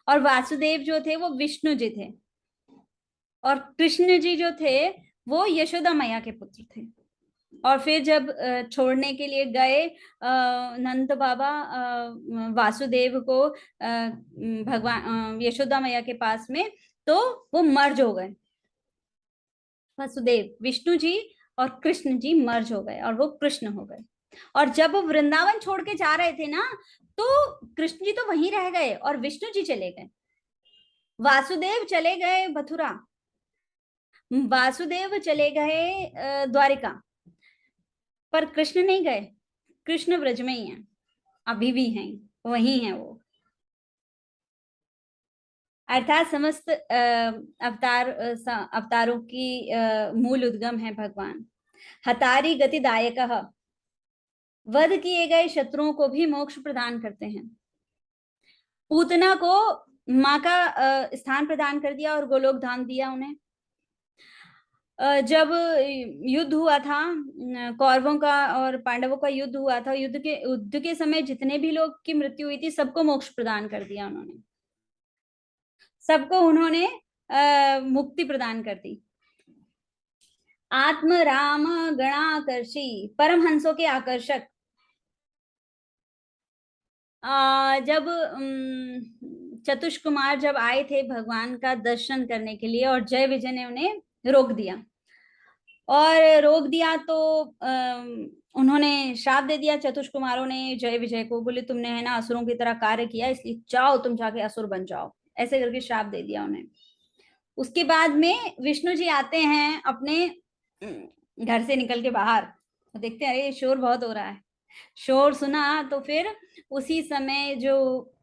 और वासुदेव जो थे वो विष्णु जी थे, और कृष्ण जी जो थे वो यशोदा मैया के पुत्र थे। और फिर जब छोड़ने के लिए गए नंद बाबा वासुदेव को भगवान यशोदा मैया के पास में, तो वो मर्ज हो गए। वसुदेव विष्णु जी और कृष्ण जी मर्ज हो गए और वो कृष्ण हो गए। और जब वो वृंदावन छोड़ के जा रहे थे ना, तो कृष्ण जी तो वहीं रह गए और विष्णु जी चले गए। वासुदेव चले गए मथुरा, वासुदेव चले गए द्वारिका, पर कृष्ण नहीं गए। कृष्ण ब्रज में ही हैं, अभी भी हैं, वही हैं वो। अर्थात समस्त अवतारों की मूल उद्गम है भगवान। हतारी गतिदायक, वध किए गए शत्रुओं को भी मोक्ष प्रदान करते हैं। पूतना को माँ का स्थान प्रदान कर दिया और गोलोक धाम दिया उन्हें। जब युद्ध हुआ था, कौरवों का और पांडवों का युद्ध हुआ था, युद्ध के समय जितने भी लोग की मृत्यु हुई थी सबको मोक्ष प्रदान कर दिया उन्होंने, सबको उन्होंने मुक्ति प्रदान कर दी। आत्म राम गणाकर्षी, परमहंसों के आकर्षक। जब चतुष्कुमार जब आए थे भगवान का दर्शन करने के लिए, और जय विजय ने उन्हें रोक दिया, और रोक दिया तो उन्होंने श्राप दे दिया चतुष्कुमारों ने जय विजय को, बोले तुमने है ना असुरों की तरह कार्य किया, इसलिए जाओ तुम जाके असुर बन जाओ, ऐसे करके श्राप दे दिया उन्हें। उसके बाद में विष्णु जी आते हैं अपने घर से निकल के बाहर, तो देखते हैं अरे शोर बहुत हो रहा है। शोर सुना तो फिर उसी समय जो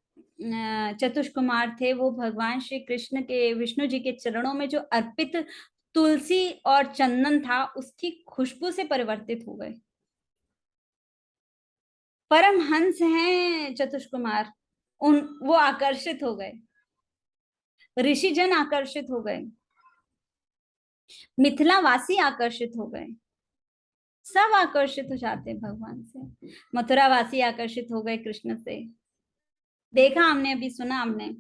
चतुष्कुमार थे वो भगवान श्री कृष्ण के, विष्णु जी के चरणों में जो अर्पित तुलसी और चंदन था उसकी खुशबू से परिवर्तित हो गए। परमहंस हैं चतुष्कुमार, उन वो आकर्षित हो गए, ऋषिजन आकर्षित हो गए, मिथिला वासी आकर्षित हो गए, सब आकर्षित हो जाते हैं भगवान से। मथुरा वासी आकर्षित हो गए कृष्ण से। देखा हमने, अभी सुना हमने,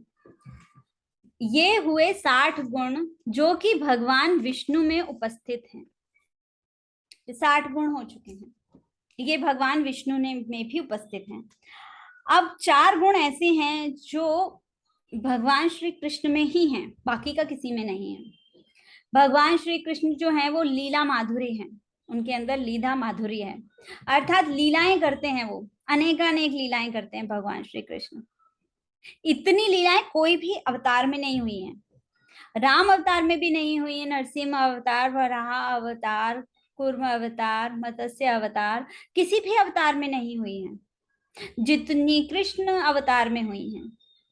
ये हुए 60 गुण जो कि भगवान विष्णु में उपस्थित हैं। 60 गुण हो चुके हैं, ये भगवान विष्णु ने में भी उपस्थित हैं। अब 4 गुण ऐसे हैं जो भगवान श्री कृष्ण में ही हैं, बाकी का किसी में नहीं है। भगवान श्री कृष्ण जो है वो लीला माधुरी है, उनके अंदर लीला माधुरी है, अर्थात लीलाएं करते हैं वो, अनेकानेक लीलाएं करते हैं भगवान श्री कृष्ण। इतनी लीलाएं कोई भी अवतार में नहीं हुई हैं, राम अवतार में भी नहीं हुई है, नरसिंह अवतार, वराह अवतार, कूर्म अवतार, मत्स्य अवतार, किसी भी अवतार में नहीं हुई है जितनी कृष्ण अवतार में हुई हैं।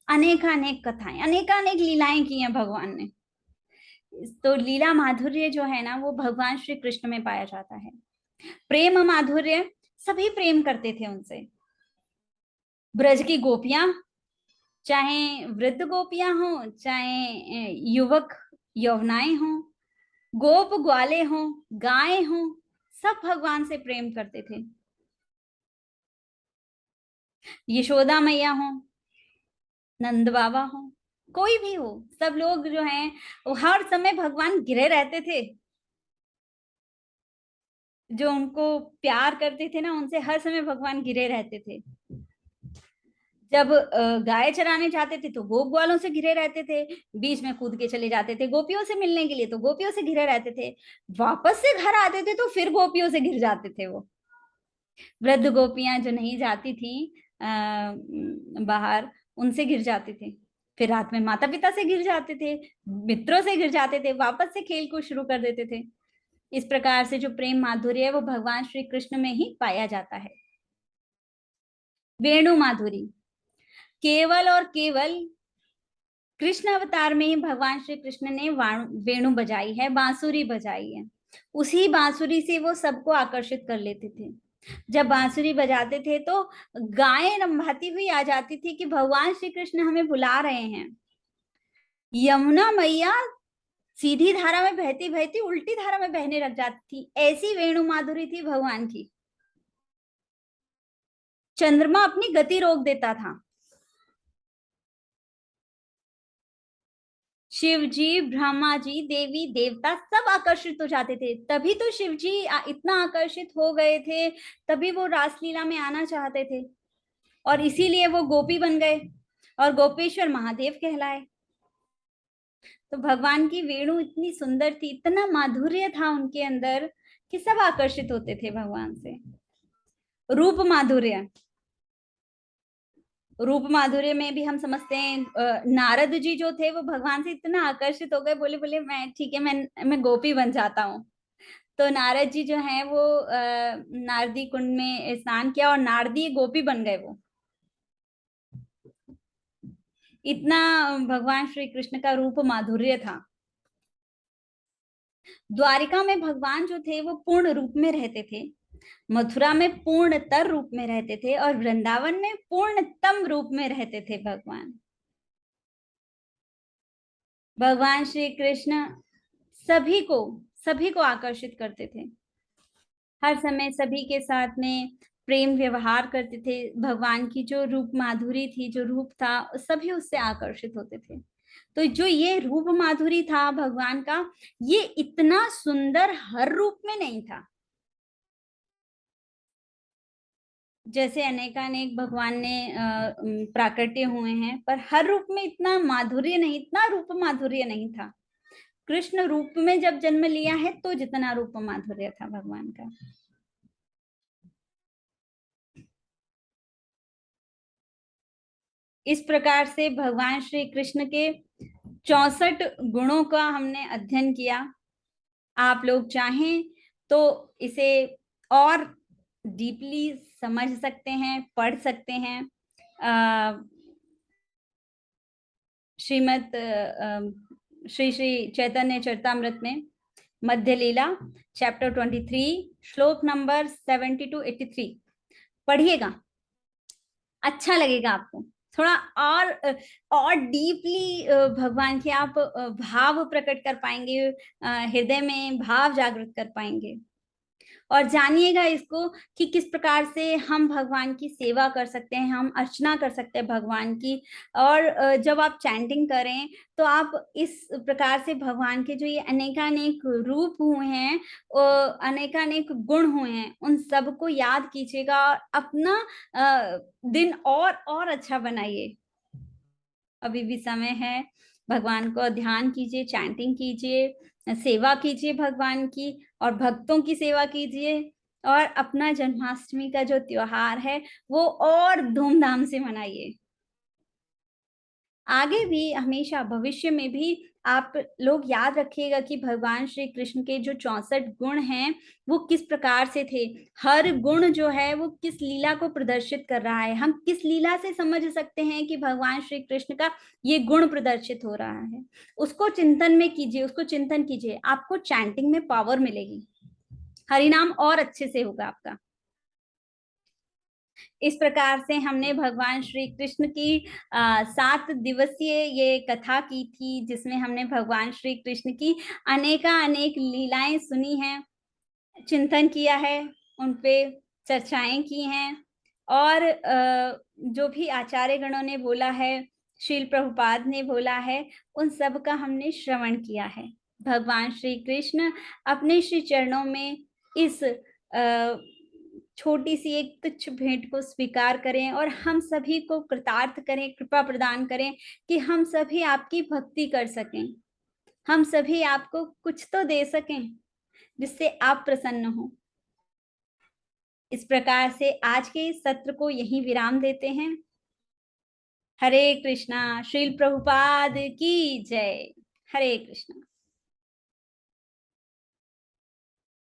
अनेकानेक कथाएं, अनेकानेक लीलाएं की हैं भगवान ने। तो लीला माधुर्य जो है ना वो भगवान श्री कृष्ण में पाया जाता है। प्रेम माधुर्य, सभी प्रेम करते थे उनसे। ब्रज की गोपियां, चाहे वृद्ध गोपियां हो, चाहे युवक यौवनाएं हो, गोप ग्वाले हो, गाय हो, सब भगवान से प्रेम करते थे। यशोदा मैया हो, नंद बाबा हो, कोई भी हो, सब लोग जो हैं वो हर समय भगवान घिरे रहते थे। जो उनको प्यार करते थे ना, उनसे हर समय भगवान घिरे रहते थे। जब गाय चराने जाते थे तो गोप ग्वालों से घिरे रहते थे, बीच में कूद के चले जाते थे गोपियों से मिलने के लिए तो गोपियों से घिरे रहते थे, वापस से घर आते थे तो फिर गोपियों से घिर जाते थे वो। वृद्ध गोपियां जो नहीं जाती थी बाहर, उनसे घिर जाते थे, फिर रात में माता पिता से घिर जाते थे, मित्रों से घिर जाते थे, वापस से खेल को शुरू कर देते थे। इस प्रकार से जो प्रेम माधुर्य है वो भगवान श्री कृष्ण में ही पाया जाता है। वेणु माधुरी, केवल और केवल कृष्ण अवतार में ही भगवान श्री कृष्ण ने वेणु बजाई है, बांसुरी बजाई है। उसी बांसुरी से वो सबको आकर्षित कर लेते थे। जब बांसुरी बजाते थे तो गायें रंभाती हुई आ जाती थी कि भगवान श्री कृष्ण हमें बुला रहे हैं। यमुना मैया सीधी धारा में बहती बहती उल्टी धारा में बहने लग जाती थी, ऐसी वेणु माधुरी थी भगवान की। चंद्रमा अपनी गति रोक देता था। शिव जी, ब्रह्मा जी, देवी देवता सब आकर्षित हो जाते थे। तभी तो शिव जी इतना आकर्षित हो गए थे, तभी वो रासलीला में आना चाहते थे, और इसीलिए वो गोपी बन गए और गोपेश्वर महादेव कहलाए। तो भगवान की वेणु इतनी सुंदर थी, इतना माधुर्य था उनके अंदर कि सब आकर्षित होते थे भगवान से। रूप माधुर्य, रूप माधुर्य में भी हम समझते हैं नारद जी जो थे वो भगवान से इतना आकर्षित हो गए, बोले बोले मैं ठीक है, मैं गोपी बन जाता हूँ। तो नारद जी जो हैं वो नारदी कुंड में स्नान किया और नारदी गोपी बन गए वो। इतना भगवान श्री कृष्ण का रूप माधुर्य था। द्वारिका में भगवान जो थे वो पूर्ण रूप में रहते थे, मथुरा में पूर्णतर रूप में रहते थे, और वृंदावन में पूर्णतम रूप में रहते थे भगवान। भगवान श्री कृष्ण सभी को सभी को आकर्षित करते थे, हर समय सभी के साथ में प्रेम व्यवहार करते थे। भगवान की जो रूप माधुरी थी, जो रूप था, सभी उससे आकर्षित होते थे। तो जो ये रूप माधुरी था भगवान का, ये इतना सुंदर हर रूप में नहीं था। जैसे अनेकानेक भगवान ने प्राकट्य हुए हैं, पर हर रूप में इतना माधुर्य नहीं, इतना रूप माधुर्य नहीं था। कृष्ण रूप में जब जन्म लिया है तो जितना रूप माधुर्य था भगवान का। इस प्रकार से भगवान श्री कृष्ण के 64 गुणों का हमने अध्ययन किया। आप लोग चाहें तो इसे और डीपली समझ सकते हैं, पढ़ सकते हैं। श्रीमद श्री श्री चैतन्य चरितामृत में मध्य लीला चैप्टर 23 श्लोक नंबर 70 to 83 पढ़िएगा, अच्छा लगेगा आपको। थोड़ा और डीपली भगवान के आप भाव प्रकट कर पाएंगे, हृदय में भाव जागृत कर पाएंगे। और जानिएगा इसको कि किस प्रकार से हम भगवान की सेवा कर सकते हैं, हम अर्चना कर सकते हैं भगवान की। और जब आप चैंटिंग करें तो आप इस प्रकार से भगवान के जो ये अनेकानेक रूप हुए हैं, अनेकानेक गुण हुए हैं, उन सबको याद कीजिएगा और अपना दिन और अच्छा बनाइए। अभी भी समय है, भगवान को ध्यान कीजिए, चैंटिंग कीजिए, सेवा कीजिए भगवान की, और भक्तों की सेवा कीजिए, और अपना जन्माष्टमी का जो त्योहार है वो और धूमधाम से मनाइए। आगे भी, हमेशा भविष्य में भी आप लोग याद रखिएगा कि भगवान श्री कृष्ण के जो 64 गुण हैं वो किस प्रकार से थे। हर गुण जो है वो किस लीला को प्रदर्शित कर रहा है। हम किस लीला से समझ सकते हैं कि भगवान श्री कृष्ण का ये गुण प्रदर्शित हो रहा है। उसको चिंतन में कीजिए, उसको चिंतन कीजिए, आपको चैंटिंग में पावर मिलेगी, हरिनाम और अच्छे से होगा आपका। इस प्रकार से हमने भगवान श्री कृष्ण की 7 दिवसीय ये कथा की थी, जिसमें हमने भगवान श्री कृष्ण की अनेक लीलाएं सुनी हैं, चिंतन किया है, उन पे चर्चाएं की हैं, और जो भी आचार्य गणों ने बोला है, श्रील प्रभुपाद ने बोला है, उन सब का हमने श्रवण किया है। भगवान श्री कृष्ण अपने श्री चरणों में इस छोटी सी एक तुच्छ भेंट को स्वीकार करें, और हम सभी को कृतार्थ करें, कृपा प्रदान करें कि हम सभी आपकी भक्ति कर सकें, हम सभी आपको कुछ तो दे सकें जिससे आप प्रसन्न हो। इस प्रकार से आज के इस सत्र को यहीं विराम देते हैं। हरे कृष्णा। श्रील प्रभुपाद की जय। हरे कृष्णा।